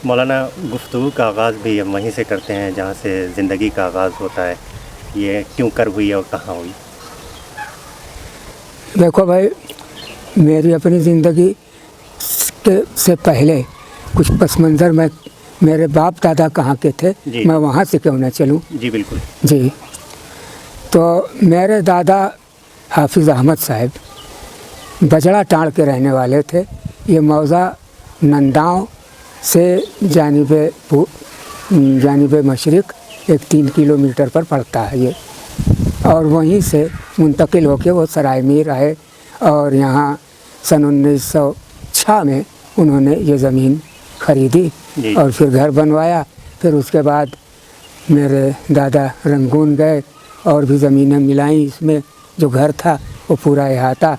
مولانا گفتگو کا آغاز بھی ہم وہیں سے کرتے ہیں جہاں سے زندگی کا آغاز ہوتا ہے. یہ کیوں کر ہوئی اور کہاں ہوئی؟ دیکھو بھائی، میری اپنی زندگی سے پہلے کچھ پس منظر میں میرے باپ دادا کہاں کے تھے جی. میں وہاں سے کیوں نہ چلوں. جی بالکل. جی، تو میرے دادا حافظ احمد صاحب بجڑا ٹاڑ کے رہنے والے تھے. یہ موضع ننداؤں سے جانب مشرق 3 کلومیٹر پر پڑتا ہے یہ، اور وہیں سے منتقل ہو کے وہ سرائے میر آئے اور یہاں سن 1906 میں انہوں نے یہ زمین خریدی جی. اور پھر گھر بنوایا. پھر اس کے بعد میرے دادا رنگون گئے اور بھی زمینیں ملائیں اس میں، جو گھر تھا وہ پورا احاطہ.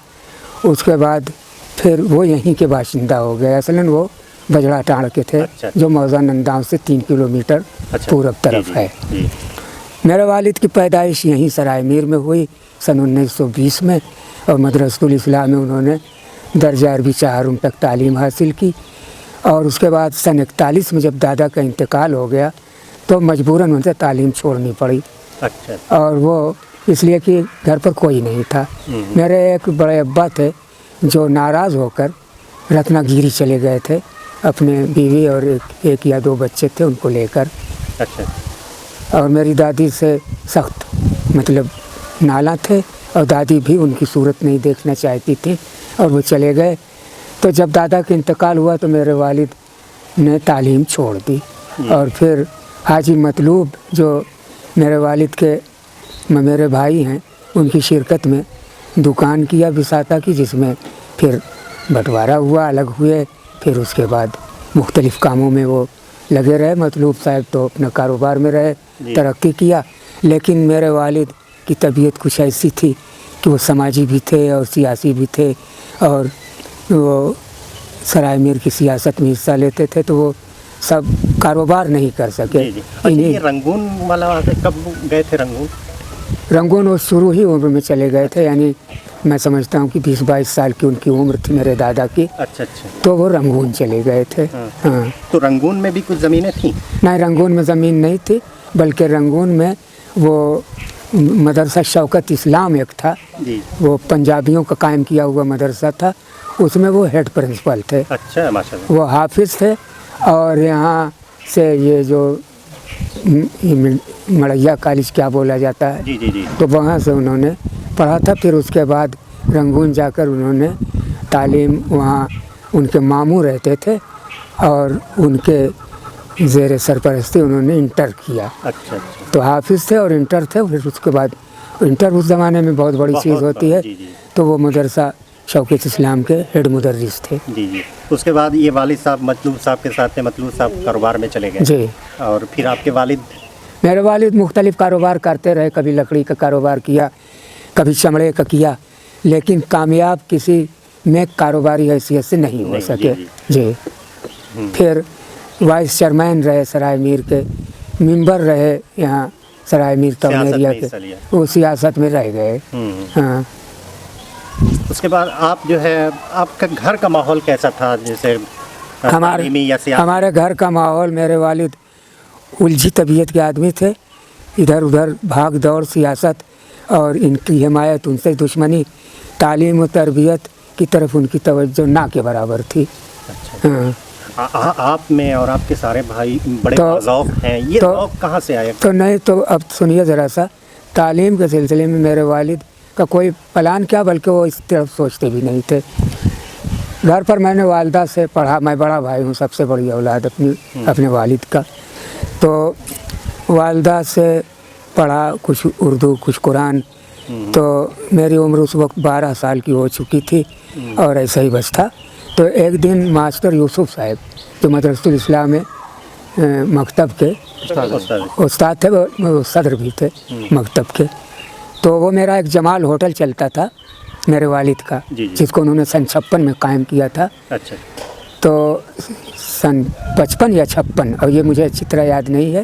اس کے بعد پھر وہ یہیں کے باشندہ ہو گئے. اصلاً وہ بجڑا ٹاڑ کے تھے. اچھا. جو موضع ننداؤں سے 3 کلومیٹر اچھا. پورب طرف جی. ہے. جی. میرے والد کی پیدائش یہیں سرائے میر میں ہوئی سن 1920 میں، اور مدرسۃ الاسلام میں انہوں نے درجہ عربی 4 تک تعلیم حاصل کی. اور اس کے بعد سن 41 میں جب دادا کا انتقال ہو گیا تو مجبوراً ان سے تعلیم چھوڑنی پڑی. اچھا. اور وہ اس لیے کہ گھر پر کوئی نہیں تھا. میرے ایک بڑے ابا تھے جو ناراض ہو کر رتنا گیری چلے گئے تھے، اپنے بیوی اور ایک یا 2 بچے تھے ان کو لے کر. اچھا. اور میری دادی سے سخت نالاں تھے، اور دادی بھی ان کی صورت نہیں دیکھنا چاہتی تھی اور وہ چلے گئے. تو جب دادا کا انتقال ہوا تو میرے والد نے تعلیم چھوڑ دی. اور پھر حاجی مطلوب جو میرے والد کے میرے بھائی ہیں، ان کی شرکت میں دکان کیا بساتا کی، جس میں پھر بٹوارہ ہوا، الگ ہوئے. پھر اس کے بعد مختلف کاموں میں وہ لگے رہے. مطلوب صاحب تو اپنا کاروبار میں رہے، ترقی کیا. لیکن میرے والد کی طبیعت کچھ ایسی تھی کہ وہ سماجی بھی تھے اور سیاسی بھی تھے، اور وہ سرائے میر کی سیاست میں حصہ لیتے تھے، تو وہ سب کاروبار نہیں کر سکے. جی. اچھا، یہ رنگون والا کب گئے تھے رنگون؟ رنگون وہ شروع ہی عمر میں چلے گئے تھے، یعنی میں سمجھتا ہوں کہ 20-22 سال کی ان کی عمر تھی میرے دادا کی. اچھا اچھا. تو وہ رنگون چلے گئے تھے. ہاں. تو رنگون میں بھی کچھ زمینیں تھیں؟ نہیں، رنگون میں زمین نہیں تھی، بلکہ رنگون میں وہ مدرسہ شوکت اسلام ایک تھا. جی. وہ پنجابیوں کا قائم کیا ہوا مدرسہ تھا، اس میں وہ ہیڈ پرنسپل تھے. اچھا، ماشاء اللہ. وہ حافظ تھے. اور یہاں سے یہ جو مڑیا کالج کیا بولا جاتا ہے، جی جی جی. تو وہاں سے انہوں نے پڑھا تھا. پھر اس کے بعد رنگون جا کر انہوں نے تعلیم، وہاں ان کے ماموں رہتے تھے اور ان کے زیر سرپرستی انہوں نے انٹر کیا. اچھا اچھا. تو حافظ تھے اور انٹر تھے. پھر اس کے بعد انٹر اس زمانے میں بہت بڑی چیز ہوتی ہے. جی جی. تو وہ مدرسہ شوکت اسلام کے ہیڈ مدرس تھے. جی جی. اس کے بعد یہ والد صاحب مطلوب صاحب کے ساتھ تھے، مطلوب صاحب کاروبار میں چلے گئے. جی. اور پھر آپ کے والد؟ میرے والد مختلف کاروبار کرتے رہے. کبھی لکڑی کا کاروبار کیا، کبھی چمڑے کا کیا، لیکن کامیاب کسی میں کاروباری حیثیت سے نہیں ہو سکے. جی. پھر وائس چیئرمین رہے سرائے میر کے، ممبر رہے یہاں سرائے میر تومیریا کے، وہ سیاست میں رہ گئے. ہاں. اس کے بعد آپ جو ہے، آپ کا گھر کا ماحول کیسا تھا؟ جیسے ہمارے گھر کا ماحول، میرے والد الجھی طبیعت کے آدمی تھے. ادھر ادھر بھاگ دوڑ، سیاست اور ان کی حمایت، ان سے دشمنی. تعلیم و تربیت کی طرف ان کی توجہ نہ کے برابر تھی. ہاں. آپ میں اور آپ کے سارے بھائی بڑے ذوق ہیں، یہ ذوق کہاں سے آیا؟ تو نہیں، تو اب سنیے ذرا سا. تعلیم کے سلسلے میں میرے والد کا کوئی پلان کیا، بلکہ وہ اس طرف سوچتے بھی نہیں تھے. گھر پر میں نے والدہ سے پڑھا. میں بڑا بھائی ہوں، سب سے بڑی اولاد اپنے والد کا. تو والدہ سے پڑھا، کچھ اردو کچھ قرآن. تو میری عمر اس وقت 12 سال کی ہو چکی تھی اور ایسا ہی بس تھا. تو ایک دن ماسٹر یوسف صاحب جو مدرسۃ الاسلام میں مکتب کے استاد تھے، وہ صدر بھی تھے مکتب کے. تو وہ میرا ایک جمال ہوٹل چلتا تھا میرے والد کا، جس کو انہوں نے سن 56 میں قائم کیا تھا. اچھا. تو سن 55 یا 56، اور یہ مجھے اچھی طرح یاد نہیں ہے،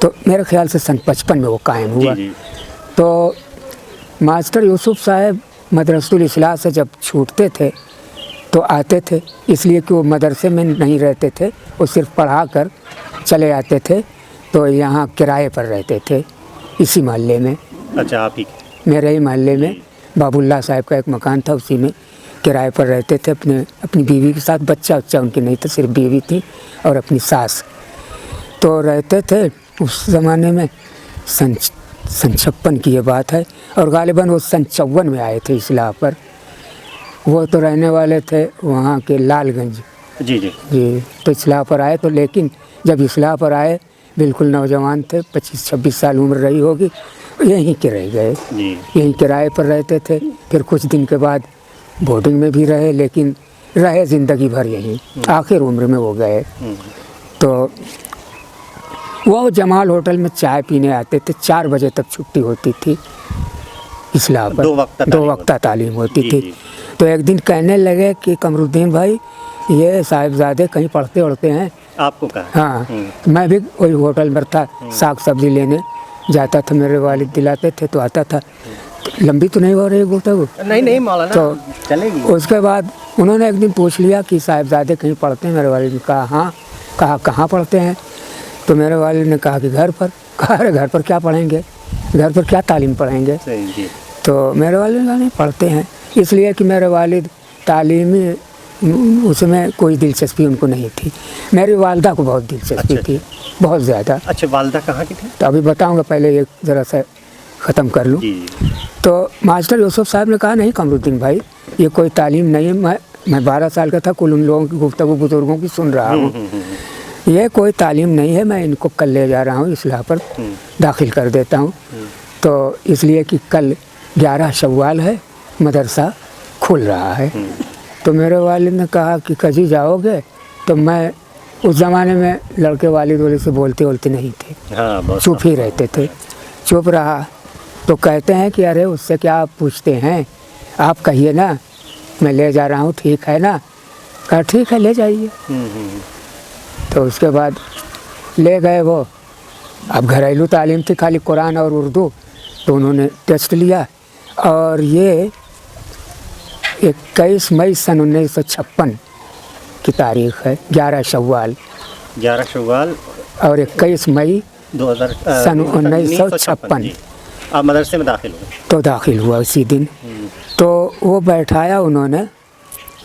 تو میرے خیال سے سن 55 میں وہ قائم ہوا. تو ماسٹر یوسف صاحب مدرسۃ الاصلاح سے جب چھوٹتے تھے तो आते थे, इसलिए कि वो मदरसे में नहीं रहते थे, वो सिर्फ पढ़ा कर चले आते थे। तो यहाँ किराए पर रहते थे इसी मोहल्ले में, अच्छा, आप ही मेरे ही मोहल्ले में बाबुल्ला साहब का एक मकान था, उसी में किराए पर रहते थे अपनी बीवी के साथ। बच्चा उनकी नहीं था, सिर्फ बीवी थी और अपनी सास। तो रहते थे उस ज़माने में। सन 56 की ये बात है, और गालिबन वो सन 54 में आए थे इस्लाह पर। वो तो रहने वाले थे वहाँ के लालगंज। जी जी जी, तो इस्लाह पर आए। तो लेकिन जब इस्लाह पर आए बिल्कुल नौजवान थे, 25-26 साल उम्र रही होगी, यहीं के रह गए, जी। यहीं किराए पर रहते थे। फिर कुछ दिन के बाद बोर्डिंग में भी रहे, लेकिन रहे ज़िंदगी भर यहीं, आखिर उम्र में वो गए। तो वो जमाल होटल में चाय पीने आते थे, 4 बजे तक छुट्टी होती थी इस्लाह पर, 2 वक्ता तालीम होती जी, थी। जी। तो एक दिन कहने लगे कि कमरुद्दीन भाई, ये साहिबजादे कहीं पढ़ते उड़ते हैं? आपको कहा? हाँ, मैं भी वही होटल में था, साग सब्जी लेने जाता था, मेरे वालिद दिलाते थे तो आता था। तो लंबी तो नहीं हो रही गुफ्तगू? नहीं मौलाना, तो चलेगी। उसके बाद उन्होंने एक दिन पूछ लिया कि साहिबजादे कहीं पढ़ते हैं? मेरे वालिद ने कहा हाँ। कहा कहाँ पढ़ते हैं? तो मेरे वालिद ने कहा कि घर पर। कहा अरे घर पर क्या पढ़ेंगे, घर पर क्या तालीम पढ़ेंगे? सही जी। तो मेरे वालिद ने कहा नहीं पढ़ते हैं, इसलिए कि मेरे वालिद तालीमी उसमें कोई दिलचस्पी उनको नहीं थी। मेरी वालदा को बहुत दिलचस्पी थी, बहुत ज़्यादा। अच्छा, वालदा कहाँ की थी? तो अभी बताऊंगा, पहले ये ज़रा सा ख़त्म कर लूँ। जी। तो मास्टर यूसुफ साहब ने कहा नहीं कमरुद्दीन भाई, ये कोई तालीम नहीं है। मैं 12 साल का था, कुल उन लोगों की गुफ्तगू बुजुर्गों की सुन रहा हूँ। ये कोई तालीम नहीं है, मैं इनको कल ले जा रहा हूँ इस्लाह पर दाखिल कर देता हूँ। तो इसलिए कि कल 11 शव्वाल है, मदरसा खुल रहा है। तो मेरे वालिद ने कहा कि कजी जाओगे? तो मैं उस ज़माने में लड़के वालिद वाले से बोलते नहीं थे, हाँ, बहुत चुप ही रहते थे। चुप रहा तो कहते हैं कि अरे उससे क्या आप पूछते हैं, आप कहिए ना, मैं ले जा रहा हूँ, ठीक है ना? कहा ठीक है, ले जाइए। तो उसके बाद ले गए वो। अब घरेलू तालीम थी खाली कुरान और उर्दू, तो उन्होंने टेस्ट लिया। और ये 21 मई सन 1956 की तारीख़ है, 11 शव्वाल 11 शव्वाल और 21 मई 2000 सन 1956 जी। आप मदरसे में दाखिल हुए? तो दाखिल हुआ उसी दिन। तो वो बैठाया उन्होंने,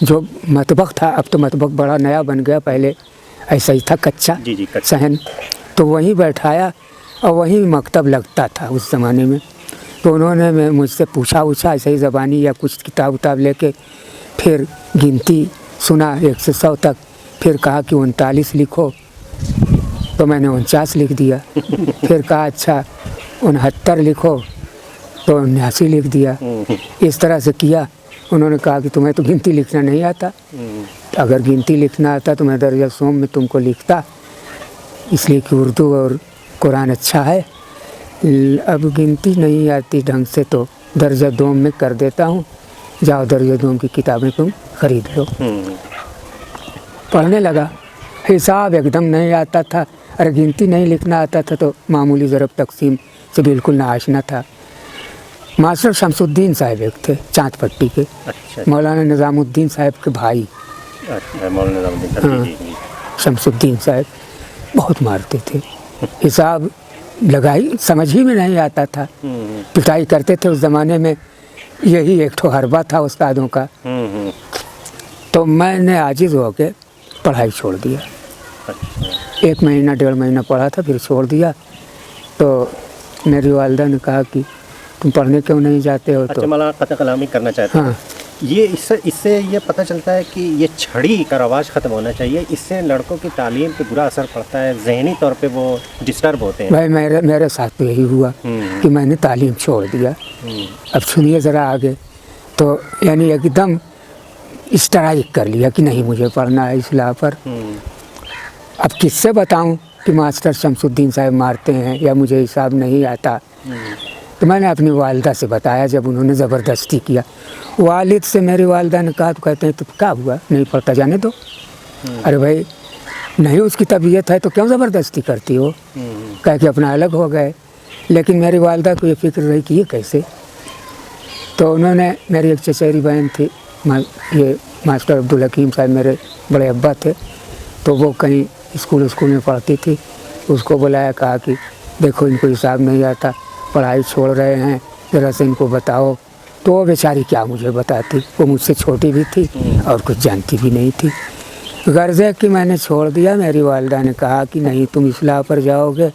जो मतबख था, अब तो मतबख बड़ा नया बन गया, पहले ऐसा ही था कच्चा जी जी, कच्चा। सहन। तो वहीं बैठाया और वहीं मकतब लगता था उस ज़माने में। तो उन्होंने मुझसे पूछा ऐसे ही ज़बानी या कुछ किताब उताब लेके, फिर गिनती सुना 1 से 100 तक, फिर कहा कि 39 लिखो। तो मैंने 49 लिख दिया। फिर कहा अच्छा 69 लिखो, तो 79 लिख दिया। इस तरह से किया। उन्होंने कहा कि तुम्हें तो गिनती लिखना नहीं आता, अगर गिनती लिखना आता तो मैं दर्जा सोम में तुमको लिखता, इसलिए कि उर्दू और कुरान अच्छा है। अब गिनती नहीं आती ढंग से, तो दर्जा दोम में कर देता हूँ, जाओ दर्जा दोम की किताबें तुम खरीद लो। पढ़ने लगा। हिसाब एकदम नहीं आता था, अरे गिनती नहीं लिखना आता था, तो मामूली ज़रब तकसीम से बिल्कुल ना आशना था। मास्टर शमसुद्दीन साहब एक थे चाँद पट्टी के, अच्छा। मौलाना निज़ामुद्दीन साहब के भाई। अच्छा, मौलाना निज़ामुद्दीन साहब, जी जी। शमसुद्दीन साहब बहुत मारते थे, हिसाब लगाई समझ ही में नहीं आता था, पिटाई करते थे। उस ज़माने में यही एक ठो हरबा था उस्तादों का। तो मैंने आजिज़ हो के पढ़ाई छोड़ दिया। 1 महीना 1.5 महीना पढ़ा था, फिर छोड़ दिया। तो मेरी वालिदा ने कहा कि तुम पढ़ने क्यों नहीं जाते हो? अच्छा, तो मौलाना क़त्ल कलामी करना चाहते हैं। हाँ, ये इससे ये पता चलता है कि ये छड़ी का रवाज ख़त्म होना चाहिए। इससे लड़कों की तालीम पे बुरा असर पड़ता है, ज़हनी तौर पे वो डिस्टर्ब होते हैं। भाई मेरे साथ तो यही हुआ कि मैंने तालीम छोड़ दिया। अब सुनिए ज़रा आगे। तो यानी एकदम स्ट्राइक कर लिया कि नहीं मुझे पढ़ना है इस्लाह पर। अब किससे बताऊं कि मास्टर शमसुद्दीन साहब मारते हैं या मुझे हिसाब नहीं आता? तो मैंने अपनी वालिदा से बताया, जब उन्होंने ज़बरदस्ती किया। वालिद से मेरी वालिदा ने कहा, तो कहते हैं तो क्या हुआ, नहीं पढ़ता जाने दो। अरे भाई नहीं उसकी तबीयत है तो क्यों ज़बरदस्ती करती हो? कह के अपना अलग हो गए। लेकिन मेरी वालिदा को ये फिक्र रही कि ये कैसे। तो उन्होंने, मेरी एक चचेरी बहन थी, ये मास्टर अब्दुल हकीम साहब मेरे बड़े अब्बा थे, तो वो कहीं स्कूल में पढ़ती थी, उसको बुलाया, कहा कि देखो इनको हिसाब नहीं आता, पढ़ाई छोड़ रहे हैं, ज़रा से इनको बताओ। तो वो बेचारी क्या मुझे बताती, वो मुझसे छोटी भी थी और कुछ जानती भी नहीं थी। गर्जे कि मैंने छोड़ दिया। मेरी वालिदा ने कहा कि नहीं, तुम इस्लाह पर जाओगे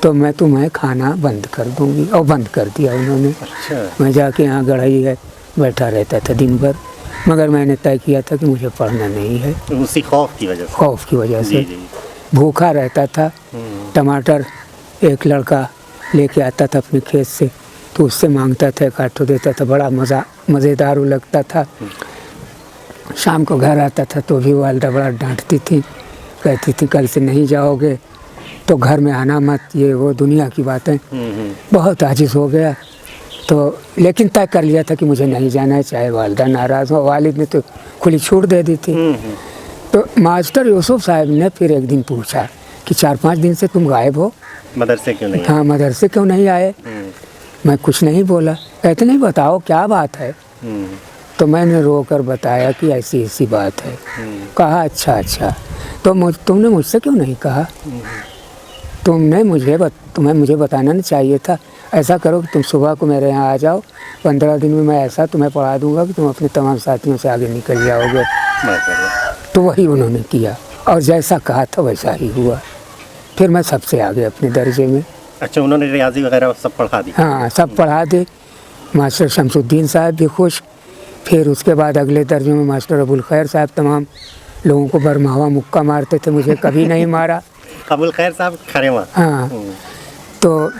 तो मैं तुम्हें खाना बंद कर दूंगी, और बंद कर दिया उन्होंने। अच्छा। मैं जाके यहाँ गढ़ई है बैठा रहता था दिन भर, मगर मैंने तय किया था कि मुझे पढ़ना नहीं है, उसी खौफ की वजह से। खौफ की वजह से। जी जी। भूखा रहता था। टमाटर एक लड़का लेके आता था अपने खेत से, तो उससे मांगता था, काटो देता था, बड़ा मज़ेदार लगता था। शाम को घर आता था तो भी वालिदा बड़ा डांटती थी, कहती थी कल से नहीं जाओगे तो घर में आना मत, ये वो दुनिया की बातें। बहुत आजिज़ हो गया, तो लेकिन तय कर लिया था कि मुझे नहीं जाना है, चाहे वालिदा नाराज़ हो। वालिद ने तो खुली छूट दे दी थी। तो मास्टर यूसुफ साहब ने फिर एक दिन पूछा कि 4-5 दिन से तुम गायब हो, मदरसे क्यों नहीं? हाँ, मदरसे क्यों नहीं आए? मैं कुछ नहीं बोला। कहते नहीं, बताओ क्या बात है। तो मैंने रो कर बताया कि ऐसी ऐसी बात है। कहा अच्छा, तो तुमने मुझसे क्यों नहीं कहा? तुम्हें मुझे बताना नहीं चाहिए था। ऐसा करो कि तुम सुबह को मेरे यहाँ आ जाओ, 15 दिन में मैं ऐसा तुम्हें पढ़ा दूंगा कि तुम अपने तमाम साथियों से आगे निकल जाओगे। तो वही उन्होंने किया, और जैसा कहा था वैसा ही हुआ। फिर मैं सबसे आगे अपने दर्जे में। अच्छा, उन्होंने रियाजी वगैरह सब पढ़ा दी? हाँ, सब पढ़ा दे। मास्टर शमसुद्दीन साहब भी खुश। फिर उसके बाद अगले दर्जे में मास्टर अबुल खैर साहब तमाम लोगों को बरमावा मुक्का मारते थे, मुझे कभी नहीं मारा। अबुल खैर साहब खरेवा? हाँ। तो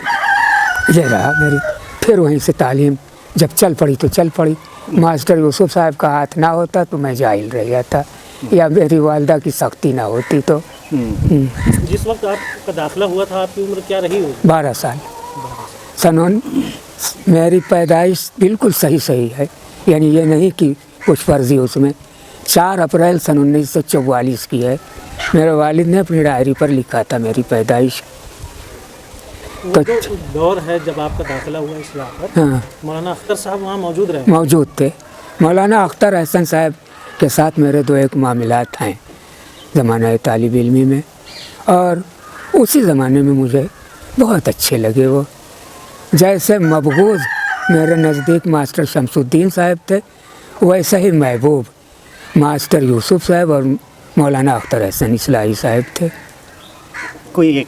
ये रहा मेरी। फिर वहीं से तालीम जब चल पड़ी तो चल पड़ी। मास्टर यूसुफ साहब का हाथ ना होता तो मैं जाहिल रह जाता, या मेरी वालिदा की सख्ती ना होती तो। जिस वक्त आपका दाखिला हुआ था आपकी उम्र क्या रही होगी? 12 साल। मेरी पैदाइश बिल्कुल सही है, यानी ये नहीं कि कुछ फर्जी उसमें। 4 अप्रैल सन 1944 की है। मेरे वालिद ने अपनी डायरी पर लिखा था मेरी पैदाइश। तो जो दौर है जब आपका दाखिला हुआ इस्लाह पर, हाँ, मौलाना अख्तर साहब वहाँ मौजूद रहे? मौजूद थे। मौलाना अख्तर हसन साहब के साथ मेरे 2-1 मामलात हैं ज़माना तालिब इल्मी में, और उसी ज़माने में मुझे बहुत अच्छे लगे वो। जैसे मबगूज़ मेरे नज़दीक मास्टर शमसुद्दीन साहब थे, वैसे ही महबूब मास्टर यूसुफ साहब और मौलाना अख्तर हसन इस्लाही साहब थे। कोई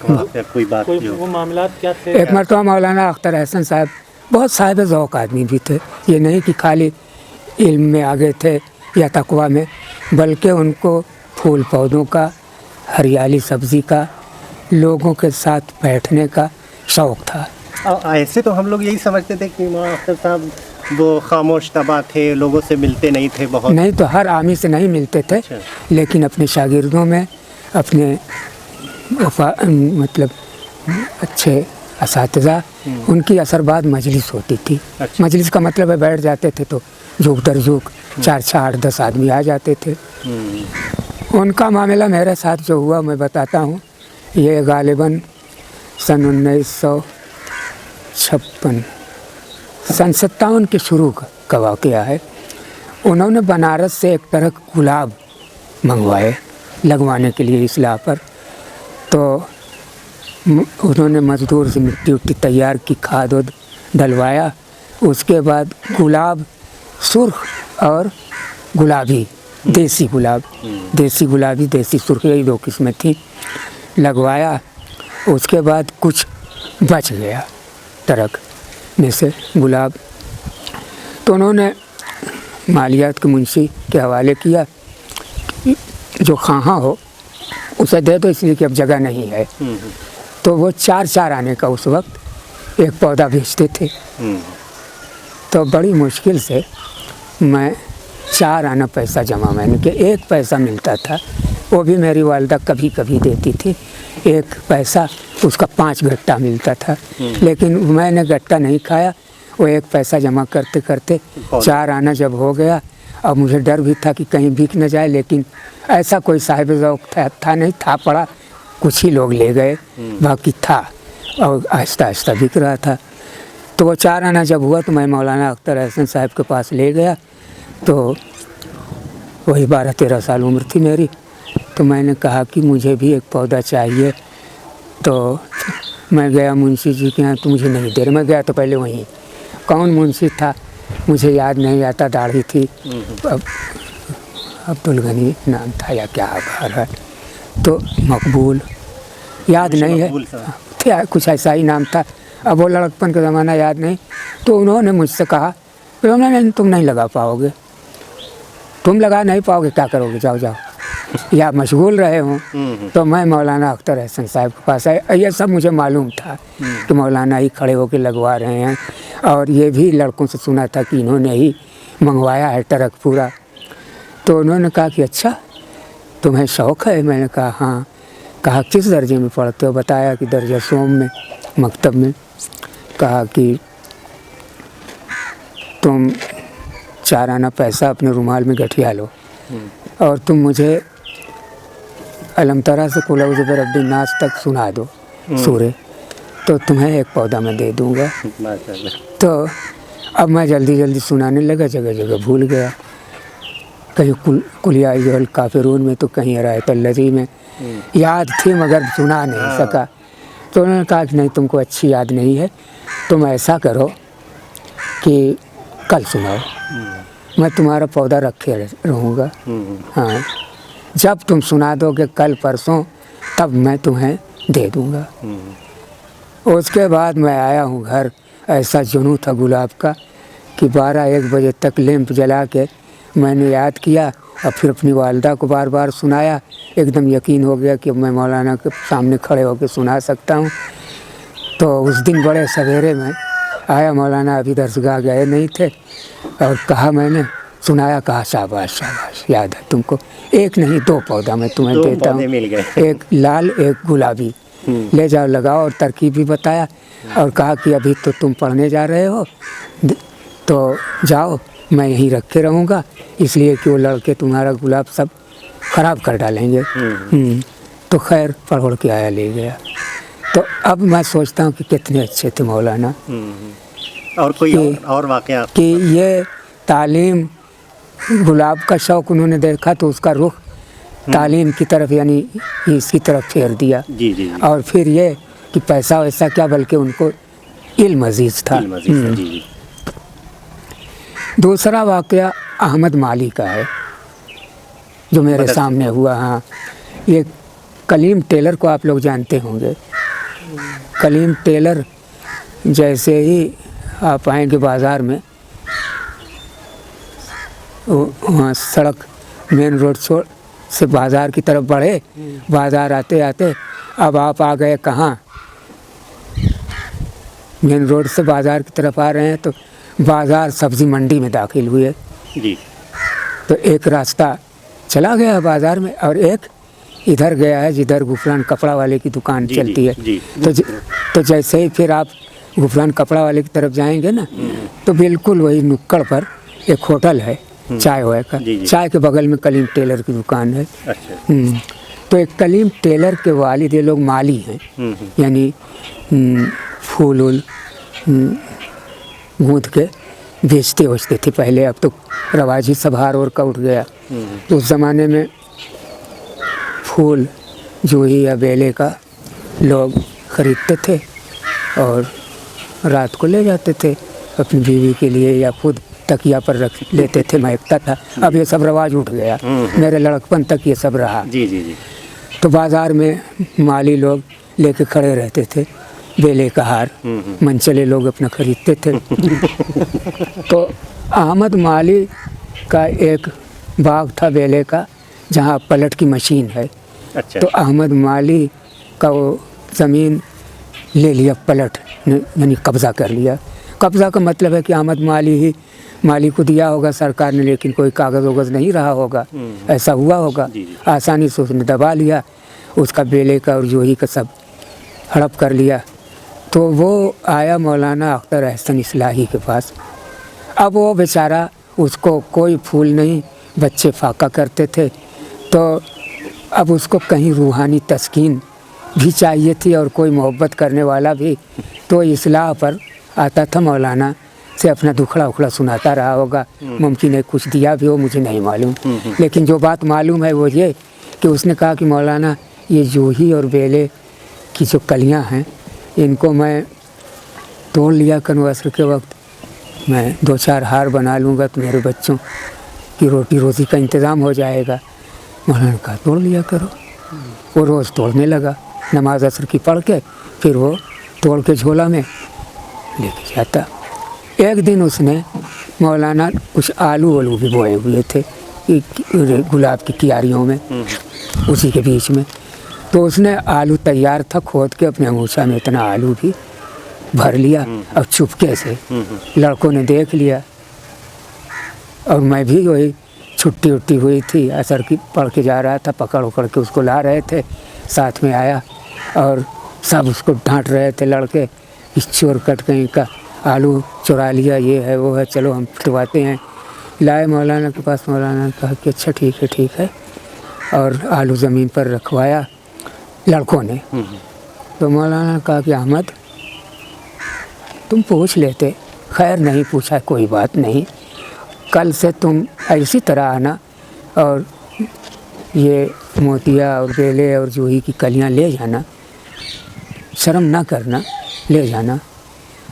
बात वो मामलात क्या थे? एक मरतबा मौलाना अख्तर हसन साहब बहुत साहिब ज़ौक़ आदमी भी थे। ये नहीं कि खाली इल्म में आगे थे या तकवा में, बल्कि उनको फूल पौधों का, हरियाली सब्ज़ी का, लोगों के साथ बैठने का शौक़ था। ऐसे तो हम लोग यही समझते थे कि मौलाना अख्तर साहब वो खामोश तबा थे, लोगों से मिलते नहीं थे बहुत। नहीं तो हर आमी से नहीं मिलते थे। अच्छा। लेकिन अपने शागिर्दों में, अपने मतलब अच्छे असातिज़ा, उनकी असरबाद मजलिस होती थी। अच्छा। मजलिस का मतलब है बैठ जाते थे तो झुक दर झुक 4-6-8-10 आदमी आ जाते थे। उनका मामला मेरे साथ जो हुआ मैं बताता हूँ। ये गालिबन सन 1956 सन 57 के शुरू का वाक़या है। उन्होंने बनारस से एक तरह गुलाब मंगवाए लगवाने के लिए इस्लाह पर। तो उन्होंने मज़दूर से मिट्टी उट्टी तैयार की, खाद वाद डलवाया। उसके बाद गुलाब सुर्ख और गुलाबी, देसी गुलाब, देसी गुलाबी, देसी सुर्ख, यही 2 किस्में थी, लगवाया। उसके बाद कुछ बच गया तरक में से गुलाब, तो उन्होंने मालियात के मुंशी के हवाले किया, जो खां हो उसे दे दो, इसलिए कि अब जगह नहीं है। तो वो 4 आने का उस वक्त एक पौधा बेचते थे। तो बड़ी मुश्किल से मैं 4 आना पैसा जमा, मैंने कि 1 पैसा मिलता था, वो भी मेरी वालिदा कभी कभी देती थी। 1 पैसा उसका 5 गट्टा मिलता था, लेकिन मैंने गट्टा नहीं खाया। वो 1 पैसा जमा करते करते 4 आना जब हो गया, अब मुझे डर भी था कि कहीं बिक न जाए, लेकिन ऐसा कोई साहिब ज़ौक़ था नहीं, था पड़ा, कुछ ही लोग ले गए, बाकी था, और आहिस्ता आहिस्ता बिक रहा था। तो वो 4 आना जब हुआ तो मैं मौलाना अख्तर हसन साहब के पास ले गया। तो वही 12-13 साल उम्र थी मेरी। तो मैंने कहा कि मुझे भी एक पौधा चाहिए। तो मैं गया मुंशी जी के यहाँ, तो मुझे नहीं दे रहे। मैं गया तो पहले वहीं, कौन मुंशी था मुझे याद नहीं आता, दाढ़ी थी, अब्दुल गनी नाम था या क्या बार है, तो मकबूल याद नहीं है, क्या कुछ ऐसा ही नाम था। अब वो लड़कपन का ज़माना याद नहीं। तो उन्होंने मुझसे कहा, उन्होंने तुम नहीं लगा पाओगे, तुम लगा नहीं पाओगे, क्या करोगे, जाओ जाओ, या मशगूल रहे हों। तो मैं मौलाना अख्तर एहसन साहब के पास आया। ये सब मुझे मालूम था कि मौलाना ही खड़े होकर लगवा रहे हैं, और ये भी लड़कों से सुना था कि इन्होंने ही मंगवाया है ट्रक पूरा। तो उन्होंने कहा कि अच्छा तुम्हें शौक़ है। मैंने कहा हाँ। कहा किस दर्जे में पढ़ते हो? बताया कि दर्जा सोम में, मकतब में। कहा कि तुम 4 आना पैसा अपने रुमाल में गठिया लो और तुम मुझे अलमतरा से कुल औज़ु बिरब्बिन नास तक सुना दो सूरे, तो तुम्हें एक पौधा मैं दे दूँगा। तो अब मैं जल्दी जल्दी सुनाने लगा, जगह जगह भूल गया, कहीं कुलिया अय्युहल काफ़िरून में, तो कहीं अरायतल्लज़ी में याद थी मगर सुना नहीं सका। तो उन्होंने कहा कि नहीं तुमको अच्छी याद नहीं है, तुम ऐसा करो कि कल सुनाओ, मैं तुम्हारा पौधा रखे रहूँगा। हाँ, जब तुम सुना दोगे कल परसों तब मैं तुम्हें दे दूँगा। उसके बाद मैं आया हूँ घर, ऐसा जुनून था गुलाब का कि 12-1 बजे तक लैंप जला के मैंने याद किया और फिर अपनी वालदा को बार बार सुनाया। एकदम यकीन हो गया कि मैं मौलाना के सामने खड़े होकर सुना सकता हूँ। तो उस दिन बड़े सवेरे में आया, मौलाना अभी दरसगाह गए नहीं थे, और कहा मैंने सुनाया, कहा शाबाश शाबाश, याद है तुमको, एक नहीं 2 पौधा मैं तुम्हें देता हूँ, एक लाल एक गुलाबी, ले जाओ लगाओ, और तरकीब भी बताया। और कहा कि अभी तो तुम पढ़ने जा रहे हो तो जाओ, मैं यहीं रखे रहूँगा, इसलिए कि वो लड़के तुम्हारा गुलाब सब ख़राब कर डालेंगे। तो खैर पढ़ के आया, ले गया। तो अब मैं सोचता हूँ कि कितने अच्छे थे मौलाना। और कोई और वाक़या कि ये तालीम, गुलाब का शौक़ उन्होंने देखा तो उसका रुख तालीम की तरफ यानी इसकी तरफ फेर दिया। जी। और फिर ये कि पैसा वैसा क्या, बल्कि उनको इल्म अजीज़ था। जी। दूसरा वाक़या अहमद माली का है जो मेरे सामने हुआ। हाँ, ये कलीम टेलर को आप लोग जानते होंगे। कलीम टेलर जैसे ही आप आएंगे बाज़ार में, वहाँ सड़क मेन रोड से बाज़ार की तरफ बढ़े, बाज़ार आते आते अब आप आ गए कहाँ, मेन रोड से बाज़ार की तरफ आ रहे हैं, तो बाज़ार सब्ज़ी मंडी में दाखिल हुए जी। तो एक रास्ता चला गया बाज़ार में, और एक इधर गया है जिधर गुफरान कपड़ा वाले की दुकान चलती है। तो जैसे ही फिर आप गुफरान कपड़ा वाले की तरफ जाएंगे ना, तो बिल्कुल वही नुक्कड़ पर एक होटल है चाय वाय का। चाय के बगल में कलीम टेलर की दुकान है। अच्छा। तो एक कलीम टेलर के वालिद ये लोग माली हैं, यानी फूल वूल गूँथ के बेचते वचते थे पहले। अब तो रवाज ही सब हार और का उठ गया। तो उस ज़माने में फूल जूही या बेले का लोग ख़रीदते थे और रात को ले जाते थे अपनी बीवी के लिए, या खुद तकिया पर रख लेते थे, महकता था। अब ये सब रवाज उठ गया, मेरे लड़कपन तक ये सब रहा। जी। तो बाज़ार में माली लोग लेके खड़े रहते थे, बेले का हार मनचले लोग अपना ख़रीदते थे। तो अहमद माली का एक बाग था बेले का, जहाँ पलट की मशीन है। अच्छा। तो अहमद माली का वो ज़मीन ले लिया, पलट यानी कब्ज़ा कर लिया। कब्ज़ा का मतलब है कि अहमद माली ही माली को दिया होगा सरकार ने, लेकिन कोई कागज़ वगज़ नहीं रहा होगा, ऐसा हुआ होगा। आसानी से उसने दबा लिया, उसका बेले का और जूही का सब हड़प कर लिया। तो वो आया मौलाना अख्तर एहसन इस्लाही के पास। अब वो बेचारा, उसको कोई फूल नहीं, बच्चे फाका करते थे, तो अब उसको कहीं रूहानी तस्कीन भी चाहिए थी और कोई मोहब्बत करने वाला भी। तो इस्लाह पर आता था मौलाना से अपना दुखड़ा उखड़ा सुनाता रहा होगा, मुमकिन है कुछ दिया भी हो, मुझे नहीं मालूम। लेकिन जो बात मालूम है वो ये कि उसने कहा कि मौलाना ये जूही और बेले की जो कलियां हैं इनको मैं तोड़ लिया करूँ, असर के वक्त मैं 2-4 हार बना लूँगा तो मेरे बच्चों की रोटी रोज़ी का इंतज़ाम हो जाएगा। मौलाना ने कहा तोड़ लिया करो। वो रोज़ तोड़ने लगा, नमाज असर की पढ़ के फिर वो तोड़ के झोला में लेके जाता। एक दिन उसने मौलाना कुछ आलू वालू भी बोए हुए थे गुलाब की क्यारियों में, उसी के बीच में, तो उसने आलू तैयार था, खोद के अपने अंगूछा में इतना आलू भी भर लिया। अब चुपके से लड़कों ने देख लिया और मैं भी वही छुट्टी उट्टी हुई थी, असर की पढ़ के जा रहा था, पकड़ उकड़ के उसको ला रहे थे, साथ में आया और सब उसको डांट रहे थे लड़के, इस चोर कट कहीं का आलू चुरा लिया, ये है वो है, चलो हम पिटवाते हैं। लाए मौलाना के पास, मौलाना ने कहा कि अच्छा ठीक है, और आलू ज़मीन पर रखवाया लड़कों ने। तो मौलाना ने कहा कि अहमद तुम पूछ लेते, खैर नहीं पूछा, कोई बात नहीं, कल से तुम इसी तरह आना और ये मोतिया और बेले और जूही की कलियां ले जाना, शर्म ना करना, ले जाना।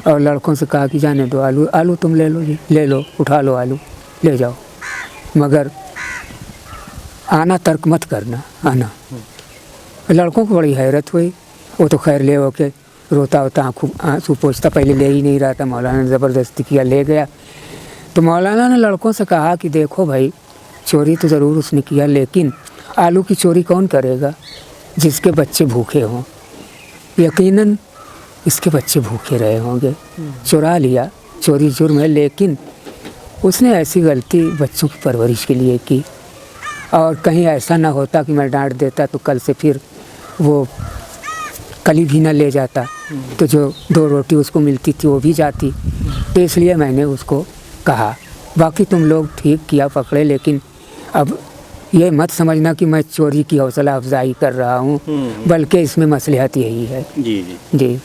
और लड़कों से कहा कि जाने दो, आलू तुम ले लो जी, ले लो, उठा लो आलू, ले जाओ, मगर आना तर्क मत करना, आना। लड़कों को बड़ी हैरत हुई, वो तो खैर ले होके रोता होता आंसू पोंछता, पहले ले ही नहीं रहा था, मौलाना ने ज़बरदस्ती किया, ले गया। तो मौलाना ने लड़कों से कहा कि देखो भाई, चोरी तो ज़रूर उसने किया, लेकिन आलू की चोरी कौन करेगा जिसके बच्चे भूखे हों? यकीनन इसके बच्चे भूखे रहे होंगे, चुरा लिया, चोरी जुर्म है, लेकिन उसने ऐसी गलती बच्चों की परवरिश के लिए की। और कहीं ऐसा ना होता कि मैं डांट देता तो कल से फिर वो कली भी ना ले जाता, तो जो 2 रोटी उसको मिलती थी वो भी जाती। तो इसलिए मैंने उसको कहा, बाकी तुम लोग ठीक किया पकड़े, लेकिन अब ये मत समझना कि मैं चोरी की हौसला अफजाई कर रहा हूँ, बल्कि इसमें मसलहत यही है। जी।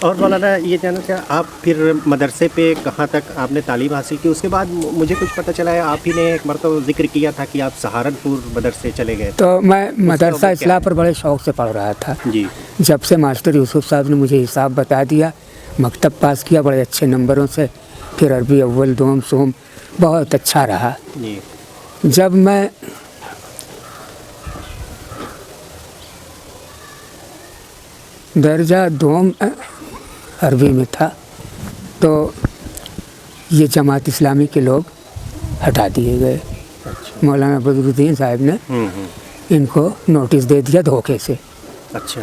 और मौलाना ये जानना चाहा, आप फिर मदरसे पे कहाँ तक आपने तालीम हासिल की? उसके बाद मुझे कुछ पता चला है आप ही ने एक मरतबा जिक्र किया था कि आप सहारनपुर मदरसे चले गए। तो मैं मदरसा इस्लाह पर बड़े शौक़ से पढ़ रहा था जी। जब से मास्टर यूसुफ साहब ने मुझे हिसाब बता दिया, मकतब पास किया बड़े अच्छे नंबरों से, फिर अरबी अव्वल दोम सोम बहुत अच्छा रहा जी। जब मैं दर्जा दोम अरबी में था तो ये जमात इस्लामी के लोग हटा दिए गए। अच्छा। मौलाना बदरुद्दीन साहब ने इनको नोटिस दे दिया धोखे से। अच्छा।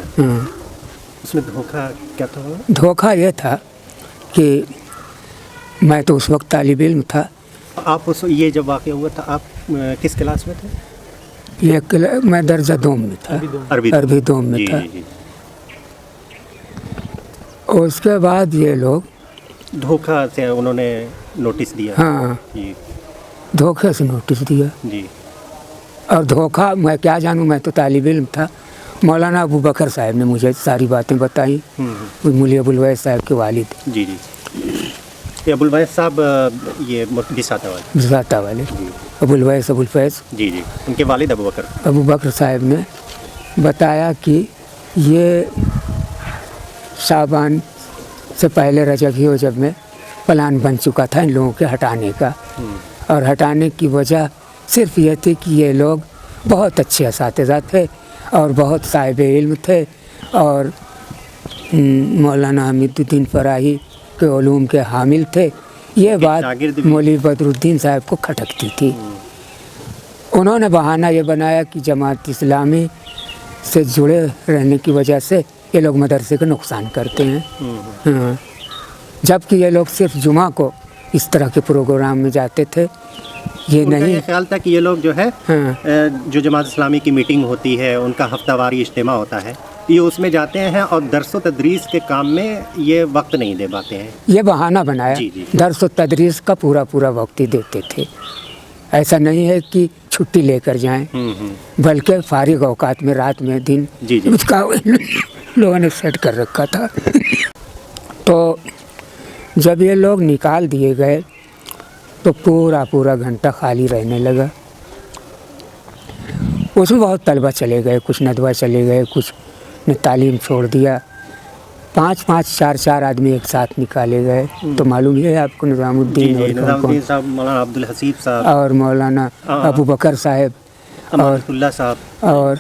उसमें धोखा क्या था? धोखा ये था कि मैं तो उस वक्त तालिब इल्म था। आप ये जब वाक़या हुआ था आप किस क्लास में थे? मैं दर्जा दोम में था, अरबी दोम में था। उसके बाद ये लोग धोखा से उन्होंने नोटिस दिया। हाँ जी। धोखे से नोटिस दिया जी। और धोखा मैं क्या जानूँ, मैं तो तालिब इल्म था। मौलाना अबू बकर साहब ने मुझे सारी बातें बताई, मौलवी अबुल वैस साहब के वालिद। जी जी। ये अबुल वैस साहब ये बिसाता वाले अबुल वैस अबुल फैज़ जी जी, उनके वालिद अबू बकर साहब ने बताया कि ये शाबान से पहले रजब ही वजब में प्लान बन चुका था इन लोगों के हटाने का। और हटाने की वजह सिर्फ ये थी कि ये लोग बहुत अच्छे असातिज़ा थे और बहुत साहिब इल्म थे और मौलाना हमीदुद्दीन फ़राही के उलूम के हामिल थे। ये बात मौलवी बदरुद्दीन साहब को खटकती थी। उन्होंने बहाना ये बनाया कि जमात इस्लामी से जुड़े रहने की वजह से ये लोग मदरसे को नुकसान करते हैं। हाँ। जबकि ये लोग सिर्फ जुमा को इस तरह के प्रोग्राम में जाते थे। ये नहीं ख्याल था कि ये लोग जो है जो जमात इस्लामी की मीटिंग होती है, उनका हफ्तावारी इज्तिमा होता है, ये उसमें जाते हैं और दर्स व तदरीस के काम में ये वक्त नहीं दे पाते हैं। ये बहाना बनाया। दर्स व तदरीस का पूरा वक्त ही देते थे। ऐसा नहीं है कि छुट्टी लेकर जाएं, बल्कि फारिग औकात में रात में दिन उसका लोगों ने सेट कर रखा था। तो जब ये लोग निकाल दिए गए तो पूरा घंटा खाली रहने लगा। उसमें बहुत तलबा चले गए, कुछ नदवा चले गए, कुछ ने तालीम छोड़ दिया। 5-5, 4-4 आदमी एक साथ निकाले गए। तो मालूम है आपको निज़ामुद्दीन निज़ामुद्दीन साहब, मौलाना अब्दुल हसीब साहब और मौलाना अबू बकर साहब अमानतुल्लाह साहब और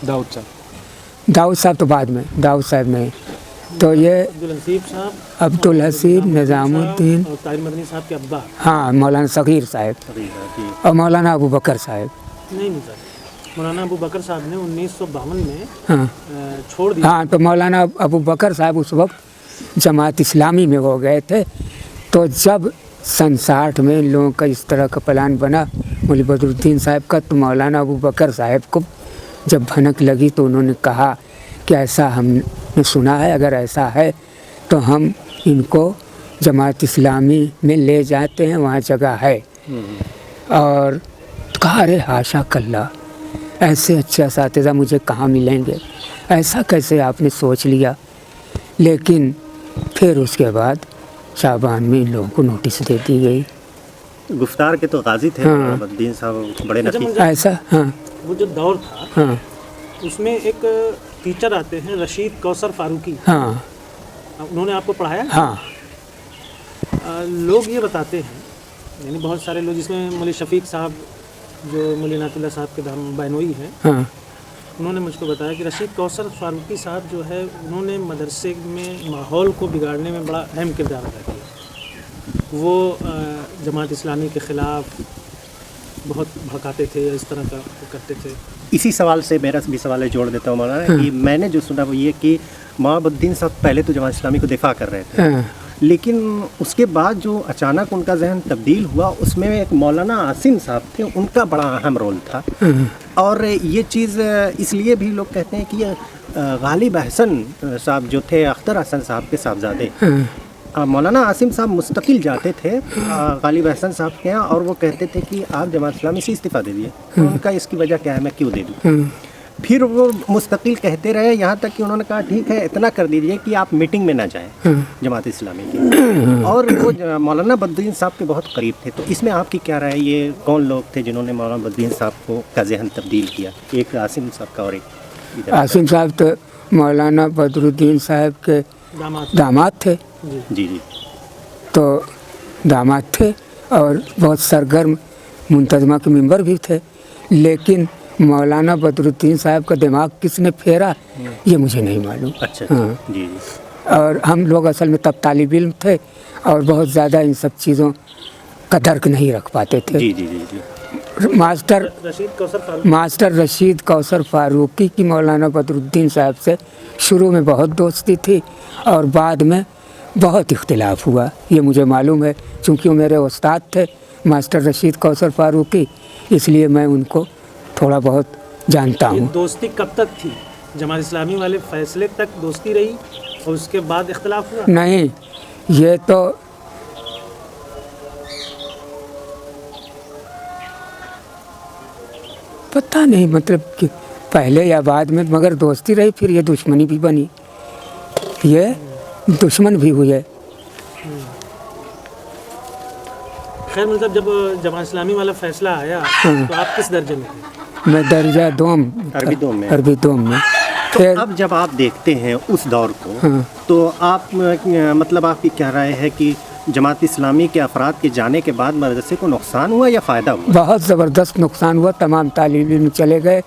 दाऊद साहब तो बाद में, दाऊद साहब नहीं। तो ये अब्दुल हसीब, निज़ामुद्दीन और ताहिर मदनी साहब के अब्बा, हाँ, मौलाना सगीर साहब और मौलाना अबू बकर साहब। नहीं सर, मौलाना अबू बकर साहब ने 1952 में हाँ छोड़ दिया। हाँ, तो मौलाना अबू बकर साहब उस वक्त जमात इस्लामी में हो गए थे। तो जब सन 60 में इन लोगों का इस तरह का प्लान बना मौलवी बदरुद्दीन साहब का, तो मौलाना अबू बकर साहब को जब भनक लगी तो उन्होंने कहा कि ऐसा हमने सुना है, अगर ऐसा है तो हम इनको जमात इस्लामी में ले जाते हैं, वहाँ जगह है। और कहा अरे हाशा कल्ला, ऐसे अच्छे असातिज़ा मुझे कहाँ मिलेंगे, ऐसा कैसे आपने सोच लिया। लेकिन फिर उसके बाद शाबान में इन लोगों को नोटिस दे दी गई। गुफ्तार के तो गाजी थे हाँ। बद्दीन साहब, बड़े नफीस। ऐसा हाँ वो जो दौर था हाँ उसमें एक टीचर आते हैं रशीद कौसर फारूकी, हाँ उन्होंने आपको पढ़ाया। हाँ लोग ये बताते हैं, यानी बहुत सारे लोग, जिसमें मौलवी शफीक साहब जो मौलवी इनायतुल्लाह साहब के दाम बैनोई हैं, हाँ उन्होंने मुझको बताया कि रशीद कौसर फारूकी साहब जो है उन्होंने मदरसे में माहौल को बिगाड़ने में बड़ा अहम किरदार अदा किया। वो जमात इस्लामी के ख़िलाफ़ बहुत भड़काते थे, इस तरह का करते थे। इसी सवाल से मेरा भी सवाल जोड़ देता हूँ मौलाना, कि मैंने जो सुना वो ये कि मौलाना साहब पहले तो जमात इस्लामी को दिफा कर रहे थे, हाँ लेकिन उसके बाद जो अचानक उनका जहन तब्दील हुआ, उसमें एक मौलाना आसिम साहब थे, उनका बड़ा अहम रोल था। और ये चीज़ इसलिए भी लोग कहते हैं कि गालिब अहसन साहब जो थे अख्तर हसन साहब के साहबजादे, मौलाना आसिम साहब मुस्तकिल जाते थे गालिब अहसन साहब के यहाँ, और वो कहते थे कि आप जमात इस्लामी से इस्तीफ़ा दे दिए। उनका इसकी वजह क्या है, मैं क्यों दे दूँ। फिर वो मुस्तकिल कहते रहे, यहाँ तक कि उन्होंने कहा ठीक है इतना कर दीजिए कि आप मीटिंग में ना जाएं जमात इस्लामी की। और वो मौलाना बद्रुद्दीन साहब के बहुत करीब थे। तो इसमें आपकी क्या राय है, ये कौन लोग थे जिन्होंने मौलाना बद्रुद्दीन साहब को का जहन तब्दील किया? एक आसिम साहब का और एक आसिम साहब तो मौलाना बदरुद्दीन साहब के दामाद थे। जी जी। तो दामाद थे और बहुत सरगर्म मुंतजमा के मेंबर भी थे। लेकिन मौलाना बदरुद्दीन साहब का दिमाग किसने फेरा ये मुझे नहीं मालूम। अच्छा हाँ जी जी। और हम लोग असल में तब तालिब इल्म थे और बहुत ज़्यादा इन सब चीज़ों का दर्क नहीं रख पाते थे। जी जी जी जी। मास्टर रशीद कौसर फारूकी की मौलाना बदरुद्दीन साहब से शुरू में बहुत दोस्ती थी और बाद में बहुत इख्तिलाफ हुआ, ये मुझे मालूम है। चूँकि वो मेरे उस्ताद थे मास्टर रशीद कौसर फारूकी, इसलिए मैं उनको थोड़ा बहुत जानता हूँ। दोस्ती कब तक थी? जमात इस्लामी वाले फैसले तक दोस्ती रही और उसके बाद इख्तिलाफ हुआ? नहीं, ये तो पता नहीं मतलब कि पहले या बाद में, मगर दोस्ती रही। फिर ये दुश्मनी भी बनी, ये दुश्मन भी हुए। खैर मतलब जब जमात इस्लामी वाला फैसला आया तो आप किस दर्जे में थे? मैं दर्जा दोम, अरबी दोम में। फिर अब जब आप देखते हैं उस दौर को, तो आप मतलब आपकी क्या राय है कि जमात इस्लामी के अफराद के जाने के बाद मदरसे को नुकसान हुआ या फ़ायदा हुआ? बहुत ज़बरदस्त नुकसान हुआ। तमाम तालिब इल्म चले गए।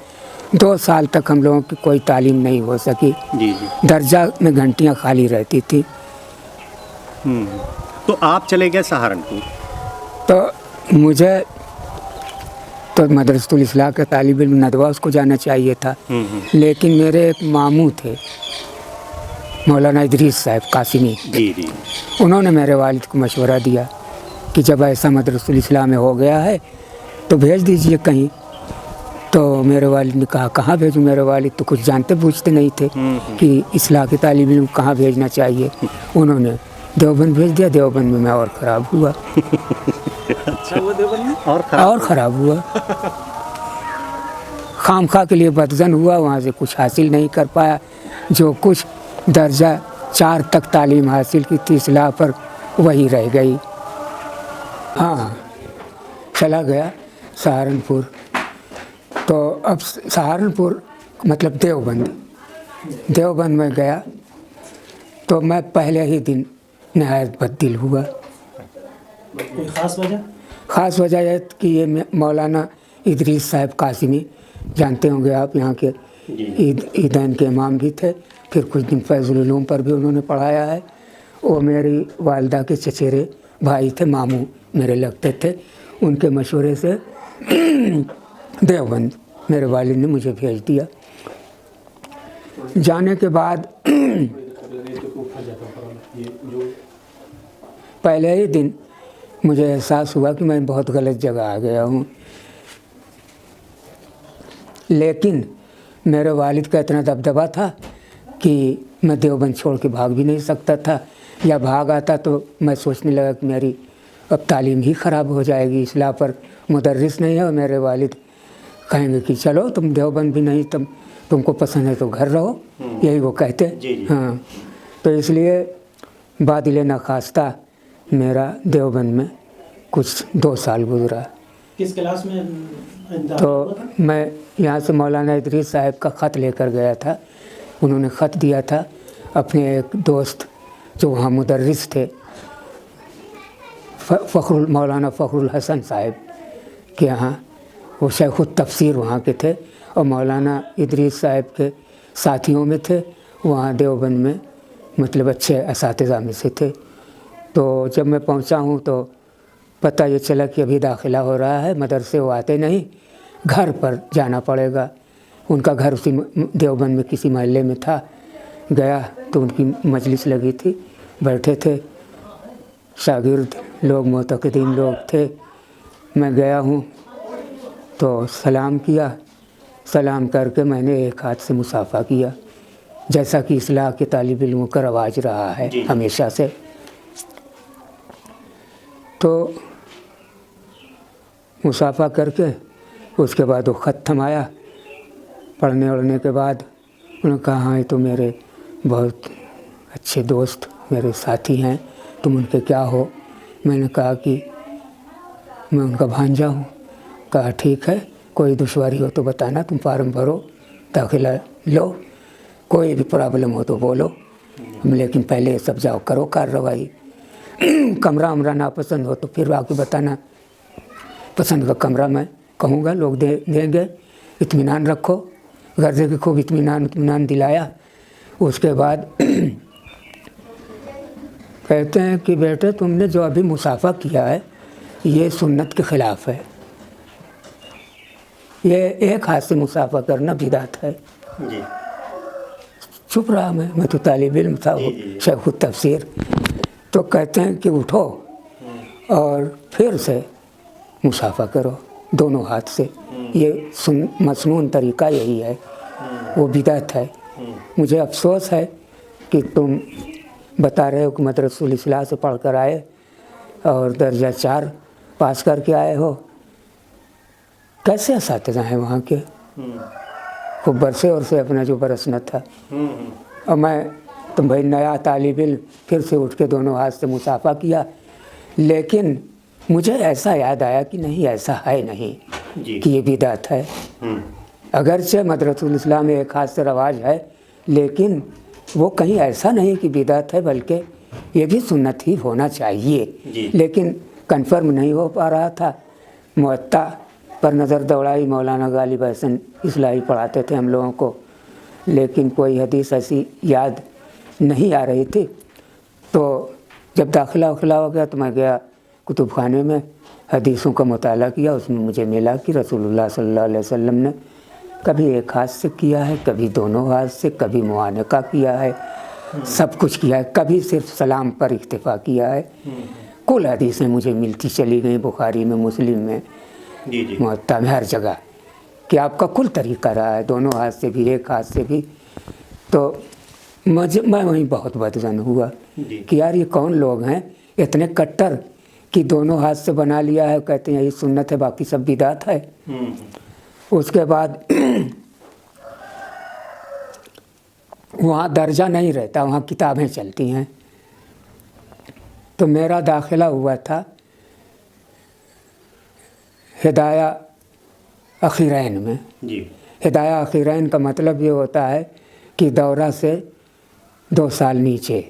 2 साल तक हम लोगों की कोई तालीम नहीं हो सकी। जी जी। दर्जा में घंटियाँ खाली रहती थी। तो आप चले गए सहारनपुर। तो मुझे तो मदरसतुल इस्लाह का तालिब इल्म नदवा उसको जाना चाहिए था। लेकिन मेरे एक मामू थे मौलाना इदरीस साहब कासिमी, जी जी, उन्होंने मेरे वालिद को मशवरा दिया कि जब ऐसा मदरसतुल इस्लाह में हो गया है तो भेज दीजिए कहीं। तो मेरे वालिद ने कहा कहाँ भेजूँ? मेरे वालिद तो कुछ जानते पूछते नहीं थे कि इस्लाह के तालिब इल्म कहाँ भेजना चाहिए। उन्होंने देवबंद भेज दिया। देवबंद में मैं और ख़राब हुआ। अच्छा, वो देवबंद में और ख़राब हुआ। खामखा के लिए बदजन हुआ, वहाँ से कुछ हासिल नहीं कर पाया। जो कुछ दर्जा 4 तक तालीम हासिल की थी इस्लाह पर, वही रह गई। हाँ, चला गया सहारनपुर। तो अब सहारनपुर मतलब देवबंद में गया तो मैं पहले ही दिन नहायत बददिल हुआ। कोई ख़ास वजह? ख़ास वजह है कि ये मौलाना इदरीस साहब कासिमी, जानते होंगे आप, यहाँ के ईदैन के इमाम भी थे, फिर कुछ दिन फैज़ुल उलूम पर भी उन्होंने पढ़ाया है। वो मेरी वालदा के चचेरे भाई थे, मामू मेरे लगते थे। उनके मशवरे से देवबंद मेरे वालिद ने मुझे भेज दिया। जाने के बाद पहले ही दिन मुझे एहसास हुआ कि मैं बहुत गलत जगह आ गया हूँ, लेकिन मेरे वालिद का इतना दबदबा था कि मैं देवबंद छोड़ के भाग भी नहीं सकता था, या भाग आता तो मैं सोचने लगा कि मेरी अब तालीम ही ख़राब हो जाएगी, इस्लाह पर मुदर्रिस नहीं है। और मेरे वालिद कहेंगे कि चलो तुम देवबंद भी नहीं, तुमको पसंद है तो घर रहो, यही वो कहते। हाँ, तो इसलिए बादिल नखास्ता मेरा देवबंद में कुछ 2 साल गुजरा। किस क्लास में? तो मैं यहाँ से मौलाना इदरीस साहब का ख़त लेकर गया था। उन्होंने ख़त दिया था अपने एक दोस्त जो वहाँ मुदर्रिस थे, मौलाना फ़खरुल हसन साहब के यहाँ, वो शेखुत तफसीर वहाँ के थे और मौलाना इदरीस साहब के साथियों में थे वहाँ देवबंद में, मतलब अच्छे असातिज़ा में से थे। तो जब मैं पहुँचा हूँ तो पता ये चला कि अभी दाखिला हो रहा है, मदरसे वो आते नहीं, घर पर जाना पड़ेगा। उनका घर उसी देवबंद में किसी महल्ले में था। गया तो उनकी मजलिस लगी थी, बैठे थे शागिर्द लोग, मोतक़दीन लोग थे। मैं गया हूँ तो सलाम किया, सलाम करके मैंने एक हाथ से मुसाफ़ा किया, जैसा कि इस्लाह के तालिब इल्मों का रवाज रहा है हमेशा से। तो मुसाफ़ा करके उसके बाद वो ख़त थमाया। पढ़ने वढ़ने के बाद उन्होंने कहा हाँ, ये तो मेरे बहुत अच्छे दोस्त, मेरे साथी हैं, तुम उनके क्या हो? मैंने कहा कि मैं उनका भांजा हूँ। कहा ठीक है, कोई दुश्वारी हो तो बताना, तुम फार्म भरो, दाखिला लो, कोई भी प्रॉब्लम हो तो बोलो, लेकिन पहले सब जाओ करो कार्रवाई। कमरा उमरा ना पसंद हो तो फिर आके बताना, पसंद का कमरा मैं कहूँगा, लोग देंगे, इत्मीनान रखो। गर्जे के खूब इत्मीनान दिलाया। उसके बाद कहते हैं कि बेटे तुमने जो अभी मुसाफ़ा किया है ये सुन्नत के ख़िलाफ़ है, ये एक हाथ से मुसाफ़ा करना बिदात है। जी। चुप रहा मैं तो तालिब इल्म था, वो शेखुत तफसीर। तो कहते हैं कि उठो और फिर से मुसाफ़ा करो दोनों हाथ से, ये मसनून तरीक़ा यही है, वो बिदअत है। मुझे अफसोस है कि तुम बता रहे हो कि मदरसुल इस्लाह से पढ़ कर आए और दर्जा 4 पास करके आए हो। कैसे असातिज़ा हैं वहाँ के, खूब बरसे और से अपना जो बरसना था। और मैं तो भाई नया तालिब इल्म, फिर से उठ के दोनों हाथ से मुसाफ़ा किया, लेकिन मुझे ऐसा याद आया कि नहीं, ऐसा है नहीं कि ये बिदअत है। अगरचे मदरसुल इस्लाह में एक हाथ से रवाज है, लेकिन वो कहीं ऐसा नहीं कि बिदअत है, बल्कि ये भी सुन्नत ही होना चाहिए। लेकिन कन्फर्म नहीं हो पा रहा था। मुअत्ता पर नज़र दौड़ाई, मौलाना गालिब हसन इस्लाही पढ़ाते थे हम लोगों को, लेकिन कोई हदीस ऐसी याद नहीं आ रही थी। तो जब दाखिला उखला हो गया तो मैं गया कुतुब खाने में, हदीसों का मुताला किया। उसमें मुझे मिला कि रसूलुल्लाह सल्लल्लाहु अलैहि वसल्लम ने कभी एक हाथ से किया है, कभी दोनों हाथ से, कभी मुआनका किया है, सब कुछ किया है, कभी सिर्फ सलाम पर इक्तिफा किया है। कुल हदीसें मुझे मिलती चली गई, बुखारी में, मुस्लिम में, मुअत्ता में, हर जगह, कि आपका कुल तरीक़ा रहा है, दोनों हाथ से भी, एक हाथ से भी। तो मैं वहीं बहुत बदजन हुआ कि यार ये कौन लोग हैं इतने कट्टर कि दोनों हाथ से बना लिया है, कहते हैं ये सुन्नत है, बाकी सब बिदात है। उसके बाद वहाँ दर्जा नहीं रहता, वहाँ किताबें चलती हैं। تو میرا داخلہ ہوا تھا ہدایہ اخیرین میں. جی. ہدایہ اخیرین کا مطلب یہ ہوتا ہے کہ دورہ سے 2 سال نیچے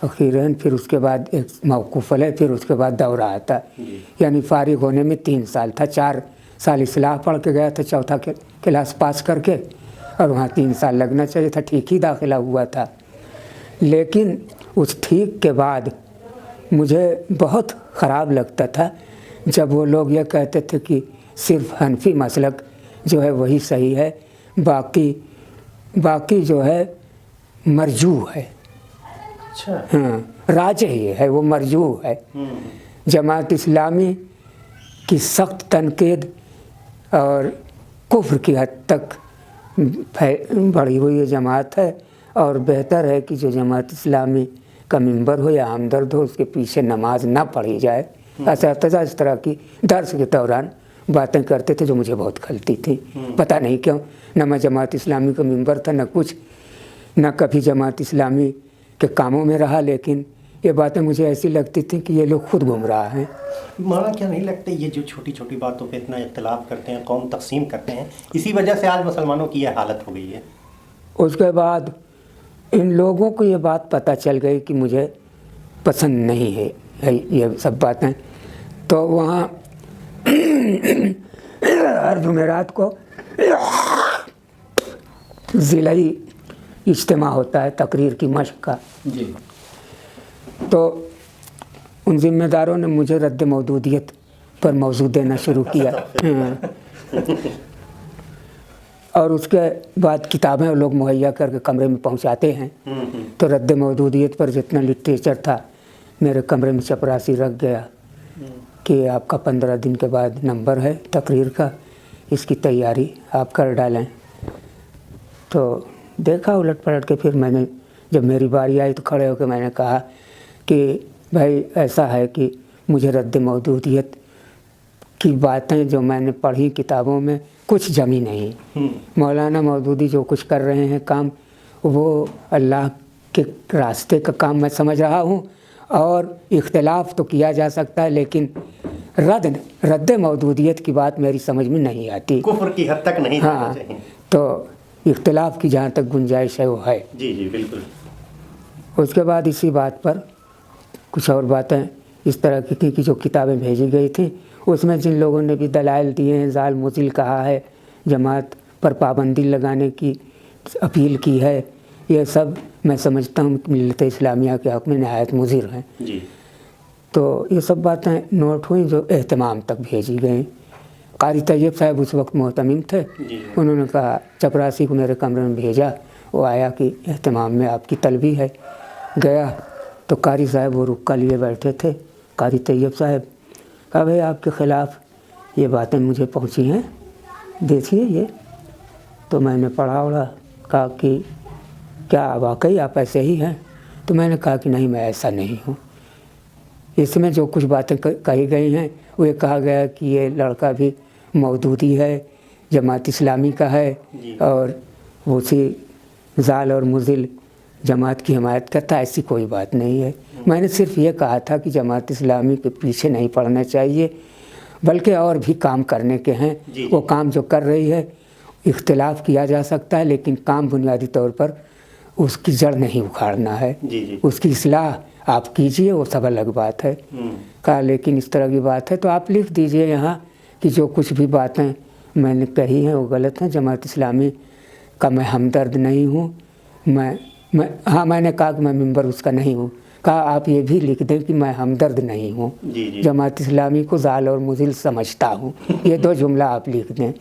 اخیرین، پھر اس کے بعد ایک موقوف علیہ، پھر اس کے بعد دورہ آتا ہے. یعنی فارغ ہونے میں 3 سال تھا. 4 سال اصلاح پڑھ کے گیا تھا، 4تھا کلاس پاس کر کے، اور وہاں 3 سال لگنا چاہیے تھا. ٹھیک ہی داخلہ ہوا تھا. لیکن اس ٹھیک کے بعد مجھے بہت خراب لگتا تھا جب وہ لوگ یہ کہتے تھے کہ صرف حنفی مسلک جو ہے وہی صحیح ہے، باقی جو ہے مرجوح ہے. اچھا. ہاں، راجح یہ ہے، وہ مرجوح ہے. جماعت اسلامی کی سخت تنقید اور کفر کی حد تک بڑھی ہوئی جماعت ہے، اور بہتر ہے کہ جو جماعت اسلامی کا ممبر ہو یا ہمدرد ہو اس کے پیچھے نماز نہ پڑھی جائے. اساتذہ اس طرح کی درس کے دوران باتیں کرتے تھے جو مجھے بہت کھلتی تھی. پتہ نہیں کیوں، نہ میں جماعت اسلامی کا ممبر تھا، نہ کچھ، نہ کبھی جماعت اسلامی کے کاموں میں رہا، لیکن یہ باتیں مجھے ایسی لگتی تھیں کہ یہ لوگ خود گمراہ ہیں. مولانا کیا نہیں لگتا یہ جو چھوٹی چھوٹی باتوں پہ اتنا اختلاف کرتے ہیں، قوم تقسیم کرتے ہیں، اسی وجہ سے آج مسلمانوں کی یہ حالت ہو گئی ہے؟ اس کے بعد ان لوگوں کو یہ بات پتہ چل گئی کہ مجھے پسند نہیں ہے یہ سب باتیں. تو وہاں ہر جمعرات کو ضلعی اجتماع ہوتا ہے تقریر کی مشق کا. جی. تو ان ذمہ داروں نے مجھے رد مودودیت پر موضوع دینا شروع کیا. اور اس کے بعد کتابیں لوگ مہیا کر کے کمرے میں پہنچاتے ہیں. تو رد مودودیت پر جتنا لٹریچر تھا میرے کمرے میں چپراسی رکھ گیا کہ آپ کا 15 دن کے بعد نمبر ہے تقریر کا، اس کی تیاری آپ کر ڈالیں. تو دیکھا الٹ پلٹ کے، پھر میں نے جب میری باری آئی تو کھڑے ہو کے میں نے کہا کہ بھائی ایسا ہے کہ مجھے رد مودودیت کی باتیں جو میں نے پڑھی کتابوں میں کچھ جمی نہیں. مولانا مودودی جو کچھ کر رہے ہیں کام، وہ اللہ کے راستے کا کام میں سمجھ رہا ہوں، اور اختلاف تو کیا جا سکتا ہے لیکن رد مودودیت کی بات میری سمجھ میں نہیں آتی. کفر کی حد تک نہیں جانا چاہیے. تو اختلاف کی جہاں تک گنجائش ہے وہ ہے. جی جی بالکل. اس کے بعد اسی بات پر کچھ اور باتیں اس طرح کی جو کتابیں بھیجی گئی تھیں، اس میں جن لوگوں نے بھی دلائل دیے ہیں، زال مزل کہا ہے، جماعت پر پابندی لگانے کی اپیل کی ہے، یہ سب میں سمجھتا ہوں کہ ملت اسلامیہ کے حق میں نہایت مضر ہیں. جی. تو یہ سب باتیں نوٹ ہوئیں جو اہتمام تک بھیجی گئیں. قاری طیب صاحب اس وقت محتمم تھے. انہوں نے کہا، چپراسی کو میرے کمرے میں بھیجا، وہ آیا کہ اہتمام میں آپ کی طلبی ہے. گیا تو قاری صاحب وہ رکا لیے بیٹھے تھے. قاری طیب صاحب کہا بھائی آپ کے خلاف یہ باتیں مجھے پہنچی ہیں، دیکھیے یہ. تو میں نے پڑھا اوڑا، کہا کہ کیا واقعی آپ ایسے ہی ہیں؟ تو میں نے کہا کہ نہیں، میں ایسا نہیں ہوں. اس میں جو کچھ باتیں کہی گئی ہیں وہ یہ کہا گیا کہ یہ لڑکا بھی مودودی ہے، جماعت اسلامی کا ہے، اور وہ اسی زال اور مزل جماعت کی حمایت کرتا ہے. ایسی کوئی بات نہیں ہے. میں نے صرف یہ کہا تھا کہ جماعت اسلامی کے پیچھے نہیں پڑنا چاہیے، بلکہ اور بھی کام کرنے کے ہیں. وہ کام جو کر رہی ہے، اختلاف کیا جا سکتا ہے لیکن کام بنیادی طور پر اس کی جڑ نہیں اکھاڑنا ہے. اس کی اصلاح آپ کیجئے، وہ سب الگ بات ہے. کہا لیکن اس طرح کی بات ہے تو آپ لکھ دیجئے یہاں کہ جو کچھ بھی باتیں میں نے کہی ہیں وہ غلط ہیں. جماعت اسلامی کا میں ہمدرد نہیں ہوں. میں نے کہا کہ میں ممبر اس کا نہیں ہوں. کہا آپ یہ بھی لکھ دیں کہ میں ہمدرد نہیں ہوں، جماعت اسلامی کو زال اور مزل سمجھتا ہوں. یہ 2 جملہ آپ لکھ دیں.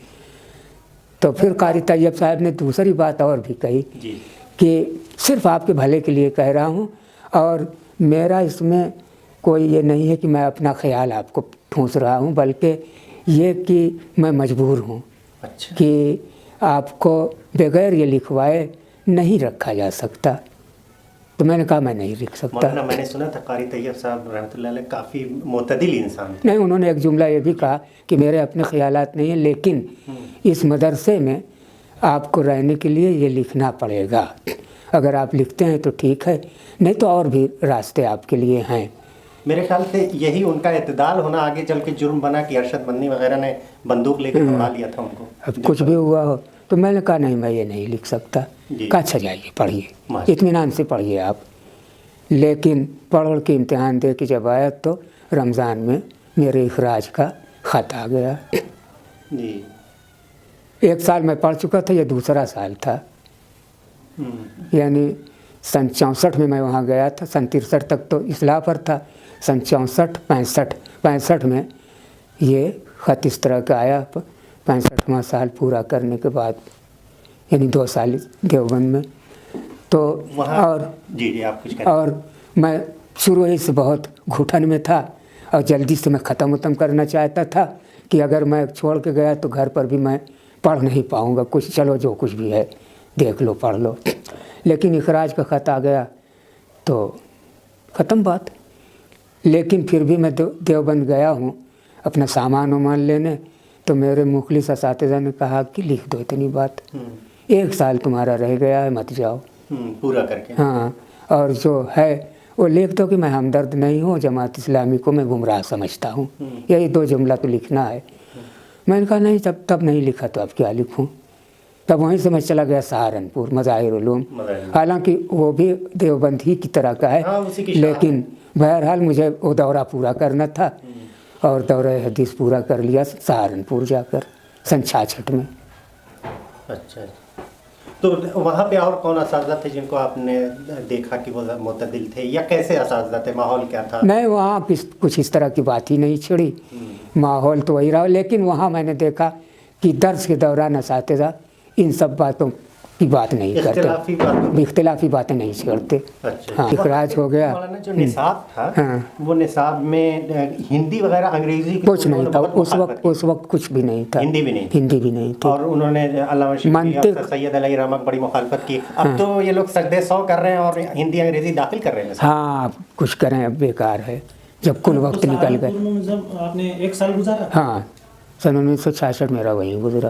تو پھر قاری طیب صاحب نے دوسری بات اور بھی کہی کہ صرف آپ کے بھلے کے لیے کہہ رہا ہوں، اور میرا اس میں کوئی یہ نہیں ہے کہ میں اپنا خیال آپ کو ٹھونس رہا ہوں، بلکہ یہ کہ میں مجبور ہوں کہ آپ کو بغیر یہ لکھوائے نہیں رکھا جا سکتا. تو میں نے کہا میں نہیں لکھ سکتا. مولانا میں نے سنا تھا قاری طیب صاحب رحمۃ اللہ علیہ کافی معتدل انسان. نہیں، انہوں نے ایک جملہ یہ بھی کہا کہ میرے اپنے خیالات نہیں ہیں، لیکن اس مدرسے میں آپ کو رہنے کے لیے یہ لکھنا پڑے گا. اگر آپ لکھتے ہیں تو ٹھیک ہے، نہیں تو اور بھی راستے آپ کے لیے ہیں۔ میرے خیال سے یہی ان کا اعتدال ہونا آگے چل کے جرم بنا کہ ارشد منی وغیرہ نے بندوق لے کے دوڑا لیا تھا ان کو۔ اب کچھ بھی ہوا ہو تو میں نے کہا نہیں، میں یہ نہیں لکھ سکتا۔ کہا اچھا جائیے پڑھیے، اطمینان سے پڑھیے آپ۔ لیکن پڑھ کے امتحان دے کے جب آیا تو رمضان میں میرے اخراج کا خط آ گیا۔ جی 1 سال میں پڑھ چکا تھا، یہ دوسرا سال تھا، یعنی سن 64 میں وہاں گیا تھا۔ سن 63 تک تو اصلاح پر تھا، سن 64 65 میں یہ خط اس طرح کا آیا۔ 65واں سال پورا کرنے کے بعد، یعنی 2 سال دیوبند میں تو اور جی آپ کچھ کہتے ہیں۔ اور میں شروع ہی سے بہت گھٹن میں تھا اور جلدی سے میں ختم کرنا چاہتا تھا کہ اگر میں چھوڑ کے گیا تو گھر پر بھی میں پڑھ نہیں پاؤں گا کچھ، چلو جو کچھ بھی ہے دیکھ لو پڑھ لو۔ لیکن اخراج کا خط آ گیا تو ختم بات۔ لیکن پھر بھی میں دیوبند گیا ہوں اپنا سامان وامان لینے، تو میرے مخلص اساتذہ نے کہا کہ لکھ دو اتنی بات، 1 سال تمہارا رہ گیا ہے، مت جاؤ پورا کر کے۔ ہاں، اور جو ہے وہ لکھ دو کہ میں ہمدرد نہیں ہوں، جماعت اسلامی کو میں گمراہ سمجھتا ہوں، یہی 2 جملہ تو لکھنا ہے۔ میں نے کہا نہیں، تب نہیں لکھا تو اب کیا لکھوں۔ تب وہیں سے میں چلا گیا سہارنپور مظاہر علوم، حالانکہ وہ بھی دیوبند ہی کی طرح کا ہے، لیکن بہرحال مجھے وہ دورہ پورا کرنا تھا اور دورہ حدیث پورا کر لیا سہارنپور جا کر سن 66 میں۔ اچھا، تو وہاں پہ اور کون اساتذہ تھے جن کو آپ نے دیکھا کہ وہ معتدل تھے، یا کیسے اساتذہ تھے، ماحول کیا تھا؟ نہیں، وہاں کچھ اس طرح کی بات ہی نہیں چھڑی، ماحول تو وہی رہا، لیکن وہاں میں نے دیکھا کہ درس کے دوران اساتذہ ان سب باتوں کی بات نہیں کرتے، اختلافی باتیں نہیں چھیڑتے۔ ہاں، اخراج ہو گیا۔ مولانا جو نصاب تھا وہ نصاب میں ہندی وغیرہ انگریزی کچھ نہیں تھا اس وقت کچھ بھی نہیں تھا، ہندی بھی نہیں تھی، اور انہوں نے علامہ شبلی سید علیہ رحمہ بڑی مخالفت کی۔ اب تو یہ لوگ سجدے 100 کر رہے ہیں اور ہندی انگریزی داخل کر رہے ہیں۔ ہاں، اب کچھ کریں، اب بیکار ہے، جب کل وقت نکل گئے۔ جب آپ نے 1 سال گزارا؟ ہاں، سن 1966 میرا وہیں گزرا۔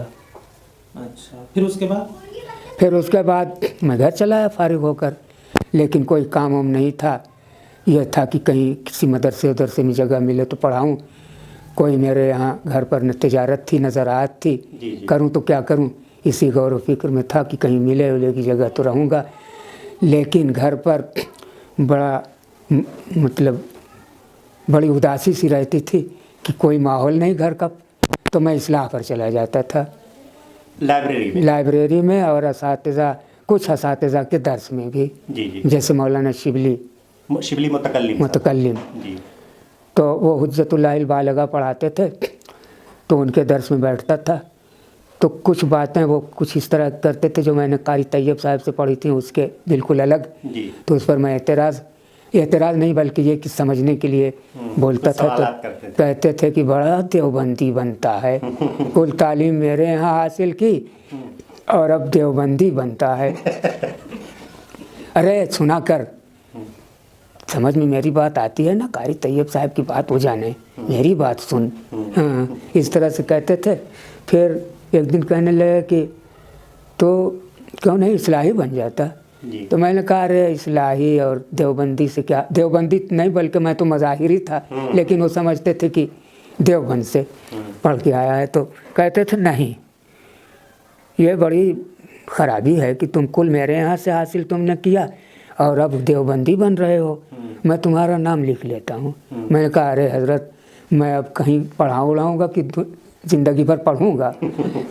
اچھا، پھر اس کے بعد میں گھر چلا آیا فارغ ہو کر، لیکن کوئی کام وام نہیں تھا۔ یہ تھا کہ کہیں کسی مدرسے ادرسے میں جگہ ملے تو پڑھاؤں، کوئی میرے یہاں گھر پر نہ تجارت تھی نہ زراعت تھی، کروں تو کیا کروں، اسی غور و فکر میں تھا کہ کہیں ملے ولے کی جگہ تو رہوں گا۔ لیکن گھر پر بڑا بڑی اداسی سی رہتی تھی کہ کوئی ماحول نہیں گھر کا، تو میں اصلاح پر چلا جاتا تھا، لائبریری میں، اور کچھ اساتذہ کے درس میں بھی، جیسے مولانا شبلی متکلم، تو وہ حجت اللہ البالغہ پڑھاتے تھے، تو ان کے درس میں بیٹھتا تھا، تو کچھ باتیں وہ کچھ اس طرح کرتے تھے جو میں نے قاری طیب صاحب سے پڑھی تھیں، اس کے بالکل الگ، تو اس پر میں اعتراض نہیں بلکہ یہ کہ سمجھنے کے لیے بولتا تھا، تو کہتے تھے کہ بڑا دیوبندی بنتا ہے، کل تعلیم میرے یہاں حاصل کی اور اب دیوبندی بنتا ہے۔ ارے سنا کر، سمجھ میں میری بات آتی ہے نا، قاری طیب صاحب کی بات ہو جانے، میری بات سن۔ ہاں، اس طرح سے کہتے تھے۔ پھر ایک دن کہنے لگے کہ تو کیوں نہیں اصلاحی بن جاتا؟ تو میں نے کہا ارے اصلاحی اور دیوبندی سے کیا، دیوبندی نہیں بلکہ میں تو مظاہری تھا، لیکن وہ سمجھتے تھے کہ دیوبند سے پڑھ کے آیا ہے، تو کہتے تھے نہیں، یہ بڑی خرابی ہے کہ تم کل میرے یہاں سے حاصل تم نے کیا اور اب دیوبندی بن رہے ہو، میں تمہارا نام لکھ لیتا ہوں۔ میں نے کہا ارے حضرت، میں اب کہیں پڑھاؤں گا کہ زندگی بھر پڑھوں گا؟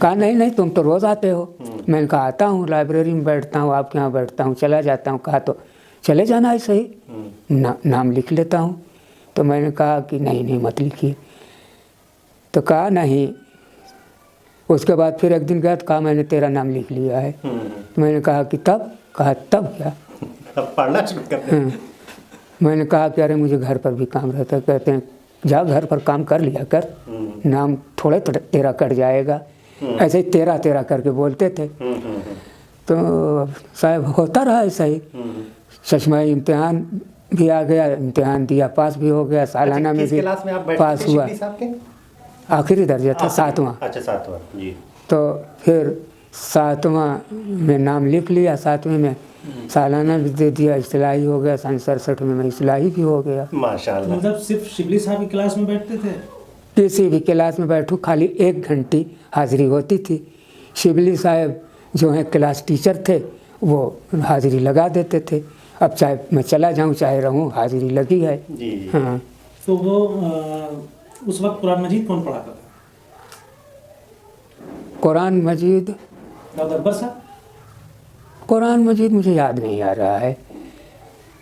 کہا نہیں، تم تو روز آتے ہو۔ میں نے کہا آتا ہوں، لائبریری میں بیٹھتا ہوں، آپ کے یہاں بیٹھتا ہوں، چلا جاتا ہوں۔ کہا تو چلے جانا ایسے ہی، نام لکھ لیتا ہوں۔ تو میں نے کہا کہ نہیں مت لکھیے، تو کہا نہیں۔ اس کے بعد پھر ایک دن گیا تو کہا میں نے تیرا نام لکھ لیا ہے۔ تو میں نے کہا کہ تب کیا پڑھنا شروع کر دیں۔ میں نے کہا کہ ارے مجھے گھر پر بھی کام رہتا ہے۔ کہتے ہیں جا گھر پر کام کر لیا کر، نام تھوڑے تیرا کٹ جائے گا، ایسے ہی تیرا کر کے بولتے تھے۔ تو صاحب ہوتا رہا ایسا ہی، چشمہ امتحان بھی آ گیا، امتحان دیا، پاس بھی ہو گیا، سالانہ میں بھی پاس ہوا، آخری درجہ تھا 7واں۔ اچھا 7واں، جی۔ تو پھر 7واں میں نام لکھ لیا، 7ویں میں सालाना भी दे दिया, इस्लाही हो गया, सन 67 में मैं इस्लाही भी हो गया। माशाल्लाह। मतलब सिर्फ शिबली साहब की क्लास में बैठते थे? किसी भी क्लास में बैठूँ खाली 1 घंटे हाजिरी होती थी। शिबली साहब जो हैं क्लास टीचर थे, वो हाजिरी लगा देते थे। अब चाहे मैं चला जाऊँ चाहे रहूँ, हाजिरी लगी है। जी जी। हाँ, तो वो उस वक्त कुरान मजीद कौन पढ़ाता था? कुरान मजीद, दाऊद अकबर साहब? कुरान मजीद मुझे याद नहीं आ रहा है।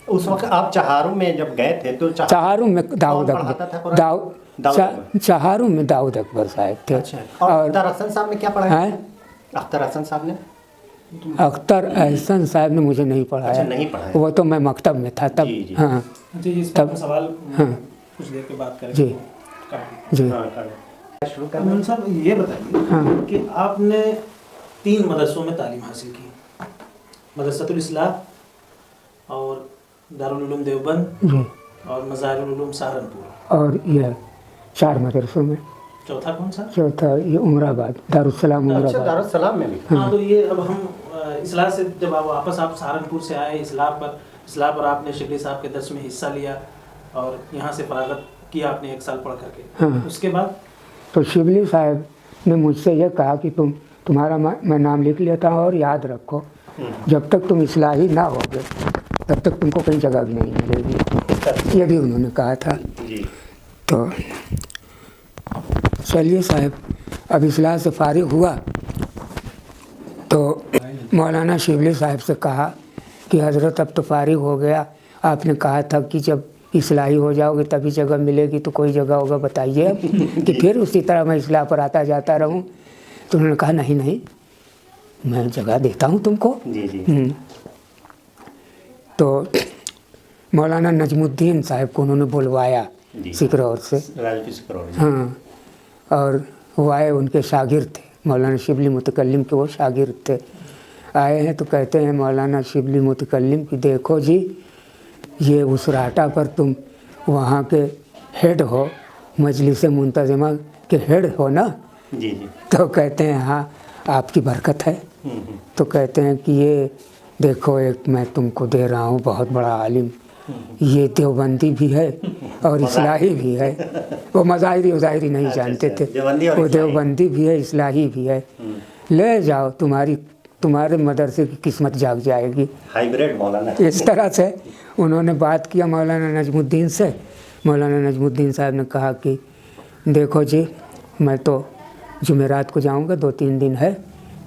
उस वक्त आप चहारों में जब गए थे तो चहारों में दाऊद कौन पढ़ाता था अकबर, कुरान? दाऊद अकबर। चहारों में दाऊद अकबर साहब थे। अच्छा। और अख्तर हसन साहब ने क्या पढ़ाया? हैं? अख्तर हसन साहब ने? अख्तर एहसन साहब ने मुझे नहीं पढ़ाया। अच्छा, नहीं पढ़ाया। वो तो मैं मकतब में था तब। जी, जी। हाँ अच्छा, इस पर तब- हम सवाल हाँ। कुछ देर के बाद करेंगे। जी काफी। जी। हाँ, कर- शुरू कर अमन साहब ये बताइए हाँ। कि आपने 3 मदरसों में तालीम हासिल की, मदरसतुल इस्लाह और दारुल उलूम देवबंद जी। और मज़ाहिरुल उलूम सहारनपुर, और ये 4 मदरसों में, चौथा कौन सा? चौथा ये उमराबाद, दारुस्सलाम अच्छा, उमराबाद। दारुस्सलाम में भी। हाँ, तो ये अब हम इस्लाह से जब आप वापस आप सहारनपुर से आए, इस्लाह पर आपने शिबली साहब के दर्स में हिस्सा लिया और यहाँ से फरागत किया आपने 1 साल पढ़ करके। हाँ। उसके बाद तो शिबली साहब ने मुझसे ये कहा कि तुम्हारा मैं नाम लिख लेता हूँ और याद रखो, जब तक तुम इस्लाही ना होगे तब तक तुमको कहीं जगह भी नहीं मिलेगी। ये भी उन्होंने कहा था। जी। तो चलिए साहब, अब इस्लाह से फारिग हुआ तो मौलाना शिबली साहब से कहा कि हज़रत अब तो फारिग हो गया, आपने कहा था कि जब इस्लाही हो जाओगे तभी जगह मिलेगी, तो कोई जगह होगा बताइए अब कि फिर उसी तरह मैं इस्लाह पर आता जाता रहूं। तो उन्होंने कहा नहीं नहीं, मैं जगह देता हूं तुमको। जी जी। तो मौलाना नजमुद्दीन साहब को उन्होंने बुलवाया जी। सिकरौर से। राजवी सिकरौर जी। हाँ, और वो आए, उनके शागिर्द थे, मौलाना शिबली मुतकल्लिम के वो शागिर्द थे। आए हैं तो कहते हैं मौलाना शिबली मुतकल्लिम कि देखो जी, ये उस राटा पर तुम वहाँ के हेड हो, मजलिस मुंतज़िमा के हेड हो ना? जी जी। तो कहते हैं हाँ, आपकी बरकत है। तो कहते हैं कि ये देखो, एक मैं तुमको दे रहा हूँ बहुत बड़ा आलिम, ये देवबंदी भी है और इस्लाही भी है। वो मज़ाहिरी वज़ाहिरी नहीं जानते थे, देवबंदी और वो इस्लाही। देवबंदी भी है, इस्लाही भी है। ले जाओ, तुम्हारे मदरसे की किस्मत जाग जाएगी। हाइब्रिड मौलाना। इस तरह से उन्होंने बात किया मौलाना नजमुद्दीन से। मौलाना नजमुद्दीन साहब ने कहा कि देखो जी, मैं तो जुमेरात को जाऊंगा, 2-3 दिन है,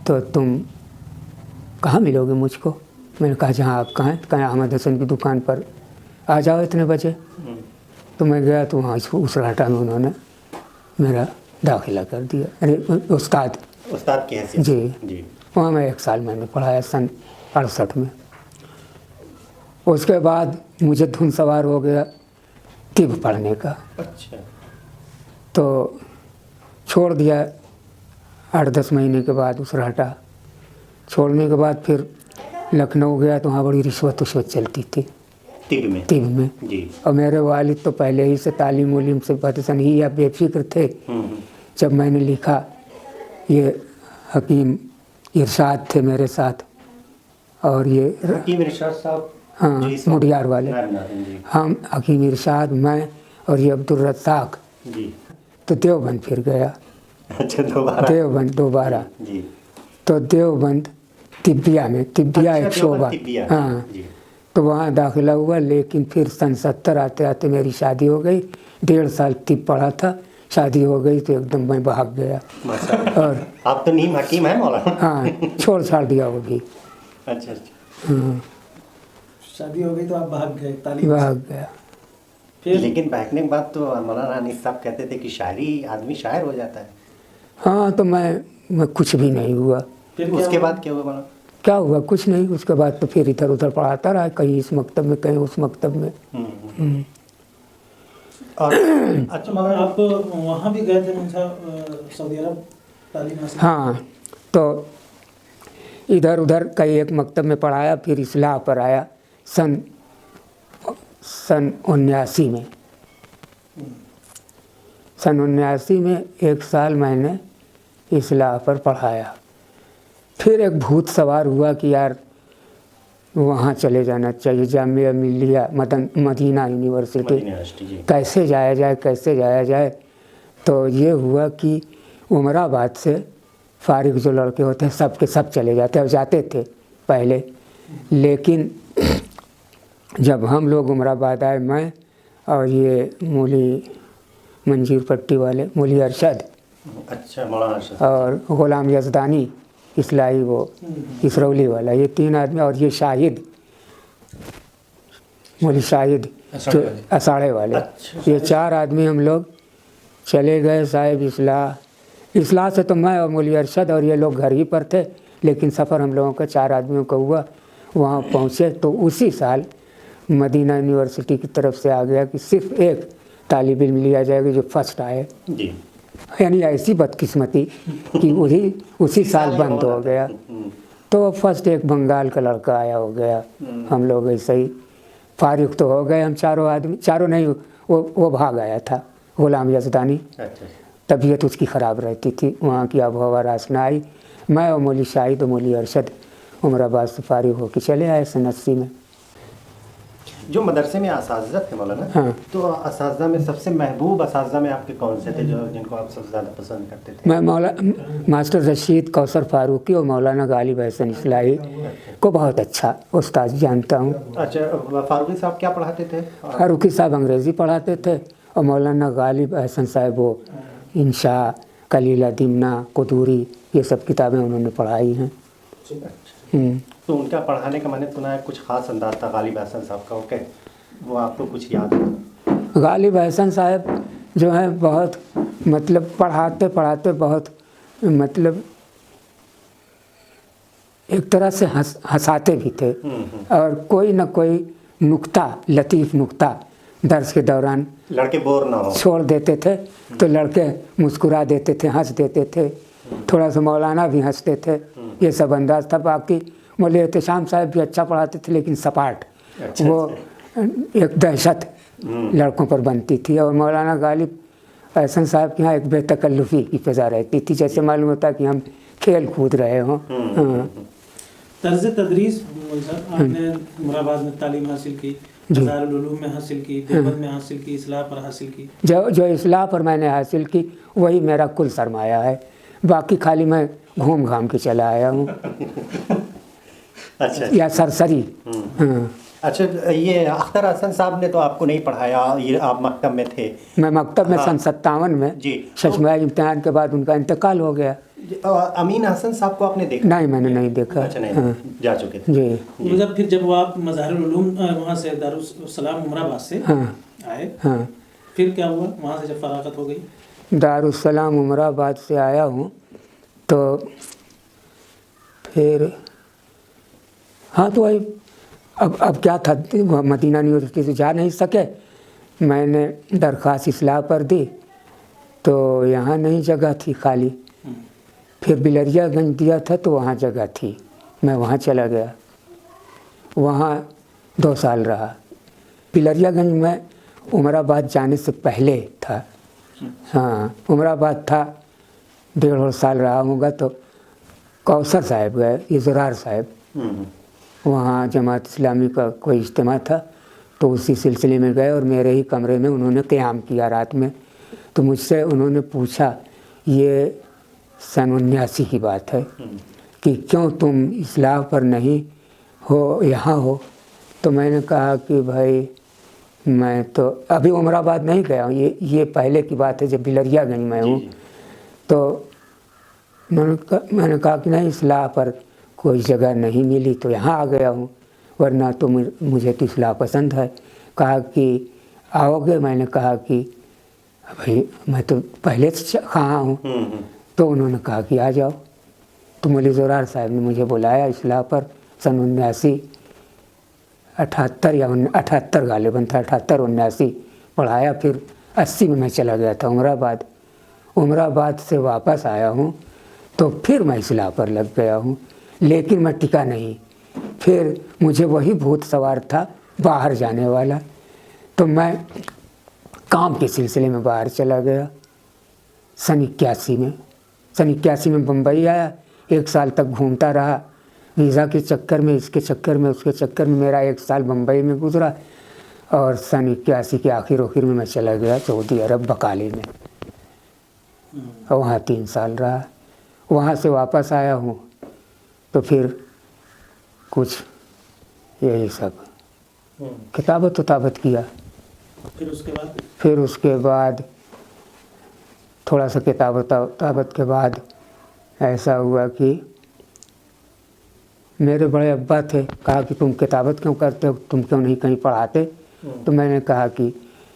तो तुम कहाँ मिलोगे मुझको? मैंने कहा जहाँ आप कहाँ? कहाँ अहमद हसन की दुकान पर आ जाओ इतने बजे। तो मैं गया तो वहाँ उस राटा में उन्होंने मेरा दाखिला कर दिया, अरे उस्ताद की हैसियत। जी। जी। वहाँ मैं 1 साल मैंने पढ़ाया सन 68 में। उसके बाद मुझे धुन सवार हो गया तिब पढ़ने का, अच्छा। तो छोड़ दिया 8-10 महीने के बाद उस राटा। छोड़ने के बाद फिर लखनऊ गया तो वहाँ बड़ी रिश्वत चलती थी तिब में। जी। और मेरे वालिद तो पहले ही से तालीम उलीम से बदसन ही या बेफिक्र थे। जब मैंने लिखा, ये हकीम इरशाद थे मेरे साथ, और ये हकीम इरशाद साहब, हाँ जी, मुडियार वाले, जी। हम हकीम इरशाद, मैं और ये अब्दुल रज़ाक, जी। तो देवबंद फिर गया। अच्छा, दोबारा। देवबंद दोबारा। जी। तो देवबंद तिब्बिया में, तिब्बिया अच्छा, एक शोबा, देवबंद तिब्बिया, हाँ, जी। तो वहाँ दाखिला हुआ। लेकिन फिर सन 70 आते आते मेरी शादी हो गई। 1.5 साल तिब पढ़ा था, शादी हो गई तो एकदम मैं भाग गया। माशाअल्लाह। और आप तो नीम हकीम हैं मौलाना। हाँ, छोड़ छाड़ दिया वो भी। अच्छा अच्छा। हाँ, शादी हो गई तो आप भाग गए तालीम भाग गया। फिर लेकिन भागने के बाद तो मौलाना अनीस साहब कहते थे कि शायरी, आदमी शायर हो जाता है। हाँ, तो मैं कुछ भी नहीं हुआ। फिर क्या उसके हुआ? बाद क्या हुआ मौलाना? क्या हुआ? कुछ नहीं। उसके बाद तो फिर इधर उधर पढ़ाता रहा, कहीं इस मकतब में कहीं उस मकतब में। और अच्छा मगर आप वहाँ भी गए थे सऊदी अरब तालीम हासिल? हाँ, तो इधर उधर कई एक मकतब में पढ़ाया, फिर इस्लाह पर आया सन 79 में। सन 79 में 1 साल मैंने इस्लाह पर पढ़ाया। फिर एक भूत सवार हुआ कि यार वहाँ चले जाना चाहिए, जामिया मिलिया मदीना यूनिवर्सिटी। कैसे जाया जाए, कैसे जाया जाए। तो ये हुआ कि उमराबाद से फारिग जो लड़के होते हैं सब के सब चले जाते और जाते थे पहले। लेकिन जब हम लोग उमराबाद आए, मैं और ये मूली मंजीर पट्टी वाले, मूली अरशद, अच्छा, मौलाना अरशद और गुलाम यजदानी इस्लाही वो इसरौली वाला, ये 3 आदमी, और ये शाहिद, मौली शाहिद जो असाड़े वाले, ये 4 आदमी हम लोग चले गए साहिब इस्लाह से। तो मैं और मौली अरशद और ये लोग घर ही पर थे, लेकिन सफ़र हम लोगों का 4 आदमियों का हुआ। वहाँ पहुँचे तो उसी साल मदीना यूनिवर्सिटी की तरफ से आ गया कि सिर्फ एक तालिब इल्म लिया जाएगा जो फर्स्ट आए। यानी ऐसी बदकिस्मती कि उसी साल बंद हो गया। तो फर्स्ट एक बंगाल का लड़का आया हो गया, हम लोग ऐसे ही फारिग तो हो गए हम 4 आदमी, 4 नहीं, वो भाग आया था गुलाम यजदानी। तबीयत उसकी ख़राब रहती थी, वहाँ की आबहवा रास न आई। मैं और मौली शाहिद और मौली अरशद उमराबाद से फारिग होकर चले आए सन 80 में। जो मदरसे में असातिज़ा थे मौलाना, हाँ। तो असातिज़ा में सबसे महबूब असातिज़ा में आपके कौन से थे जो जिनको आप सबसे ज़्यादा पसंद करते थे? मैं मास्टर रशीद कौसर फारूकी और मौलाना गालिब हसन इस्लाही को बहुत अच्छा उस्ताद जानता हूँ। अच्छा, फारूकी साहब क्या पढ़ाते थे? फारूकी साहब अंग्रेज़ी पढ़ाते थे और मौलाना गालिब हसन साहब वो इंशा, कलीला दिमना, कुदूरी, ये सब किताबें उन्होंने पढ़ाई हैं। तो उनका पढ़ाने का मैंने सुना है कुछ ख़ास अंदाज था गालिब हसन साहब का, ओके, वो आपको कुछ याद है? गालिब हसन साहब जो है बहुत मतलब पढ़ाते पढ़ाते बहुत मतलब एक तरह से हंसाते भी थे, और कोई ना कोई नुक्ता, लतीफ़ नुक्ता दर्स के दौरान लड़के बोर ना हो छोड़ देते थे तो लड़के मुस्कुरा देते थे, हंस देते थे। थोड़ा सा मौलाना भी हंसते थे, ये सब अंदाज था। बाकी मौलवी एहतशाम साहब भी अच्छा पढ़ाते थे, लेकिन सपाट, वो एक दहशत लड़कों पर बनती थी। और मौलाना गालिब हसन साहब के यहाँ एक बेतकल्लुफ़ी की फ़िज़ा रहती थी, जैसे मालूम होता कि हम खेल कूद रहे हों। तर्ज़ तदरीस आपने उमराबाद में तालीम हासिल की, दारुल उलूम में हासिल की, देवबंद में हासिल की, इस्लाह पर हासिल की? जो इस्लाह पर मैंने हासिल की वही मेरा कुल सरमाया है, बाकी खाली मैं घूम घाम के चला आया हूँ। अच्छा, या सरसरी। अच्छा, ये अख्तर हसन साहब ने तो आपको नहीं पढ़ाया, ये आप मकतब में थे? मैं मकतब में सन 57 में जी। शशमाई इम्तिहान के बाद उनका इंतकाल हो गया। अमीन हसन साहब को आपने देखा? नहीं, मैंने नहीं देखा। अच्छा, नहीं, जा चुके थे जी। मतलब फिर जब वो आप मज़ाहिरुल उलूम वहाँ से दारुस्सलाम उमराबाद से आए, फिर क्या हुआ वहाँ से जब फरागत हो गई? दारुस्सलाम उमराबाद से आया हूँ तो फिर तो वही अब क्या था, मदीना यूनिवर्सिटी से जा नहीं सके, मैंने दरख्वास्त इस्लाह पर दी तो यहाँ नहीं जगह थी खाली। फिर बिलरियागंज दिया था तो वहाँ जगह थी, मैं वहाँ चला गया, वहाँ 2 साल रहा। बिलरियागंज में उमराबाद जाने से पहले था। उमराबाद था 1.5 साल रहा होगा तो कौसर साहब गए, इज़रार साहब, वहाँ जमात इस्लामी का कोई इज्तिमा था तो उसी सिलसिले में गए और मेरे ही कमरे में उन्होंने क़याम किया रात में। तो मुझसे उन्होंने पूछा, ये सन 79 की बात है, कि क्यों तुम इस्लाह पर नहीं हो, यहाँ हो? तो मैंने कहा कि भाई मैं तो अभी उमराबाद नहीं गया हूँ, ये पहले की बात है जब बिलरियागंज में हूँ। तो मैंने कहा कि नहीं, इस्लाह पर कोई जगह नहीं मिली तो यहाँ आ गया हूँ, वरना तो मुझे तो इस्लाह पसंद है। कहा कि आओगे? मैंने कहा कि भाई मैं तो पहले से कहाँ हूँ। तो उन्होंने कहा कि आ जाओ। तो मौलवी ज़ोरार साहब ने मुझे बुलाया इस्लाह पर सन 79, 78 या 78 गालिबन था, 78-79 पढ़ाया। फिर 80 में मैं चला गया था उमराबाद से वापस आया हूँ तो फिर मैं इस्लाह पर लग गया हूँ, लेकिन मैं टिका नहीं। फिर मुझे वही भूत सवार था बाहर जाने वाला, तो मैं काम के सिलसिले में बाहर चला गया। सन 81 में बम्बई आया, 1 साल तक घूमता रहा, वीज़ा के चक्कर में, इसके चक्कर में, उसके चक्कर में मेरा 1 साल बम्बई में गुजरा और सन 81 के आखिर में मैं चला गया सऊदी अरब बकाली में और वहाँ 3 साल रहा। वहाँ से वापस आया हूँ तो फिर कुछ यही सब किताबत किया। फिर उसके बाद थोड़ा सा किताबत के बाद ऐसा हुआ कि मेरे बड़े अब्बा थे, कहा कि तुम किताबत क्यों करते हो, तुम क्यों नहीं कहीं पढ़ाते? तो मैंने कहा कि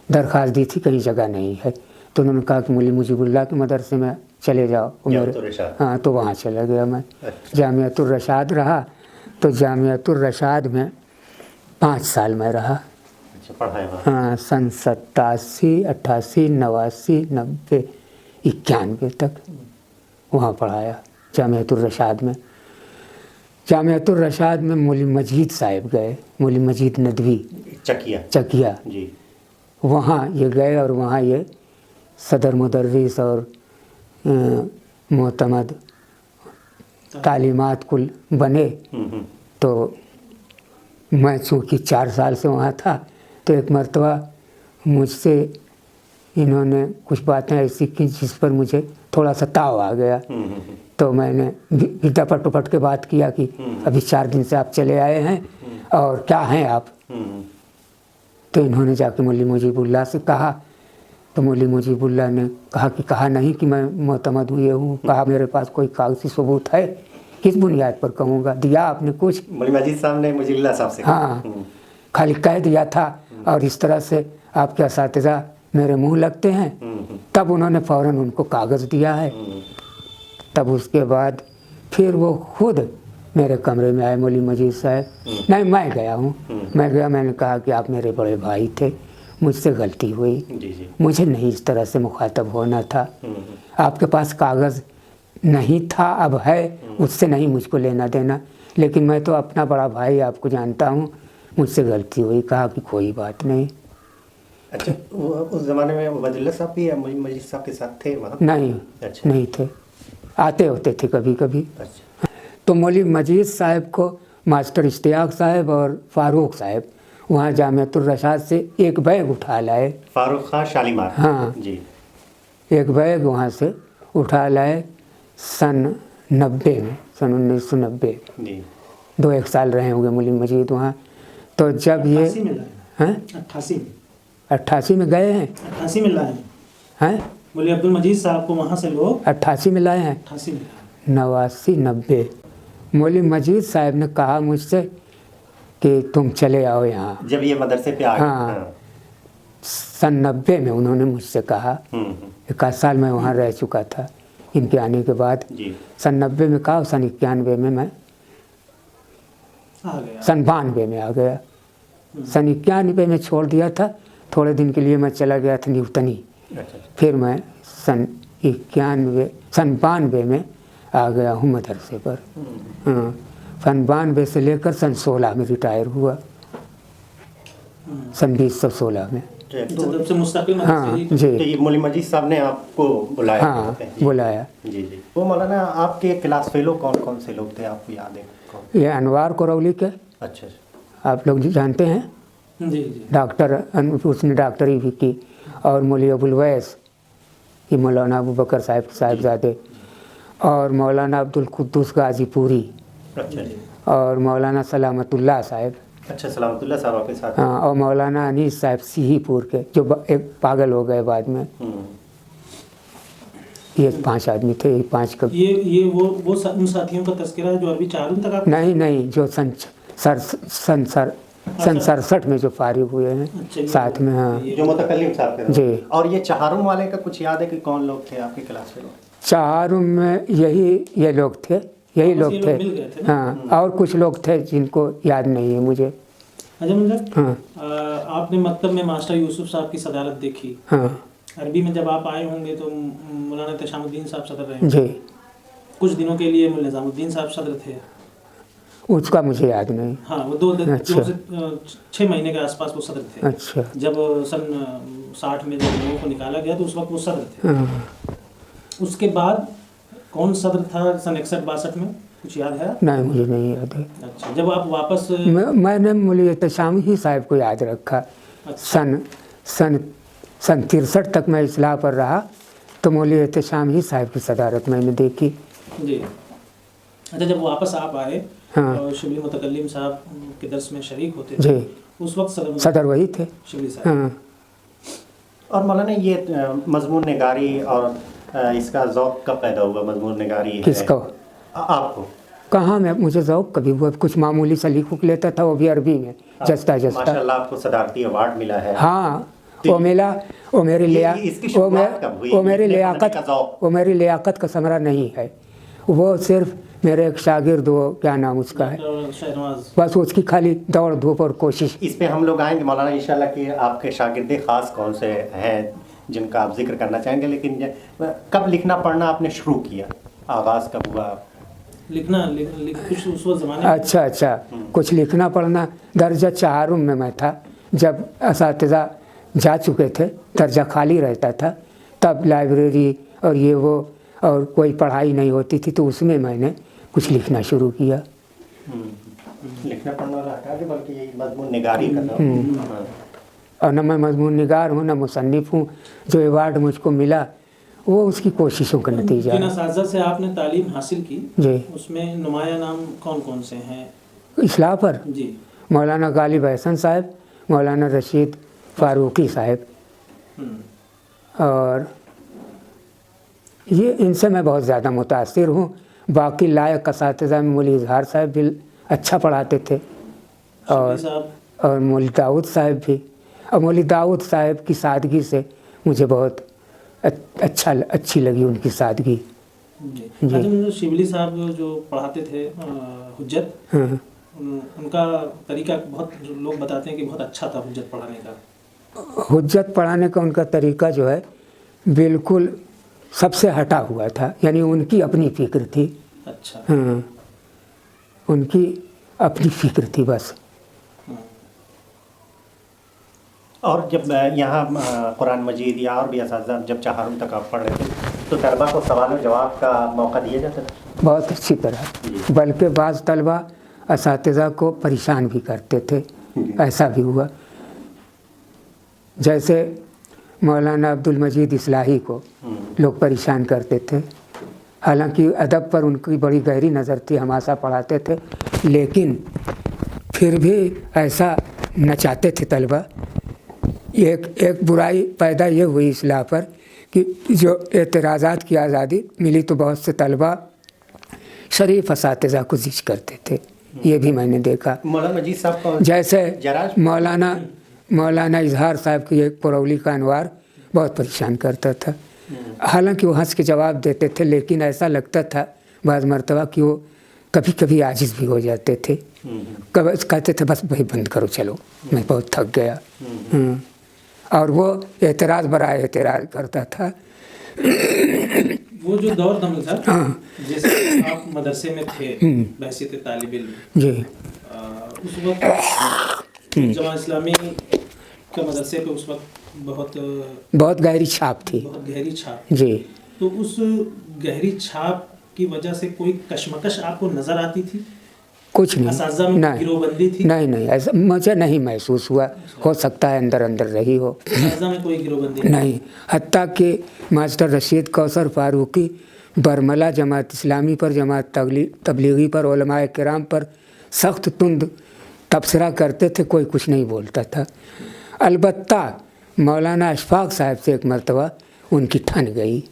दरख्वास्त दी थी, कहीं जगह नहीं है। तो उन्होंने कहा कि मौलवी मुजीबुल्लाह के मदरसे में चले जाओ। हाँ, तो वहाँ चला गया मैं। जामियातुर रशाद रहा, तो जामियातुर रशाद में 5 साल में रहा। हाँ, सन 87, 88, 89, 90, 91 तक वहाँ पढ़ाया जामियातुर रशाद में। जामियातुर रशाद में मौलवी मजीद साहब गए, मौलवी मजीद नदवी चकिया जी, वहाँ ये गए और वहाँ ये सदर मुदर्रिस और मोतमद तालीमात कुल बने। तो मैं चूँकि 4 साल से वहाँ था तो एक मरतबा मुझसे इन्होंने कुछ बातें ऐसी की जिस पर मुझे थोड़ा सा ताव आ गया। तो मैंने विदा पट के बात किया कि अभी 4 दिन से आप चले आए हैं और क्या हैं आप? तो इन्होंने जाके मौलवी मुजीबुल्लाह से कहा, तो मौलवी मुजीबुल्लाह ने कहा कि कहा नहीं कि मैं मोतमद हुए हूँ, कहा मेरे पास कोई कागजी सबूत है, किस बुनियाद पर कहूँगा? दिया आपने कुछ? मौलवी मजीद साहब ने मुजीबुल्लाह साहब से हाँ, खाली कह दिया था और इस तरह से आपके असातिज़ा मेरे मुँह लगते हैं। तब उन्होंने फ़ौरन उनको कागज़ दिया है। तब उसके बाद फिर वो खुद मेरे कमरे में आए, मौलवी मजीद साहब। नहीं, मैं गया हूँ। मैं गया, मैंने कहा कि आप मेरे बड़े भाई थे, मुझसे गलती हुई, मुझे नहीं इस तरह से मुखातब होना था। आपके पास कागज़ नहीं था, अब है, उससे नहीं मुझको लेना देना, लेकिन मैं तो अपना बड़ा भाई आपको जानता हूँ, मुझसे गलती हुई। कहा कि कोई बात नहीं। अच्छा, उस ज़माने में उबैदुल्लाह साहब भी मौलवी मजीद साहब के साथ थे वहाँ? नहीं, अच्छा। नहीं थे, आते होते थे कभी कभी। अच्छा। तो मौलवी मजीद साहब को मास्टर इश्तियाक साहब और फारूक साहब वहाँ जामियातुर रशाद से एक बैग उठा लाए। फारूक खां शालीमार? हाँ जी। एक बैग वहाँ से उठा लाए सन 90 में, सन 1990 जी। 2-1 साल रहे होंगे मौलवी मजीद वहाँ। तो जब ये 88 में लाए हैं, 88 में गए हैं, 88 में लाए हैं मौलवी अब्दुल मजीद साहब को वहाँ से लोग 88 में लाए हैं, 88 में 89, 90। मौलवी मजीद साहब ने कहा मुझसे कि तुम चले आओ यहाँ। जब ये मदरसे पे आ गए? हाँ, सन 90 में उन्होंने मुझसे कहा। 1 साल मैं वहाँ रह चुका था इनके आने के बाद। जी। सन 90 में कहा, सन 91 में मैं आ गया। सन 92 में आ गया। सन 91 में छोड़ दिया था, थोड़े दिन के लिए मैं चला गया था न्यूटनी। अच्छा। फिर मैं सन 92 में आ गया हूँ मदरसे पर। हाँ, सन 92 से लेकर सन 16 में रिटायर हुआ, सन 2016 में। तब से मुस्तकिल मदरसे हाँ ही। तो जी, ये मौलवी मजीद साहब ने आपको बुलाया? हाँ जी। बुलाया। जी जी। वो मौलाना आपके क्लास फेलो कौन कौन से लोग थे, आपको याद है कौन? ये अनवार करौली के अच्छा। आप लोग जानते हैं, जी जी। डॉक्टर, उसने डॉक्टरी भी की। और मौलवी अबुल वैस, ये मौलाना अबू बकर साहिबजादे, और मौलाना अब्दुल कुद्दूस गाजीपुरी, अच्छा जी। और मौलाना सलामतुल्लाह साहब। अच्छा, सलामतुल्लाह साहब आपके साथ? हाँ, और मौलाना अनीस साहब सीहीपुर के, जो एक पागल हो गए बाद में। ये 5 आदमी थे, ये 5 का। ये वो उन साथियों का तस्करा है जो अभी 4 तक आप? नहीं, जो सन 67 में जो फारिग हुए हैं। अच्छा, ये साथ में। हाँ जो मुतकल्लिम साहब थे जी। और ये चहारुम वाले का कुछ याद है कि कौन लोग थे आपके क्लास फेलो? चारों में ये लोग थे, यही बस लोग ये थे। लोग मिल गए थे ना? हाँ, और कुछ लोग थे जिनको याद नहीं है मुझे। अच्छा मतलब हाँ आपने मकतब में मास्टर यूसुफ साहब की सदारत देखी। हाँ अरबी में जब आप आए होंगे तो मौलाना तशामुद्दीन साहब सदर रहे होंगे। जी, कुछ दिनों के लिए मौलाना निज़ामुद्दीन साहब सदर थे। उसका मुझे याद नहीं। हाँ, वो अच्छा। 6 महीने के आसपास वो सदर थे। अच्छा। जब सन 60 में जब लोगों को निकाला गया तो उस वक्त वो सदर थे। हाँ, उसके बाद कौन सदर था सन 61-62 में? कुछ याद है? नहीं, मुझे नहीं याद है। अच्छा, जब आप वापस मैंने मौलवी एहतशाम ही साहब को याद रखा। सन सन सन 63 तक मैं इस्लाह पर रहा तो मौलवी एहतशाम ही साहब की सदारत मैंने देखी। जी। अच्छा, जब वापस आप आए हाँ। और शिबली मुतकल्लिम साहब के दर्स में शरीक होते जी, थे, उस वक्त सदर वही थे। शिबली साहब। हाँ। और मौलाना ये मजमून निगारी और इसका ज़ौक़ कब पैदा हुआ? मजमून निगारी है किसको? आपको? कहाँ मैं, मुझे ज़ौक़ कभी हुआ, कुछ मामूली सा लिख लेता था, वो भी अरबी में जस्ता जस्ता। माशाल्लाह आपको सदारती अवार्ड मिला है। हाँ, वो मिला, वो मेरी इसकी शुरुआत कब हुई? वो मेरी लिखने लियाकत का ज़ौक़? वो मेरी लियाकत का समरा नहीं है, वो सिर्फ मेरे एक शागिर्द, वो क्या नाम उसका है, शहनवाज। बस उसकी खाली दौड़ धूप और कोशिश। इस पे हम लोग आएंगे मौलाना इंशाल्लाह कि आपके शागिर्द ख़ास कौन से हैं जिनका आप जिक्र करना चाहेंगे, लेकिन कब लिखना पढ़ना आपने शुरू किया, आगाज़ कब हुआ? लिखना कुछ उस वक्त ज़माने में। अच्छा, कुछ लिखना पढ़ना दर्जा 4 में मैं था जब असातिज़ा जा चुके थे, दर्जा खाली रहता था, तब लाइब्रेरी और ये वो और कोई पढ़ाई नहीं होती थी, तो उसमें मैंने कुछ लिखना शुरू किया। लिखना पढ़ना वाला हटा के बल्कि यही मजमून निगारी का था। हाँ। और न मैं मजमून निगार हूँ, न मुसन्निफ़ हूँ। जो अवार्ड मुझको मिला वो उसकी कोशिशों का नतीजा जिन है। असातिज़ा से आपने तालीम हासिल की, जी, उसमें नुमाया नाम कौन कौन से हैं? इस्लाह पर जी। मौलाना गालिब एहसन साहब, मौलाना रशीद फारूकी साहब, और ये इनसे मैं बहुत ज़्यादा मुतासिर हूँ। बाकी लायक असातिज़ा में मौलवी इजहार साहब भी अच्छा पढ़ाते थे, और मौलवी दाऊद साहब भी। और मौलवी दाऊद साहब की सादगी से मुझे बहुत अच्छी लगी उनकी सादगी। जी। अच्छा, शिबली साहब जो पढ़ाते थे हुज्जत, हाँ। उनका तरीका बहुत लोग बताते हैं कि बहुत अच्छा था हुज्जत पढ़ाने का। हुज्जत पढ़ाने का उनका तरीका जो है बिल्कुल सबसे हटा हुआ था, यानी उनकी अपनी फ़िक्र थी। अच्छा। हाँ, उनकी अपनी फ़िक्र थी बस। और जब यहाँ कुरान मजीद या और भी असातिज़ा जब 4वीं तक आप पढ़ रहे थे तो तलबा को सवाल और जवाब का मौका दिया जाता था? बहुत अच्छी तरह, बल्कि बाज़ तलबा असातिज़ा को परेशान भी करते थे, ऐसा भी हुआ। जैसे मौलाना अब्दुल मजीद इस्लाही को लोग परेशान करते थे, हालांकि अदब पर उनकी बड़ी गहरी नज़र थी, हमाशा पढ़ाते थे, लेकिन फिर भी ऐसा नचाते थे तलबा। एक बुराई पैदा ये हुई इस्लाह पर कि जो एतराज़ात की आज़ादी मिली तो बहुत से तलबा शरीफ असातिज़ा को जिक्र करते थे, ये भी मैंने देखा। मौलाना मजीद साहब को जैसे मौलाना इजहार साहब की एक परौली का अनवार बहुत परेशान करता था। हालांकि वो हंस के जवाब देते थे, लेकिन ऐसा लगता था बाज़ मरतबा कि वो कभी कभी आजिज़ भी हो जाते थे। कभी कहते थे बस भाई बंद करो, चलो मैं बहुत थक गया। और वो एतराज़ बराए एतराज़ करता था। वो जो दौर था सर, जैसे आप मदरसे में थे बहसीत तालिब इल्म जी, उस वक्त जमा इस्लामी के मदरसे पे उस वक्त बहुत गहरी छाप थी। बहुत गहरी छाप जी। तो उस गहरी छाप की वजह से कोई कशमकश आपको नज़र आती थी? कुछ नहीं, असातिज़ा में गिरोहबंदी थी? नहीं, ऐसा मुझे नहीं महसूस हुआ। हो सकता है अंदर अंदर रही हो। असातिज़ा में कोई गिरोहबंदी नहीं, हत्ता कि मास्टर रशीद कौसर फारूकी बरमला जमात इस्लामी पर, जमात तबलीगी पर, उलमाए किराम पर सख्त तुंद तबसरा करते थे, कोई कुछ नहीं बोलता था। अलबत्ता मौलाना अशफाक साहब से एक मरतबा उनकी ठन गई।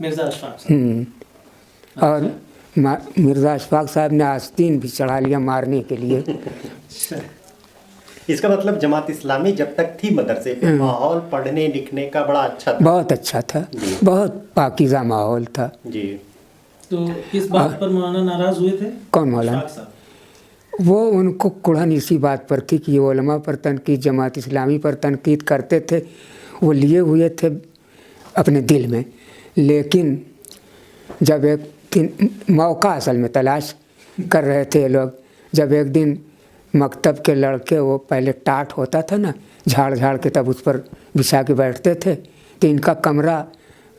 मिर्ज़ा अशफाक साहब। और मिर्ज़ा अशफाक साहब ने आस्तीन भी चढ़ा लिया मारने के लिए। इसका मतलब जमात इस्लामी जब तक थी मदरसे पे माहौल पढ़ने लिखने का बड़ा अच्छा था? बहुत अच्छा था, बहुत पाकीज़ा माहौल था जी। तो किस बात पर मौलाना नाराज़ हुए थे? कौन मौलाना? वो उनको कुड़न इसी बात पर थी कि ये उलमा पर तनकीद, जमात इस्लामी पर तनकीद करते थे, वो लिए हुए थे अपने दिल में। लेकिन जब एक दिन मौका असल में तलाश कर रहे थे लोग, जब एक दिन मकतब के लड़के, वो पहले टाट होता था ना, झाड़ के तब उस पर बिछा के बैठते थे, तो इनका कमरा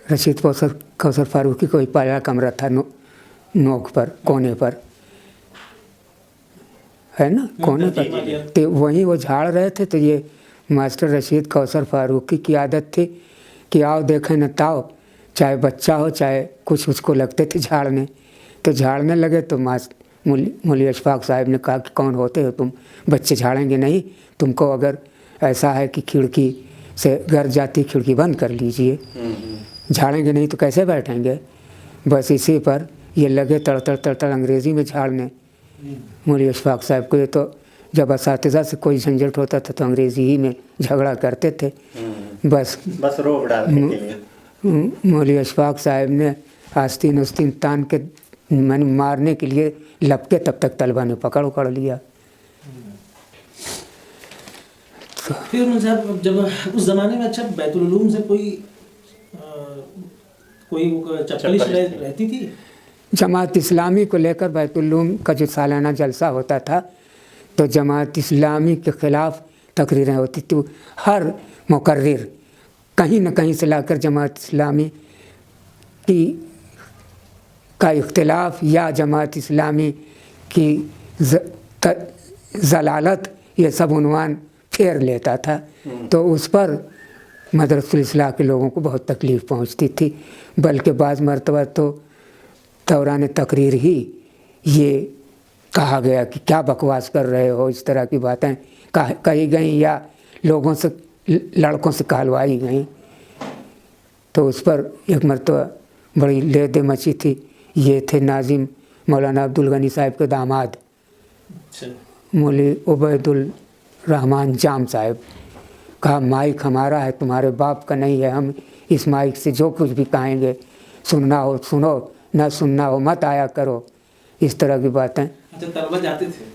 रशीद कौसर फारूकी को ही पहला कमरा था नोक पर, कोने पर। है ना कोने पर, तो वहीं वो झाड़ रहे थे। तो ये मास्टर रशीद कौसर फारूकी की आदत थी कि आओ देखें न ताओ, चाहे बच्चा हो चाहे कुछ, उसको लगते थे झाड़ने। तो झाड़ने लगे तो मौलवी अशफाक साहब ने कहा कि कौन होते हो तुम, बच्चे झाड़ेंगे नहीं, तुमको अगर ऐसा है कि खिड़की से घर जाती खिड़की बंद कर लीजिए, झाड़ेंगे नहीं तो कैसे बैठेंगे। बस इसी पर ये लगे तड़ अंग्रेज़ी में झाड़ने मौलवी अशफाक साहब को। ये तो जब असातिज़ा से कोई झंझट होता था तो अंग्रेज़ी ही में झगड़ा करते थे। बस रोक डालने के लिए मौलवी अशफाक साहब ने आस्तीन उस्तीन तान के मैंने मारने के लिए लपके, तब तक तलबा ने पकड़ लिया। फिर मुझे जब उस ज़माने में अच्छा बैतुल उलूम से कोई चप्पलिश रहती थी? जमात इस्लामी को लेकर बैतुल उलूम का जो सालाना जलसा होता था तो जमात इस्लामी के ख़िलाफ़ तकरीरें होती थी। हर मुकर्रिर कहीं न कहीं से लाकर जमात इस्लामी का इख्तिलाफ या जमात इस्लामी की ज़लालत, ये सब उन्वान फेर लेता था। तो उस पर मदरसुल इस्लाह के लोगों को बहुत तकलीफ़ पहुंचती थी। बल्कि बाज़ मरतबा तो दौरान तकरीर ही ये कहा गया कि क्या बकवास कर रहे हो, इस तरह की बातें कही गई या लोगों से, लड़कों से कहलवाई गई। तो उस पर एक मरतबा बड़ी लेदे मची थी। ये थे नाजिम मौलाना अब्दुल गनी साहब के दामाद मौलवी उबैदुल रहमान जाम साहब। कहा माइक हमारा है, तुम्हारे बाप का नहीं है, हम इस माइक से जो कुछ भी कहेंगे, सुनना हो सुनो, ना सुनना हो मत आया करो, इस तरह की बातें। अच्छा,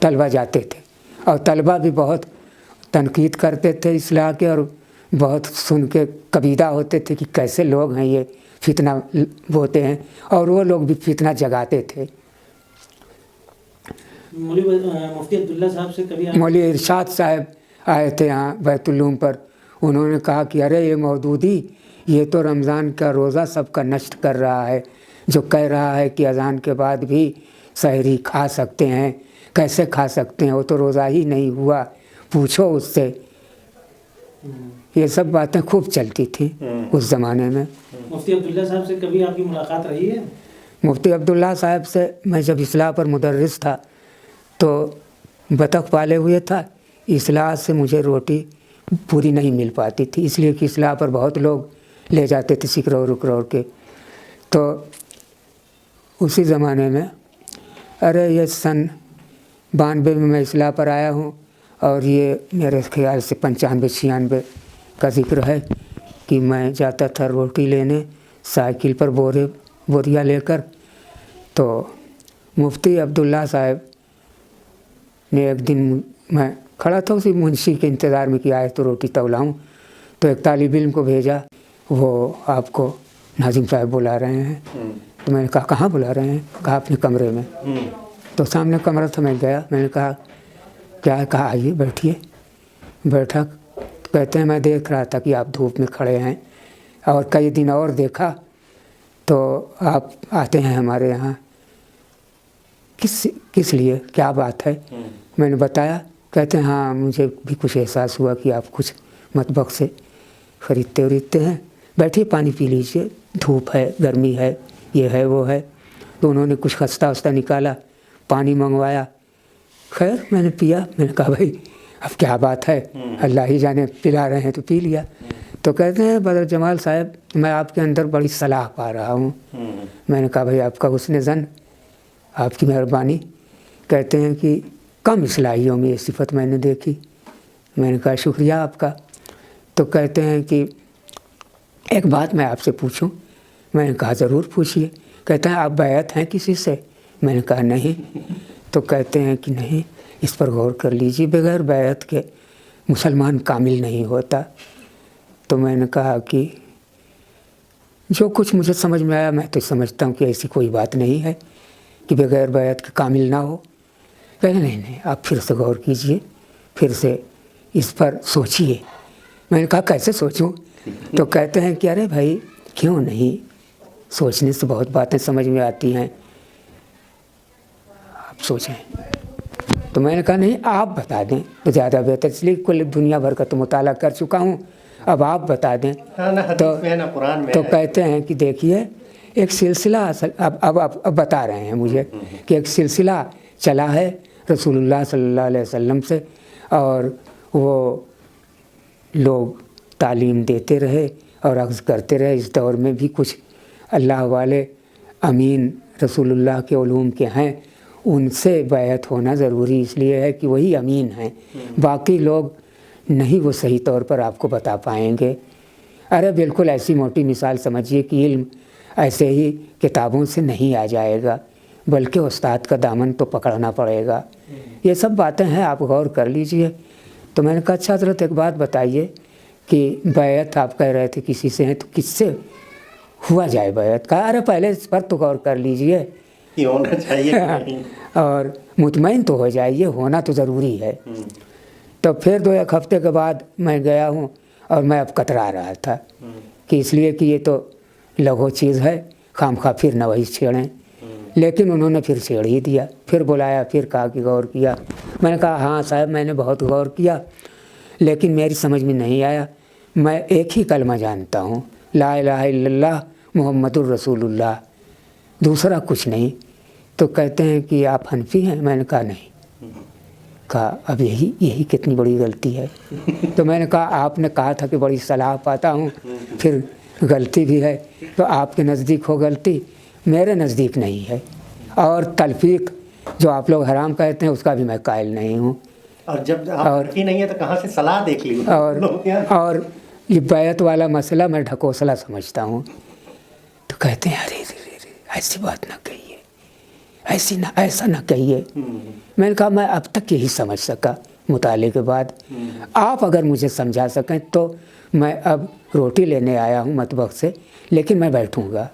तलबा जाते थे और तलबा भी बहुत तनकीद करते थे इस्लाह के, और बहुत सुन के कबीदा होते थे कि कैसे लोग हैं ये, फितना बोते हैं, और वो लोग भी फितना जगाते थे। मुफ्ती अब्दुल्ला साहब से कभी मौलवी इरशाद साहब आए थे यहाँ बैतुल उलूम पर। उन्होंने कहा कि अरे ये मौदूदी, ये तो रमज़ान का रोज़ा सबका नष्ट कर रहा है, जो कह रहा है कि अज़ान के बाद भी सहरी खा सकते हैं, कैसे खा सकते हैं, वो तो रोज़ा ही नहीं हुआ, पूछो उससे। ये सब बातें खूब चलती थी उस ज़माने में। मुफ्ती अब्दुल्ला साहब से कभी आपकी मुलाकात रही है? मुफ्ती अब्दुल्ला साहब से मैं जब इस्लाह पर मुदर्रिस था तो बतख पाले हुए था। इस्लाह से मुझे रोटी पूरी नहीं मिल पाती थी, इसलिए कि इस्लाह पर बहुत लोग ले जाते थे सिकरौर उकरौर के। तो उसी ज़माने में, अरे ये सन 92 में मैं इस्लाह पर आया हूँ, और ये मेरे ख्याल से 95-96 का ज़िक्र है कि मैं जाता था रोटी लेने साइकिल पर बोरिया लेकर। तो मुफ्ती अब्दुल्ला साहब ने एक दिन, मैं खड़ा था उसी मुंशी के इंतज़ार में कि आए तो रोटी तौलाऊँ, तो एक तालिब इल्म को भेजा, वो आपको नाजिम साहब बुला रहे हैं। तो मैंने कहा कहाँ बुला रहे हैं? कहा अपने कमरे में। तो सामने कमरा था, मैं गया, मैंने कहा क्या है? कहा आइए बैठिए। बैठा, तो कहते हैं मैं देख रहा था कि आप धूप में खड़े हैं, और कई दिन और देखा तो आप आते हैं हमारे यहाँ, किस लिए, क्या बात है? मैंने बताया। कहते हैं हाँ, मुझे भी कुछ एहसास हुआ कि आप कुछ मतबख से ख़रीदते उरीदते हैं, बैठिए पानी पी लीजिए, धूप है, गर्मी है, ये है वो है। तो उन्होंने कुछ खस्ता वस्ता निकाला, पानी मंगवाया। खैर मैंने पिया। मैंने कहा भाई अब क्या बात है, अल्लाह ही जाने, पिला रहे हैं तो पी लिया। तो कहते हैं बदर जमाल साहब, मैं आपके अंदर बड़ी सलाह पा रहा हूँ। मैंने कहा भाई आपका हुस्न ज़न, आपकी मेहरबानी। कहते हैं कि कम इस्लाहियों में ये सिफत मैंने देखी। मैंने कहा शुक्रिया आपका। तो कहते हैं कि एक बात मैं आपसे पूछूं? मैंने कहा ज़रूर पूछिए। कहते हैं आप बैत हैं किसी से? मैंने कहा नहीं। तो कहते हैं कि नहीं, इस पर गौर कर लीजिए, बगैर बैत के मुसलमान कामिल नहीं होता। तो मैंने कहा कि जो कुछ मुझे समझ में आया, मैं तो समझता हूँ कि ऐसी कोई बात नहीं है कि बगैर बैत के कामिल ना हो। कहे नहीं, आप फिर से गौर कीजिए, फिर से इस पर सोचिए। मैंने कहा कैसे सोचूं? तो कहते हैं कि अरे भाई क्यों नहीं, सोचने से बहुत बातें समझ में आती हैं, आप सोचें। तो मैंने कहा नहीं आप बता दें तो ज़्यादा बेहतर, इसलिए कुल दुनिया भर का तो मुताला कर चुका हूँ, अब आप बता दें। तो कहते हैं कि देखिए एक सिलसिला अब बता रहे हैं मुझे कि एक सिलसिला चला है रसूलुल्लाह सल्लल्लाहु अलैहि वसल्लम से, और वो लोग तालीम देते रहे और अक्स करते रहे। इस दौर में भी कुछ अल्लाह वाले अमीन रसूलुल्लाह के उलूम के हैं, उनसे बैत होना ज़रूरी इसलिए है कि वही अमीन हैं, बाकी लोग नहीं वो सही तौर पर आपको बता पाएंगे। अरे बिल्कुल ऐसी मोटी मिसाल समझिए कि इल्म ऐसे ही किताबों से नहीं आ जाएगा, बल्कि उस्ताद का दामन तो पकड़ना पड़ेगा। ये सब बातें हैं, आप गौर कर लीजिए। तो मैंने कहा अच्छा हज़रत एक बात बताइए कि बैत आप कह रहे थे किसी से हैं, तो किससे हुआ जाए बैत? कहा अरे पहले इस पर तो गौर कर लीजिए कि होना चाहिए और मुतमईन तो हो जाइए, होना तो ज़रूरी है। तो फिर 2-1 हफ्ते के बाद मैं गया हूँ और मैं अब कतरा रहा था कि इसलिए कि ये तो लघु चीज़ है, खामखा फिर न वही छेड़ें। लेकिन उन्होंने फिर छेड़ ही दिया, फिर बुलाया, फिर कहा कि गौर किया। मैंने कहा हाँ साहब मैंने बहुत गौर किया, लेकिन मेरी समझ में नहीं आया। मैं एक ही कलमा जानता हूँ, ला इलाहा इल्लल्लाह मुहम्मदुर रसूलुल्लाह, दूसरा कुछ नहीं। तो कहते हैं कि आप हनफी हैं? मैंने कहा नहीं। कहा अब यही कितनी बड़ी गलती है। तो मैंने कहा आपने कहा था कि बड़ी सलाह पाता हूँ, फिर गलती भी है, तो आपके नज़दीक हो गलती, मेरे नज़दीक नहीं है। और तलफीक जो आप लोग हराम कहते हैं उसका भी मैं कायल नहीं हूँ। और जब आप नहीं है तो कहाँ से सलाह देख ली? और ये बैत वाला मसला मैं ढकोसला समझता हूँ। तो कहते हैं अरे ऐसी बात ना कहिए, ऐसा ना कहिए। मैंने कहा मैं अब तक यही समझ सका मुताले के बाद, आप अगर मुझे समझा सकें तो मैं अब रोटी लेने आया हूँ मतबख से, लेकिन मैं बैठूँगा,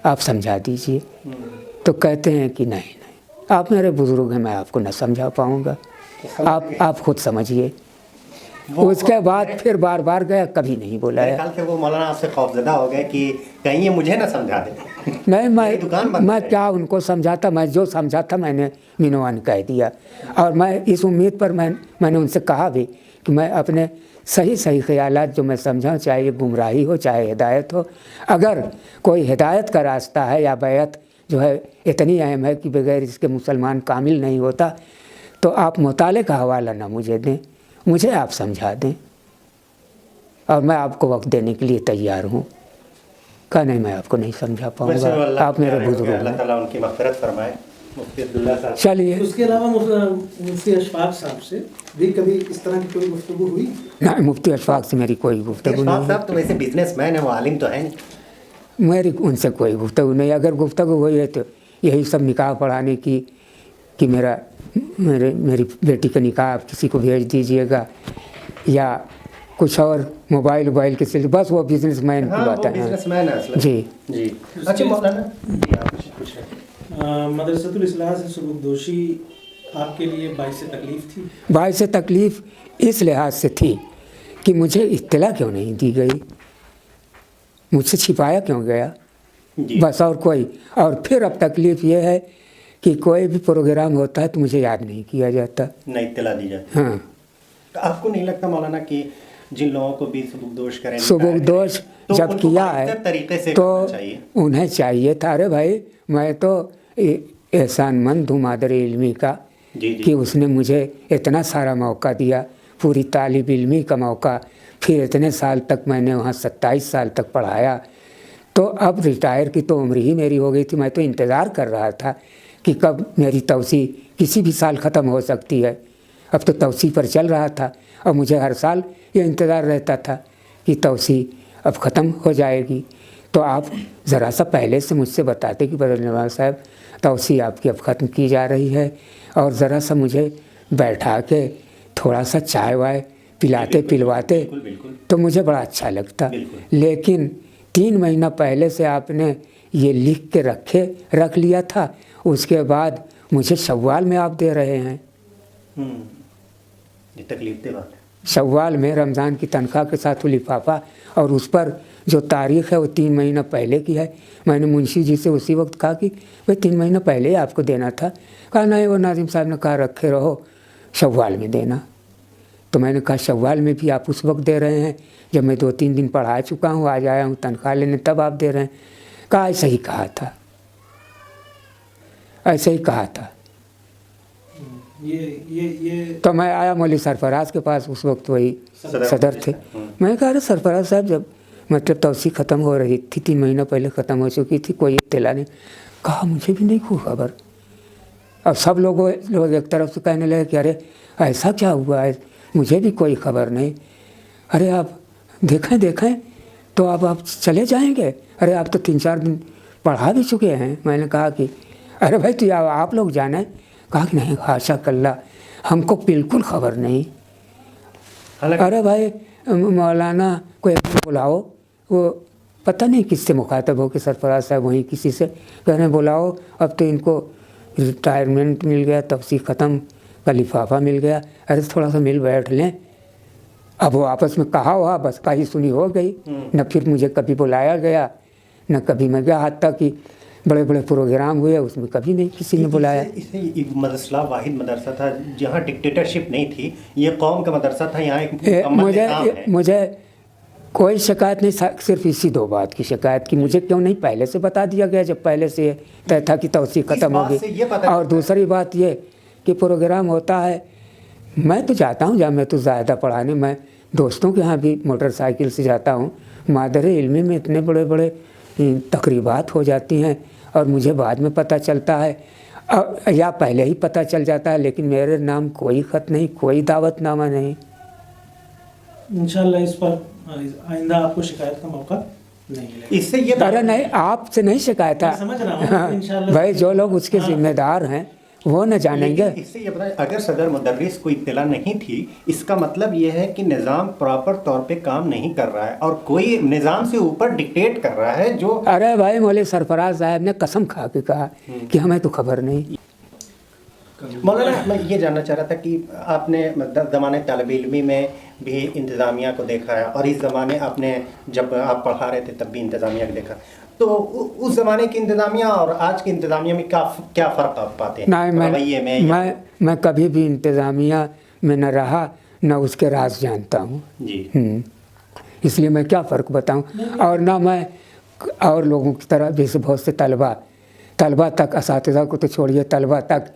आप समझा दीजिए। तो कहते हैं कि नहीं आप मेरे बुज़ुर्ग हैं, मैं आपको न समझा पाऊँगा, आप खुद समझिए। उसके बाद फिर बार बार गया, कभी नहीं बुलाया। मेरे ख्याल से वो मौलाना आपसे खौफजदा हो गए कि कहीं ये मुझे ना समझा दे। नहीं मैं क्या उनको समझाता, मैं जो समझा था मैंने मीनवान कह दिया। और मैं इस उम्मीद पर मैंने उनसे कहा भी कि मैं अपने सही ख्यालात जो मैं समझा, चाहे ये गुमराही हो चाहे हिदायत हो, अगर कोई हिदायत का रास्ता है या बैत जो है इतनी अहम है कि बगैर इसके मुसलमान कामिल नहीं होता, तो आप मुताले का हवाला ना मुझे दें, मुझे आप समझा दें और मैं आपको वक्त देने के लिए तैयार हूँ। कहा नहीं मैं आपको नहीं समझा पाऊँगा, आप मेरे बुजुर्ग हैं। अल्लाह ताला उनकी मग़फ़िरत फरमाए। मुफ्ती अब्दुल्ला साहब, चलिए। उसके अलावा मुफ्ती अशफाक साहब से भी कभी इस तरह की कोई गुफ्तगू हुई? नहीं, मुफ्ती अशफाक से मेरी कोई गुफ्तगू नहीं। साहब तो वैसे बिजनेसमैन है, वो आलिम तो है नहीं। मेरी उनसे कोई गुफ्तगू नहीं। अगर गुफ्तगू हुई है तो यही सब निकाह पढ़ाने की कि मेरी बेटी का निकाह आप किसी को भेज दीजिएगा, या कुछ और मोबाइल के सिलसिले, बस वो बिजनेसमैन की बात है। बिजनेसमैन है असल। जी। अच्छा मौलाना, मदरसतुल इस्लाह से सुबुकदोशी आपके लिए बाइस तकलीफ थी? बाइस तकलीफ इस लिहाज से थी कि मुझे इत्तला क्यों नहीं दी गई, मुझसे छिपाया क्यों गया, बस और कोई। और फिर अब तकलीफ़ ये है कि कोई भी प्रोग्राम होता है तो मुझे याद नहीं किया जाता, नहीं इत्तला दी जाती। हाँ। तो आपको नहीं लगता मौलाना कि जिन लोगों को भी सुबुकदोश करें, सुबुकदोश तो जब किया है तरीके से तो उन्हें चाहिए था, अरे भाई मैं तो एहसानमंद हूँ मादर इल्मी का कि उसने मुझे इतना सारा मौका दिया, पूरी तालिब इल्मी का मौका, फिर इतने साल तक मैंने वहाँ 27 साल तक पढ़ाया। तो अब रिटायर की तो उम्र ही मेरी हो गई थी, मैं तो इंतज़ार कर रहा था कि कब मेरी तौसी किसी भी साल ख़त्म हो सकती है। अब तो तौसी पर चल रहा था और मुझे हर साल ये इंतज़ार रहता था कि तौसी अब ख़त्म हो जाएगी। तो आप ज़रा सा पहले से मुझसे बताते कि बदर नवाज़ साहब तौसी आपकी अब ख़त्म की जा रही है, और ज़रा सा मुझे बैठा के थोड़ा सा चाय वाय पिलाते पिलवाते तो मुझे बड़ा अच्छा लगता। लेकिन 3 महीना पहले से आपने ये लिख के रख लिया था, उसके बाद मुझे शव्वाल में आप दे रहे हैं। ये तकलीफ दे बात है। शव्वाल में रमज़ान की तनख्वाह के साथ वो लिफाफा, और उस पर जो तारीख़ है वो 3 महीना पहले की है। मैंने मुंशी जी से उसी वक्त कहा कि भाई 3 महीना पहले ही आपको देना था। कहा नहीं, वो नाजिम साहब ने कहा रखे रहो, शव्वाल में देना। तो मैंने कहा शव्वाल में भी आप उस वक्त दे रहे हैं जब मैं 2-3 दिन पढ़ा चुका हूँ, आज आया हूँ तनख्वाह लेने, तब आप दे रहे हैं। कहा ऐसा ही कहा था, ऐसे ही कहा था। ये तो मैं आया मौलवी सरफराज के पास, उस वक्त वही सदर थे। मैं कहा अरे सरफराज साहब, जब मतलब तौसीक ख़त्म हो रही थी, 3 महीना पहले ख़त्म हो चुकी थी, कोई इत्तला नहीं। कहा मुझे भी नहीं कोई खबर। अब सब लोग एक तरफ से कहने लगे कि अरे ऐसा क्या हुआ है, मुझे भी कोई खबर नहीं। अरे आप देखें तो अब आप चले जाएंगे। अरे आप तो 3-4 दिन पढ़ा भी चुके हैं। मैंने कहा कि अरे भाई तो आप लोग जाना है। कहा कि नहीं, हाशा कल्ला, हमको बिल्कुल खबर नहीं। अरे भाई मौलाना को एक बुलाओ, वो पता नहीं किससे मुखातब हो कि सरफराज साहब वहीं किसी से कहने बुलाओ, अब तो इनको रिटायरमेंट मिल गया, तफसीर ख़त्म का लिफाफा मिल गया, अरे थोड़ा सा मिल बैठ लें। अब वो आपस में कहा हुआ बस कही सुनी हो गई, न फिर मुझे कभी बुलाया गया न कभी मैं गया। हाथ तक कि बड़े बड़े प्रोग्राम हुए उसमें कभी नहीं किसी ने बुलाया। इसे मदरसा वाहिद मदरसा था जहाँ डिक्टेटरशिप नहीं थी, ये कौम का मदरसा था। यहाँ एक मुझे कोई शिकायत नहीं, सिर्फ इसी 2 बात की शिकायत की मुझे क्यों नहीं पहले से बता दिया गया, जब पहले से तय था कि तौसीक ख़त्म होगी। और दूसरी बात ये कि प्रोग्राम होता है, मैं तो जाता हूँ जहाँ मैं तो ज़्यादा पढ़ाने, मैं दोस्तों के यहाँ भी मोटरसाइकिल से जाता हूँ। मादर इल्मी में इतने बड़े बड़े तकरीबात हो जाती हैं और मुझे बाद में पता चलता है या पहले ही पता चल जाता है, लेकिन मेरे नाम कोई ख़त नहीं, कोई दावतनामा नहीं। इंशाल्लाह इस पर आइंदा आपको शिकायत का मौका नहीं मिलेगा। इससे ये अरे नहीं, आपसे नहीं शिकायत है, समझ रहा हूँ इंशाल्लाह भाई जो लोग उसके जिम्मेदार हैं वो न जानेंगे। इससे ये बताएं, अगर सदर मुदर्रिस को इत्तला नहीं थी, इसका मतलब ये है कि निज़ाम प्रॉपर तौर पे काम नहीं कर रहा है और कोई निज़ाम से ऊपर डिक्टेट कर रहा है जो। अरे भाई मौलवी सरफराज साहब ने कसम खा के कहा कि हमें तो खबर नहीं। मौलाना मैं ये जानना चाह रहा था कि आपने ज़माने तालिब इल्मी में भी इंतज़ामिया को देखा है और इस ज़माने आपने जब आप पढ़ा रहे थे तब भी इंतज़ामिया को देखा, तो उस ज़माने की इंतज़ामिया और आज की इंतज़ामिया में क्या फ़र्क आप पाते हैं? नहीं, मैं कभी भी इंतज़ामिया में न रहा न उसके राज जानता हूँ जी। इसलिए मैं क्या फ़र्क बताऊँ। और ना मैं और लोगों की तरह जैसे बहुत से तलबा तक, असातिज़ा को तो छोड़िए, तलबा तक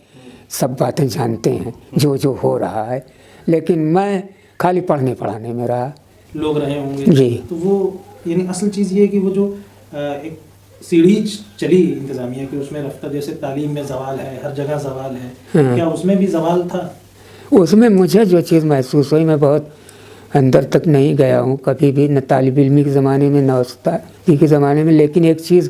सब बातें जानते हैं जो हो रहा है, लेकिन मैं खाली पढ़ने पढ़ाने में रहा। लोग रहे होंगे जी। तो वो यानी असल चीज़ ये है कि वो जो एक सीढ़ी चली इंतज़ामिया की, उसमें रफ्तार, जैसे तालीम में ज़वाल है, हर जगह ज़वाल है, क्या उसमें भी ज़वाल था? उसमें मुझे जो चीज़ महसूस हुई, मैं बहुत अंदर तक नहीं गया हूँ कभी भी, न तालिब इल्मी के ज़माने में न उस्तादी के ज़माने में, लेकिन एक चीज़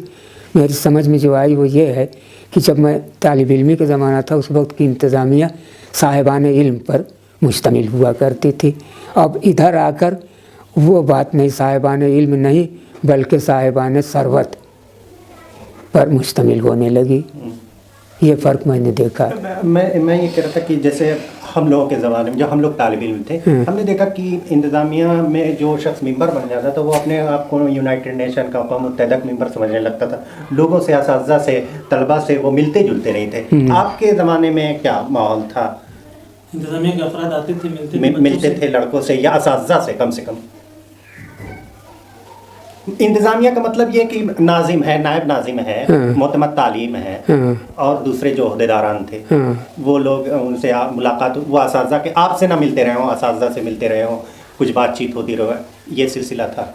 मेरी समझ में जो आई वो ये है कि जब मैं तालिब इल्मी का ज़माना था उस वक्त की इंतज़ामिया साहिबान इल्म पर मुश्तमिल हुआ करती थी। अब इधर आकर वो बात नहीं, साहिबान इल्म नहीं बल्कि साहिबान सरवत पर मुश्तमिल होने लगी। ये फ़र्क मैंने देखा। मैं ये कह रहा था कि जैसे हम लोगों के ज़माने में जब हम लोग तालिब इल्म थे, हमने देखा कि इंतज़ामिया में जो शख्स मेंबर बन जाता था वो अपने आप को यूनाइटेड नेशन का अक़वाम मुत्तहिदा का मेंबर समझने लगता था। लोगों से, असातिज़ा से, तलबा से वो मिलते जुलते नहीं थे। आपके ज़माने में क्या माहौल था? इंतज़ामिया के अफराद आते थे, मिलते थे लड़कों से या असातिज़ा से कम से कम? इंतज़ामिया का मतलब ये कि नाजिम है, नायब नाजिम है, मोतमद तालीम है और दूसरे जो ओहदेदारान थे वो लोग, उनसे मुलाकात, वो असातिज़ा के आपसे ना मिलते रहे हों, असातिज़ा से मिलते रहे हों, कुछ बातचीत होती रहे, ये सिलसिला था?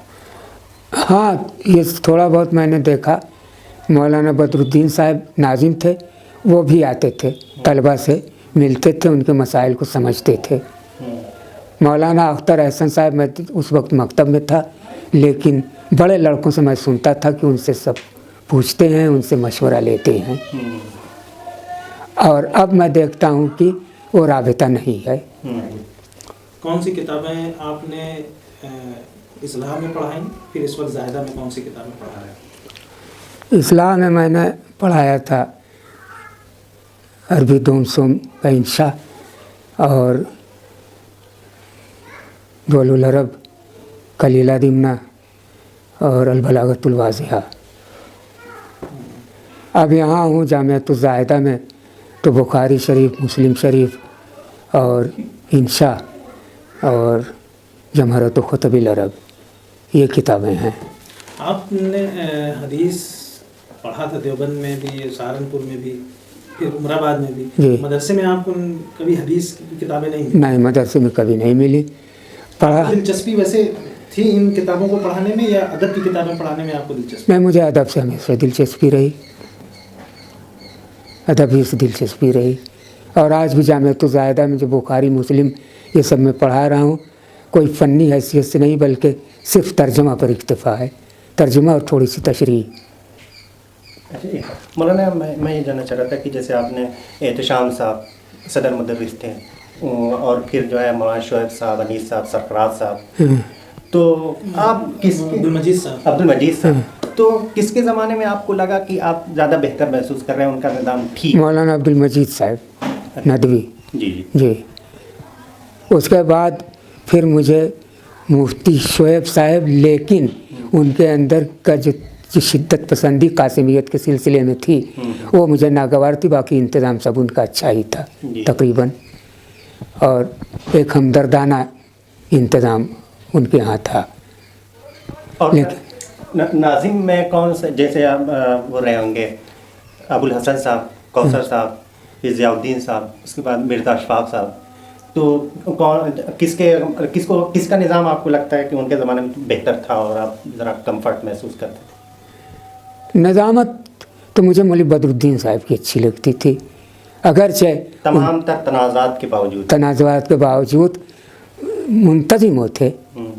हाँ, ये थोड़ा बहुत मैंने देखा। मौलाना बदरुद्दीन साहब नाजिम थे, वो भी आते थे, तलबा से मिलते थे, उनके मसाइल को समझते थे। मौलाना अख्तर एहसन साहब, मैं उस वक्त मकतब में था, लेकिन बड़े लड़कों से मैं सुनता था कि उनसे सब पूछते हैं, उनसे मशवरा लेते हैं। और अब मैं देखता हूँ कि वो राबिता नहीं है। कौन सी किताबें आपने इस्लाह में पढ़ाई, फिर इस वक्त ज़ायदा में कौन सी किताबें पढ़ा रहे हैं? इस्लाह में मैंने पढ़ाया था अरबी दोम सोम का इंशा और दुअलुल अरब, कलीला दिमना और अलबलागतुल वाज़िहा। अब यहाँ हूँ जामिअतुल ज़ाहिदा में, तो बुखारी शरीफ, मुस्लिम शरीफ और इंशा और जमहरत खुतबिल अरब, ये किताबें हैं। आपने हदीस पढ़ा था देवबंद में भी, सहारनपुर में भी, फिर उमराबाद में भी। जी। मदरसे में आपको कभी हदीस की किताबें नहीं मिली? नहीं, मदरसे में कभी नहीं मिली। पढ़ा दिलचस्पी वैसे थी इन किताबों को पढ़ाने में, या अदब की किताबें पढ़ाने में आपको दिलचस्पी? मैं, मुझे अदब से हमेशा दिलचस्पी रही, अदब ही से दिलचस्पी रही। और आज भी जामिअतुल ज़ाहिदा में जो बुखारी, मुस्लिम, ये सब मैं पढ़ा रहा हूँ, कोई फ़न्नी हैसियत से नहीं, बल्कि सिर्फ तर्जुमा पर इक्तफ़ा है, तर्जुमा और थोड़ी सी तशरीह। अच्छा, मौलाना मैं ये जानना चाह रहा था कि जैसे आपने एहतशाम साहब सदर मुदर्रिस थे, और फिर जो है मौलाना शोएब साहब, अनीस साहब, सरफराज साहब, तो आप अब्दुल मजीद साहब, तो किसके ज़माने में आपको लगा कि आप ज़्यादा बेहतर महसूस कर रहे हैं, उनका निज़ाम ठीक? मौलाना अब्दुल मजीद साहब नदवी जी जी। उसके बाद फिर मुझे मुफ्ती शोएब साहब, लेकिन उनके अंदर का जो शिद्दत पसंदी कासिमियत के सिलसिले में थी, वो मुझे नागवार थी। बाकी इंतज़ाम सब उनका अच्छा ही था तकरीबन, और एक हमदर्दाना इंतज़ाम उनके यहाँ था। और लेकिन नाजिम में कौन से, जैसे आप वो रहे होंगे अबुल हसन साहब, कौसर साहब, फिर ज़ियाउद्दीन साहब, उसके बाद मिर्ज़ा अशफाक साहब, तो कौन किसका निज़ाम आपको लगता है कि उनके ज़माने में बेहतर था और आप ज़रा कंफर्ट महसूस करते थे? निज़ामत तो मुझे मौलवी बदरुद्दीन साहब की अच्छी लगती थी, अगरचे तमाम तनाज़ात के बावजूद मुंतज़िम होते।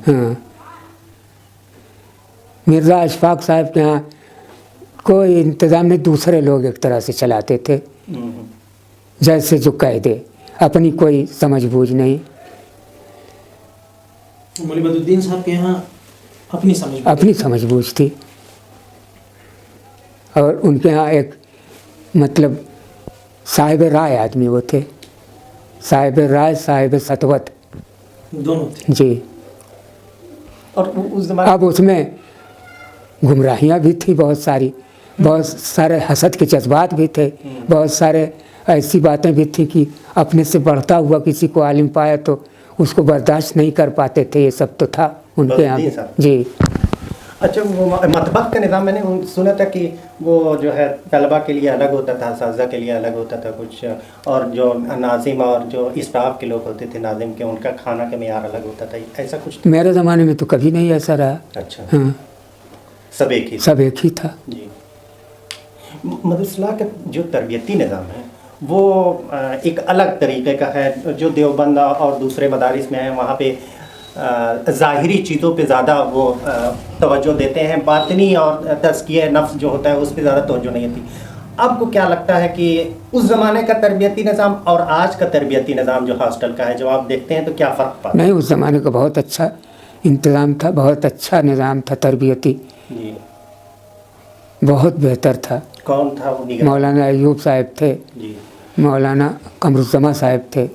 हाँ, मिर्ज़ा अशफाक साहब के यहाँ कोई इंतज़ाम नहीं, दूसरे लोग एक तरह से चलाते थे, जैसे जो कह दे, अपनी कोई समझ बूझ नहीं। मौलवी बदरुद्दीन साहब के यहाँ अपनी समझ बूझ थी, और उनके यहाँ एक मतलब साहिब राय आदमी वो थे, साहिब राय, साहिब सतवत, दोनों थे जी। और उस ज़माने अब उसमें गुमराहियाँ भी थी बहुत सारी, बहुत सारे हसद के जज्बात भी थे, बहुत सारे ऐसी बातें भी थी कि अपने से बढ़ता हुआ किसी को आलिम पाया तो उसको बर्दाश्त नहीं कर पाते थे। ये सब तो था उनके यहाँ जी। अच्छा, वो मतबख का निज़ाम मैंने सुना था कि वो जो है तलबा के लिए अलग होता था, असातिज़ा के लिए अलग होता था कुछ, और जो नाजिम और जो स्टाफ के लोग होते थे नाजिम के, उनका खाना का मेयार अलग होता था, ऐसा कुछ? मेरे ज़माने में तो कभी नहीं ऐसा रहा। अच्छा। हाँ, सब एक ही था जी। मदरसा का जो तरबियती निज़ाम है वो एक अलग तरीके का है। जो देवबंद और दूसरे मदारिस में है, वहाँ पे ज़ाहिरी चीज़ों पे ज़्यादा वो तवज्जो देते हैं, बातिनी और तज़किया नफ्स जो होता है उस पर ज़्यादा तवज्जो नहीं होती। आपको क्या लगता है कि उस ज़माने का तरबियती निज़ाम और आज का तरबियती निज़ाम जो हॉस्टल का है, जब आप देखते हैं तो क्या फ़र्क पाते हैं? नहीं, उस ज़माने का बहुत अच्छा इंतज़ाम था, बहुत अच्छा निज़ाम था तरबियती जी, बहुत बेहतर था। कौन था वो निगरान? मौलाना अयूब साहब थे जी, मौलाना कमरुज़्ज़मा साहब थे,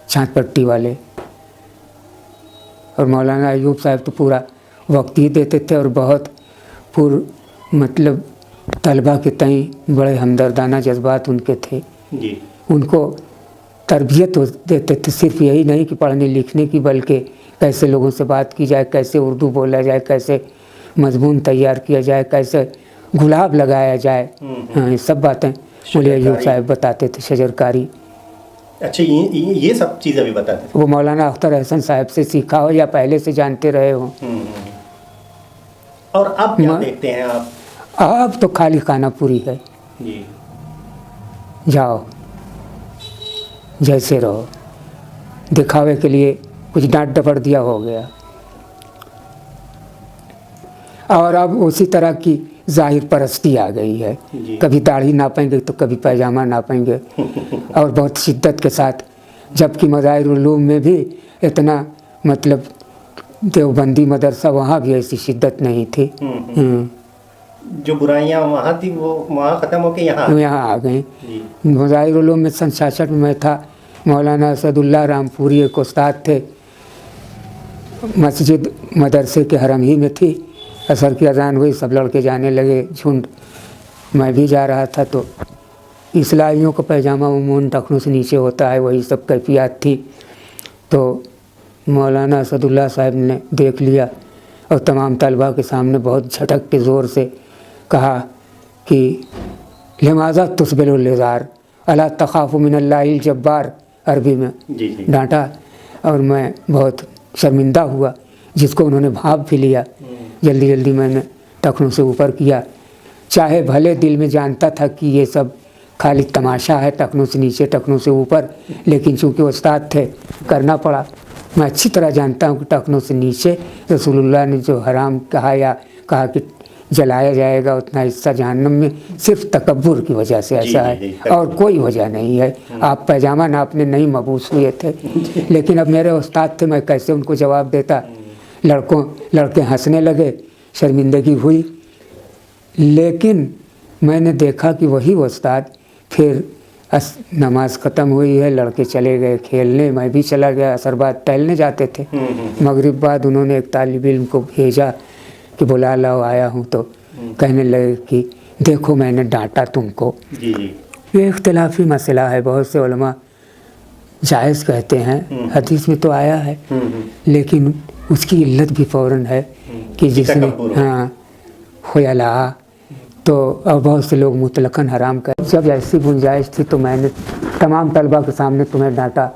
छाँटपट्टी वाले, और मौलाना अयूब साहब तो पूरा वक्त ही देते थे, और बहुत मतलब तलबा के तई बड़े हमदर्दाना जज्बात उनके थे जी। उनको तरबियत देते थे, सिर्फ यही नहीं कि पढ़ने लिखने की, बल्कि कैसे लोगों से बात की जाए, कैसे उर्दू बोला जाए, कैसे मजमून तैयार किया जाए, कैसे गुलाब लगाया जाए। हाँ, ये सब बातें मौलवी अयूब साहब बताते थे, शजरकारी। अच्छा, ये सब चीज़ें भी बताते थे। वो मौलाना अख्तर हसन साहब से सीखा हो या पहले से जानते रहे हो। और अब क्या देखते हैं आप? अब तो खाली खाना पूरी है जी, जाओ जैसे रहो, दिखावे के लिए कुछ डांट डपट दिया हो गया। और अब उसी तरह की ज़ाहिर परस्ती आ गई है, कभी दाढ़ी नापेंगे तो कभी पैजामा नापेंगे, और बहुत शिद्दत के साथ, जबकि मज़ाहिर उलूम में भी इतना मतलब देवबंदी मदरसा, वहाँ भी ऐसी शिद्दत नहीं थी। जो बुराइयाँ वहाँ थी वो वहाँ ख़त्म होकर यहाँ आ गई। मज़ाहिर उलूम में सन 66 में मैं था, मौलाना असदुल्लाह रामपुरी एक उस्ताद थे, मस्जिद मदरसे के हरम ही में थी। असर की अजान हुई, सब लड़के जाने लगे झुंड, मैं भी जा रहा था। तो इस्लामियों का पैजामा उमूमन टखनों से नीचे होता है, वही सब कैफियत थी। तो मौलाना असदुल्ला साहब ने देख लिया और तमाम तलबा के सामने बहुत झटक के ज़ोर से कहा कि लिमाज़ा तुस्बिलुल्लिज़ार अला तखाफ़ु मिनल्लाहिल जब्बार, अरबी में डांटा। और मैं बहुत शर्मिंदा हुआ, जिसको उन्होंने भाप भी लिया। जल्दी जल्दी मैंने टखनों से ऊपर किया, चाहे भले दिल में जानता था कि ये सब खाली तमाशा है, टखनों से नीचे टखनों से ऊपर, लेकिन चूँकि उस्ताद थे करना पड़ा। मैं अच्छी तरह जानता हूँ कि टखनों से नीचे रसूलुल्लाह ने जो हराम कहा या कहा कि जलाया जाएगा उतना हिस्सा जहन्नम में, सिर्फ तकब्बुर की वजह से ऐसा है और कोई वजह नहीं है। आप पैजामा नापने नहीं मबूस हुए थे। लेकिन अब मेरे उस्ताद थे, मैं कैसे उनको जवाब देता। लड़के हंसने लगे, शर्मिंदगी हुई। लेकिन मैंने देखा कि वही उस्ताद फिर नमाज ख़त्म हुई है, लड़के चले गए खेलने, मैं भी चला गया। असर बाद टहलने जाते थे। मगरिब बाद उन्होंने एक तालिब इल्म को भेजा कि बुला लाओ, आया हूँ। तो कहने लगे कि देखो मैंने डांटा तुमको। ये इख्तिलाफी मसला है, बहुत से उलमा जायज़ कहते हैं, हदीस में तो आया है, लेकिन उसकी इल्लत भी फ़ौरन है कि जिसने खुयला तो, और बहुत से लोग मुतलकन हराम कर। जब ऐसी गुंजाइश थी तो मैंने तमाम तलबा के सामने तुम्हें डांटा,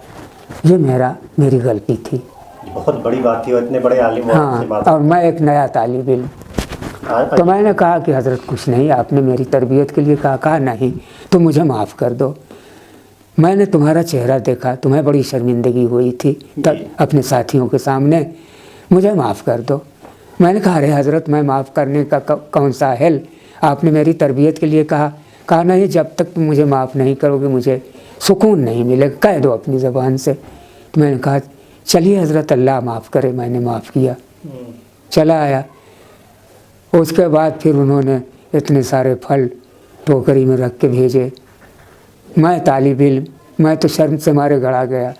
ये मेरी गलती थी। बहुत बड़ी बात थी और इतने बड़े आलिम। हाँ, और मैं एक नया तालिब इल्म। तो मैंने कहा कि हज़रत कुछ नहीं, आपने मेरी तरबियत के लिए कहा नहीं तो मुझे माफ़ कर दो। मैंने तुम्हारा चेहरा देखा, तुम्हें बड़ी शर्मिंदगी हुई थी तब अपने साथियों के सामने, मुझे माफ़ कर दो। मैंने कहा अरे हज़रत, मैं माफ़ करने का कौन सा हेल, आपने मेरी तरबियत के लिए कहा नहीं, जब तक तुम मुझे माफ़ नहीं करोगे मुझे सुकून नहीं मिलेगा, कह दो अपनी ज़बान से। तो मैंने कहा चलिए हज़रत, अल्लाह माफ़ करे। मैंने माफ़ किया, चला आया। उसके बाद फिर उन्होंने इतने सारे फल टोकरी में रख के भेजे। मैं तालिब इल्म, मैं तो शर्म से मारे गड़ा गया।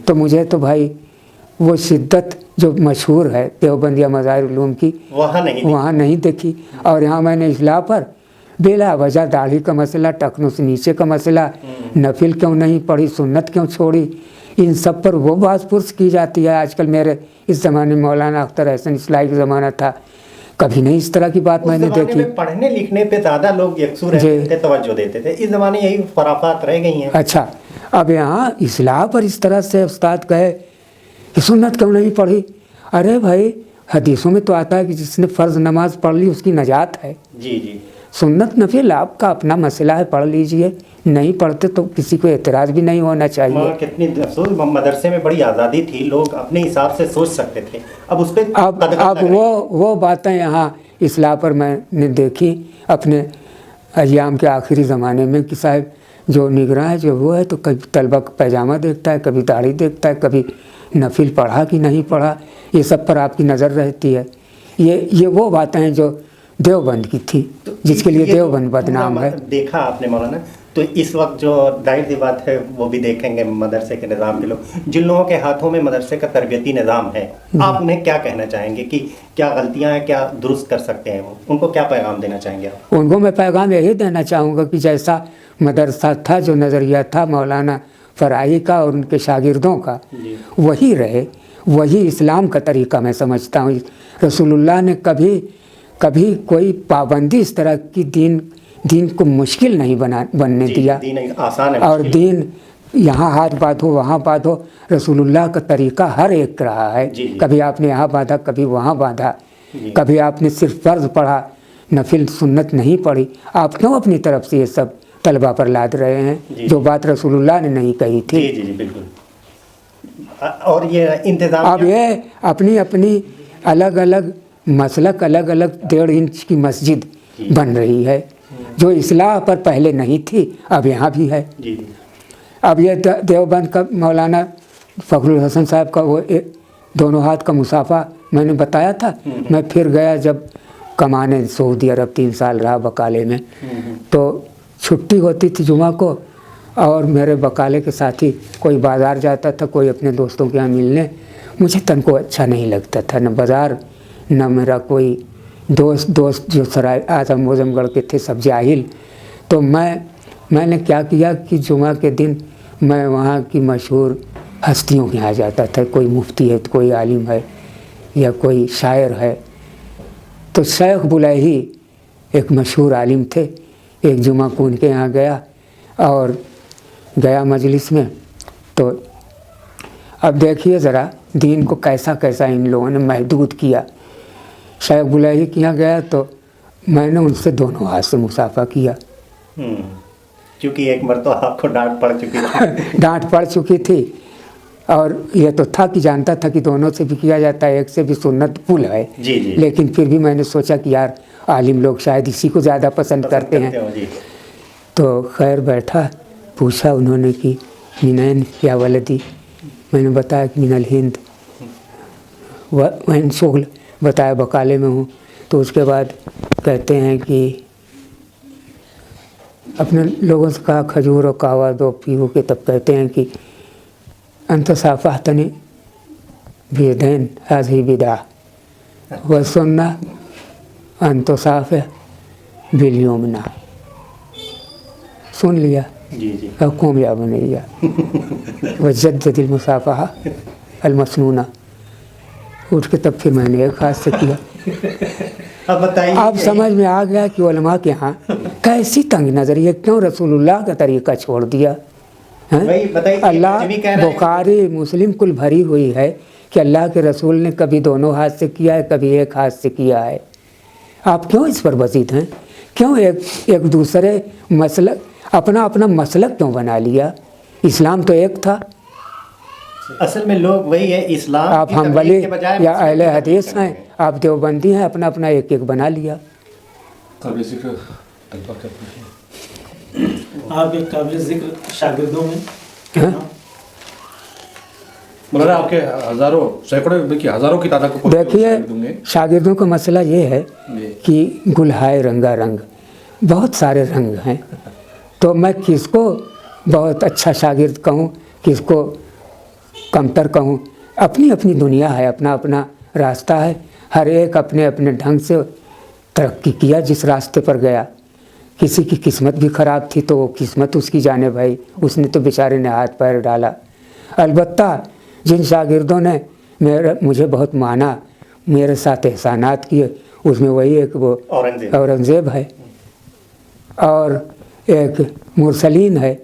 तो मुझे तो भाई वो शिद्दत जो मशहूर है देवबंद या मज़ाहिर उलूम की, वहाँ नहीं देखी। और यहाँ मैंने इस्लाह पर बेला वजह दाढ़ी का मसला, टखनों से नीचे का मसला, नफिल क्यों नहीं पढ़ी, सुन्नत क्यों छोड़ी, इन सब पर वो बात पुरस की जाती है। आजकल मेरे इस ज़माने में मौलाना अख्तर एहसन इस्लाही का ज़माना था, कभी नहीं इस तरह की बात मैंने देखी। पढ़ने लिखने पे ज़्यादा लोग यकसू रहते थे, तवज्जो देते थे। इस ज़माने यही खुराफात रह गई हैं। अच्छा, अब यहाँ इस्लाह पर इस तरह से उस्ताद कहे कि सुन्नत क्यों नहीं पढ़ी। अरे भाई, हदीसों में तो आता है कि जिसने फ़र्ज़ नमाज पढ़ ली उसकी नजात है। जी। सुन्नत नफिल आपका अपना मसला है, पढ़ लीजिए, नहीं पढ़ते तो किसी को एतराज़ भी नहीं होना चाहिए। कितनी अफसोस, मदरसे में बड़ी आज़ादी थी, लोग अपने हिसाब से सोच सकते थे। अब उस पर अब वो बातें यहाँ इस्लाह पर मैंने देखी अपने अय्याम के आखिरी ज़माने में कि साहब जो निगरान है जो वो है, तो कभी तलबा का पैजामा देखता है, कभी दाढ़ी देखता है, कभी नफिल पढ़ा कि नहीं पढ़ा, ये सब पर आपकी नज़र रहती है। ये वो बातें हैं जो देवबंद की थी, जिसके लिए देवबंद बदनाम है। देखा आपने मौलाना, तो इस वक्त जो जाहिर सी बात है वो भी देखेंगे मदरसे के निज़ाम के लोग, जिन लोगों के हाथों में मदरसे का तरबियती निज़ाम है, आप उन्हें क्या कहना चाहेंगे कि क्या गलतियां हैं, क्या दुरुस्त कर सकते हैं वो, उनको क्या पैगाम देना चाहेंगे आप? उनको मैं पैगाम यही देना चाहूँगा कि जैसा मदरसा था, जो नज़रिया था मौलाना फ़राई का और उनके शागिर्दों का, वही रहे, वही इस्लाम का तरीका मैं समझता हूँ। रसूलुल्लाह ने कभी कोई पाबंदी इस तरह की दीन को मुश्किल नहीं बनने दिया। दीन आसान है, और दीन यहाँ हाथ बांधो वहाँ बांधो, रसूलुल्लाह का तरीका हर एक रहा है। कभी आपने यहाँ बांधा, कभी वहाँ बांधा, कभी आपने सिर्फ फ़र्ज़ पढ़ा, नफिल सुन्नत नहीं पढ़ी। आप क्यों अपनी तरफ से ये सब तलबा पर लाद रहे हैं, जो बात रसूलुल्लाह ने नहीं कही थी। जी बिल्कुल। और ये इंतज़ाम, अब ये अपनी अलग अलग मसलक, अलग अलग 1.5 इंच की मस्जिद बन रही है, जो इस्लाह पर पहले नहीं थी, अब यहाँ भी है। अब ये देवबंद का मौलाना फ़खरुल हसन साहब का वो दोनों हाथ का मुसाफा मैंने बताया था। मैं फिर गया जब कमाने सऊदी अरब, 3 साल रहा बकाले में, तो छुट्टी होती थी जुमा को, और मेरे बकाले के साथी कोई बाज़ार जाता था, कोई अपने दोस्तों के यहाँ मिलने, मुझे तन को अच्छा नहीं लगता था, न बाज़ार न मेरा कोई दोस्त जो सराय आजम आजमगढ़ के थे सब जाहिल। तो मैंने क्या किया कि जुमा के दिन मैं वहाँ की मशहूर हस्तियों के यहाँ जाता था। कोई मुफ्ती है तो कोई आलिम है या कोई शायर है। तो शेख बुलैही एक मशहूर आलिम थे, एक जुमा को उनके यहाँ गया और गया मजलिस में। तो अब देखिए ज़रा दीन को कैसा कैसा इन लोगों ने महदूद किया। शेख बुलैही के यहाँ गया तो मैंने उनसे दोनों हाथ से मुसाफा किया। क्योंकि एक बार तो आपको डांट पड़ चुकी थी। डांट पड़ चुकी थी और ये तो था कि जानता था कि दोनों से भी किया जाता है, एक से भी सुन्नत पुल है। जी जी। लेकिन फिर भी मैंने सोचा कि यार आलिम लोग शायद इसी को ज़्यादा पसंद करते हैं। जी। तो खैर बैठा, पूछा उन्होंने कि मिनैन या वलदी, मैंने बताया कि मिनल हिंद वैन शुगल, बताया बकाले में हूँ। तो उसके बाद कहते हैं कि अपने लोगों से कहा खजूर और कहवा दो पीओ के, तब कहते हैं कि अंत साफ़ा तने बेदैन हाज़ी बिदा व सुन्ना अंत साफ़ बिलियोमना। सुन लिया जी जी। अब कामयाब नहीं गया। वह जद्दिल मुसाफ़ा अलमसनूना। उठ के तब फिर मैंने एक हाथ से किया। अब बताइए, अब समझ में आ गया कि उलमा के यहाँ कैसी तंग नज़रिए, क्यों रसूलुल्लाह का तरीका छोड़ दिया। वही बताइए, अल्लाह भी कह रहे हैं। बुखारी मुस्लिम कुल भरी हुई है कि अल्लाह के रसूल ने कभी दोनों हाथ से किया है, कभी एक हाथ से किया है। आप क्यों इस पर बसीत हैं? क्यों एक दूसरे मसलक अपना अपना मसलक क्यों बना लिया? इस्लाम तो एक था। असल में लोग वही है, इस्लाम आप की हम्बली तबलीग के बजाय या मसलक अहले की तबलीग हदीस करते हैं, आप देवबंदी हैं, अपना अपना एक एक बना लिया। आपके काबिल जिक्र शागिर्दों में मौलाना आपके हज़ारों सैकड़ों बल्कि हज़ारों की तादाद को देखिए शागिर्दों का मसला ये है कि गुलहाय रंगा रंग, बहुत सारे रंग हैं। तो मैं किसको बहुत अच्छा शागिर्द कहूँ, किसको कमतर कहूँ? अपनी अपनी दुनिया है, अपना अपना रास्ता है। हर एक अपने अपने ढंग से तरक्की किया जिस रास्ते पर गया। किसी की किस्मत भी ख़राब थी तो वो किस्मत उसकी जाने भाई, उसने तो बेचारे ने हाथ पैर डाला। अलबत्ता जिन शागिर्दों ने मुझे बहुत माना, मेरे साथ एहसानात किए, उसमें वही एक वो औरंगज़ेब है और एक मुरसलीन है।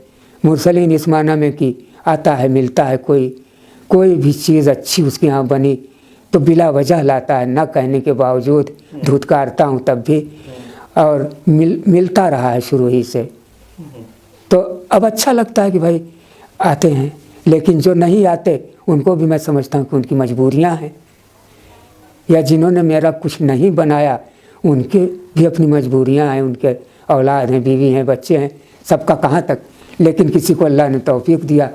मुरसलीन इस माना में कि आता है मिलता है, कोई भी चीज़ अच्छी उसके यहाँ बनी तो बिला वजह लाता है, ना कहने के बावजूद धुतकारता हूँ तब भी, और मिलता रहा है शुरू ही से। तो अब अच्छा लगता है कि भाई आते हैं, लेकिन जो नहीं आते उनको भी मैं समझता हूँ कि उनकी मजबूरियाँ हैं, या जिन्होंने मेरा कुछ नहीं बनाया उनके भी अपनी मजबूरियाँ हैं। उनके औलाद हैं, बीवी हैं, बच्चे हैं, सबका कहाँ तक। लेकिन किसी को अल्लाह ने तौफीक दिया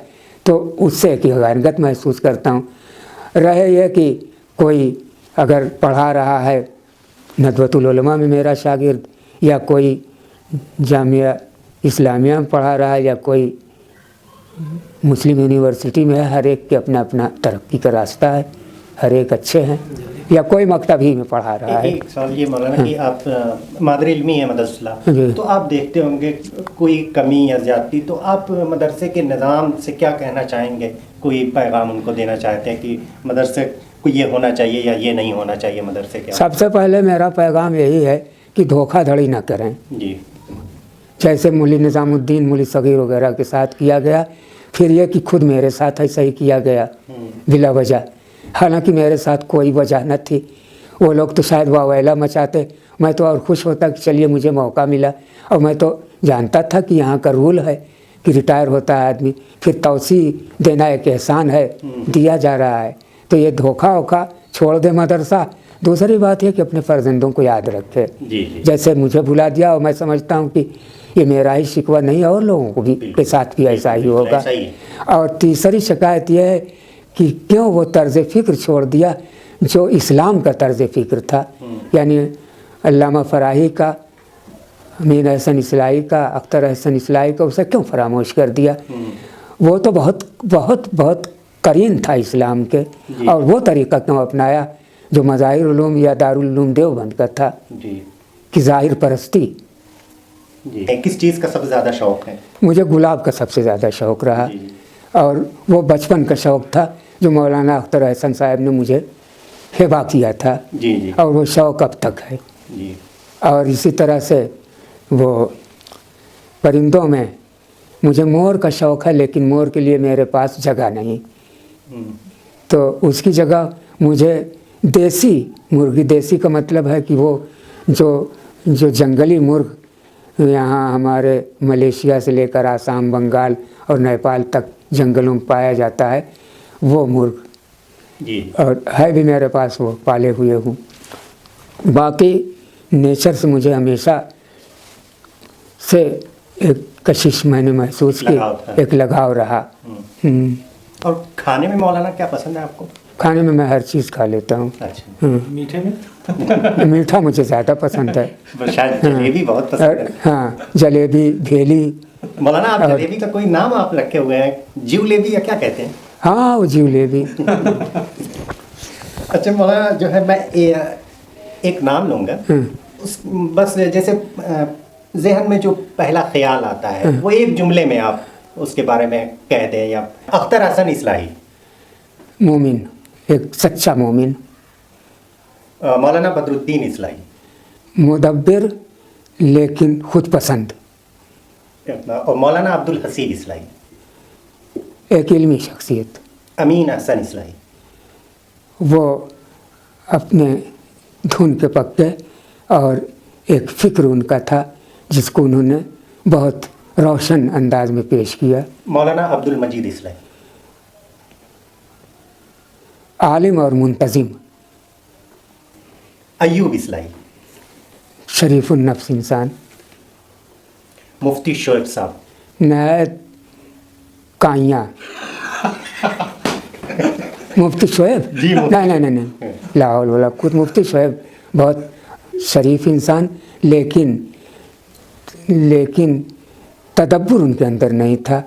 तो उससे एक गैरगत महसूस करता हूँ। रहे ये कि कोई अगर पढ़ा रहा है नदवतुल उलमा में मेरा शागिर्द, या कोई जामिया इस्लामिया में पढ़ा रहा है, या कोई मुस्लिम यूनिवर्सिटी में है, हर एक के अपना अपना तरक्की का रास्ता है, हर एक अच्छे हैं। या कोई मकतबी में पढ़ा रहा है। एक सवाल ये मौलाना कि आप मादरी इल्मी है मदरसा, तो आप देखते होंगे कोई कमी या ज़्यादती, तो आप मदरसे के निज़ाम से क्या कहना चाहेंगे? कोई पैगाम उनको देना चाहते हैं कि मदरसे को ये होना चाहिए या ये नहीं होना चाहिए मदरसे के? सबसे पहले मेरा पैगाम यही है कि धोखाधड़ी ना करें। जी। जैसे मुली निज़ामुद्दीन, मुली सगीर वगैरह के साथ किया गया, फिर यह कि खुद मेरे साथ ऐसा ही किया गया बिला वजह। हालांकि मेरे साथ कोई वजह न थी, वो लोग तो शायद वावेला मचाते, मैं तो और खुश होता कि चलिए मुझे मौका मिला। और मैं तो जानता था कि यहाँ का रूल है कि रिटायर होता है आदमी, फिर तौसी देना एक एहसान है, दिया जा रहा है। तो ये धोखा वोखा छोड़ दे मदरसा। दूसरी बात है कि अपने फ़र्जंदों को याद रखे। जैसे मुझे भुला दिया, और मैं समझता हूँ कि ये मेरा ही शिकवा नहीं, और लोगों को भी के साथ भी ऐसा ही होगा। और तीसरी शिकायत यह है कि क्यों वो तर्ज़ फ़िक्र छोड़ दिया जो इस्लाम का तर्ज़ फ़िक्र था, यानी अल्लामा फ़राही का, अमीन अहसन इस्लाही का, अख्तर अहसन इस्लाही का, उसे क्यों फरामोश कर दिया? वो तो बहुत बहुत बहुत करीन था इस्लाम के, और वो तरीक़ा क्यों अपनाया जो मज़ाहिर उलूम या दारुल उलूम देवबंद का था जी कि ज़ाहिर परस्ती। जी किस चीज़ का सबसे ज़्यादा शौक़ है? मुझे गुलाब का सबसे ज़्यादा शौक़ रहा, जी। और वो बचपन का शौक़ था जो मौलाना अख्तर एहसन साहब ने मुझे हिबा किया था, जी जी और वो शौक़ अब तक है। जी और इसी तरह से वो परिंदों में मुझे मोर का शौक़ है, लेकिन मोर के लिए मेरे पास जगह नहीं, तो उसकी जगह मुझे देसी मुर्गी, देसी का मतलब है कि वो जो जंगली मुर्ग यहाँ हमारे मलेशिया से लेकर आसाम, बंगाल और नेपाल तक जंगलों में पाया जाता है, वो मुर्ग जी और है भी मेरे पास, वो पाले हुए हूँ। बाकी नेचर से मुझे हमेशा से एक कशिश मैंने महसूस लगाव था। की, एक लगाव रहा। और खाने में मौलाना क्या पसंद है आपको? खाने में मैं हर चीज़ खा लेता हूँ। अच्छा मीठे में मीठा मुझे ज़्यादा पसंद है। शायद जलेबी बहुत पसंद और है। हाँ, जलेबी, भेली, मौलाना आप जलेबी का कोई नाम आप रखे हुए हैं, जीवलेबी या क्या कहते हैं? हाँ वो जलेबी। अच्छा मौलाना जो है मैं एक नाम लूँगा, उस बस जैसे जहन में जो पहला ख्याल आता है वो एक जुमले में आप उसके बारे में कह दें। या अख्तर हसन इस्लाही। मोमिन, एक सच्चा मोमिन। मौलाना बदरुद्दीन इस्लाही। मुदब्बिर लेकिन खुद पसंद। और मौलाना अब्दुल हसीब इस्लाही। एक इल्मी शख्सियत। अमीन हसन इस्लाही। वो अपने धुन के पक्के, और एक फ़िक्र उनका था जिसको उन्होंने बहुत रोशन अंदाज में पेश किया। मौलाना अब्दुल मजीद इस्लाही। आलिम और मुंतज़िम। अय्यूब इस्लाही। शरीफुन नफ्स इंसान। मुफ्ती शोएब साहब। नहायत काइयाँ। मुफ्ती शोएब? जी, नहीं, लाहौल वाला खुद मुफ्ती शोएब बहुत शरीफ इंसान, लेकिन तदब्बुर उनके अंदर नहीं था,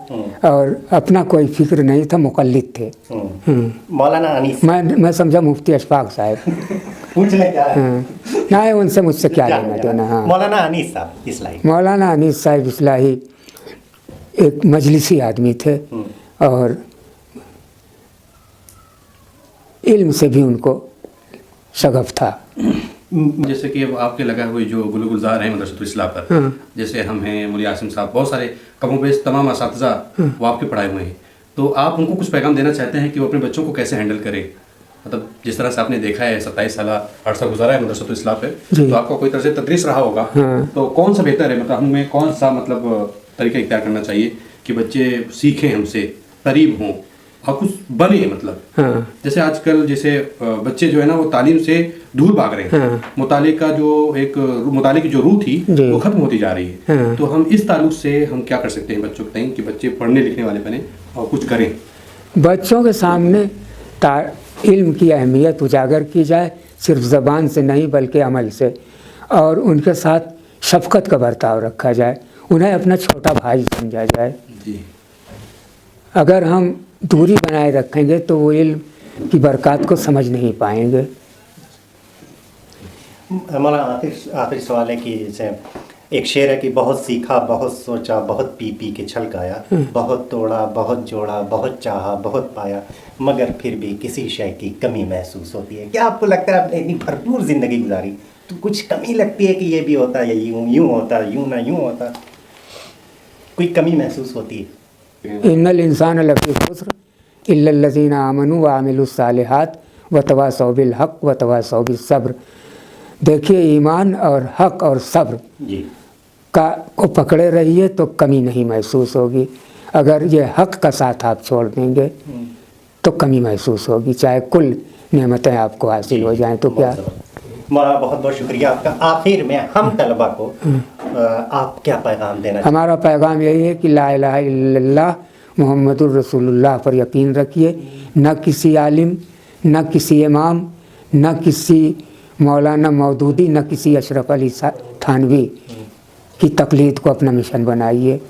और अपना कोई फिक्र नहीं था, मुक़ल्लिद थे। मौलाना अनीस। मैं समझा मुफ्ती अशफाक साहब। पूछ लें क्या है? नहीं, उनसे मुझसे क्या लेना देना। हाँ, मौलाना अनीस साहब इस्लाही। मौलाना अनीस साहब इस्लाही एक मजलिसी आदमी थे, और इल्म से भी उनको शगफ था। जैसे कि अब आपके लगा हुए जो गुलजार हैं मदरसतुल इस्लाह पर, जैसे हम हैं, मौलवी आसिम साहब, बहुत सारे कमों बेश तमाम असातिज़ा वो आपके पढ़ाए हुए हैं, तो आप उनको कुछ पैगाम देना चाहते हैं कि वो अपने बच्चों को कैसे हैंडल करें? मतलब जिस तरह से आपने देखा है 27 साल अरसा गुजारा है मदरसतुल इस्लाह पे, तो आपका कोई तरह से तदरीस रहा होगा, तो कौन सा बेहतर है, मतलब हमें कौन सा मतलब तरीका इख्तियार करना चाहिए कि बच्चे सीखें हमसे, करीब हों और कुछ बने? मतलब जैसे आजकल जैसे बच्चे जो है ना वो तालीम से दूर भाग रहे हैं, मुताले का जो एक मुताले की जो रूह थी वो खत्म होती जा रही है, तो हम इस ताल्लुक से हम क्या कर सकते हैं बच्चों के तय कि बच्चे पढ़ने लिखने वाले बने और कुछ करें? बच्चों के सामने इल्म की अहमियत उजागर की जाए, सिर्फ ज़बान से नहीं बल्कि अमल से, और उनके साथ शफ़क़त का बर्ताव रखा जाए, उन्हें अपना छोटा भाई समझा जाए। जी। अगर हम दूरी बनाए रखेंगे तो वो इल्म की बरकत को समझ नहीं पाएंगे। हमारा आखिरी सवाल है कि जैसे एक शेर है कि बहुत सीखा, बहुत सोचा, बहुत पी पी के छल गाया, बहुत तोड़ा, बहुत जोड़ा, बहुत चाहा, बहुत पाया, मगर फिर भी किसी शय की कमी महसूस होती है। क्या आपको लगता है आपने इतनी भरपूर ज़िंदगी गुजारी तो कुछ कमी लगती है कि ये भी होता, या यूँ होता, यूँ ना यूँ होता, कोई कमी महसूस होती है? इन्नल इंसान लफ़ी खुस्र इल्लल्लज़ीना आमनू व आमिलुस्सालिहात व तवासौ बिल हक़ व तवासौ बिस सब्र। देखिए, ईमान और हक़ और सब्र को पकड़े रहिए तो कमी नहीं महसूस होगी। अगर ये हक़ का साथ आप छोड़ देंगे तो कमी महसूस होगी, चाहे कुल नेमतें आपको हासिल हो जाएं तो क्या। मौलाना बहुत बहुत शुक्रिया आपका। आखिर में हम तलबा को आप क्या पैगाम देना? हमारा पैगाम यही है कि ला इलाहा इल्लल्लाह मुहम्मदुर रसूलुल्लाह पर यकीन रखिए, न किसी आलिम, न किसी इमाम, न किसी मौलाना मौदूदी, न किसी अशरफ अली थानवी की तकलीद को अपना मिशन बनाइए।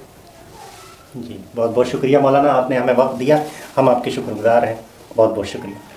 جی بہت بہت شکریہ مولانا، آپ نے ہمیں وقت دیا، ہم آپ کے شکر گزار ہیں، بہت بہت شکریہ.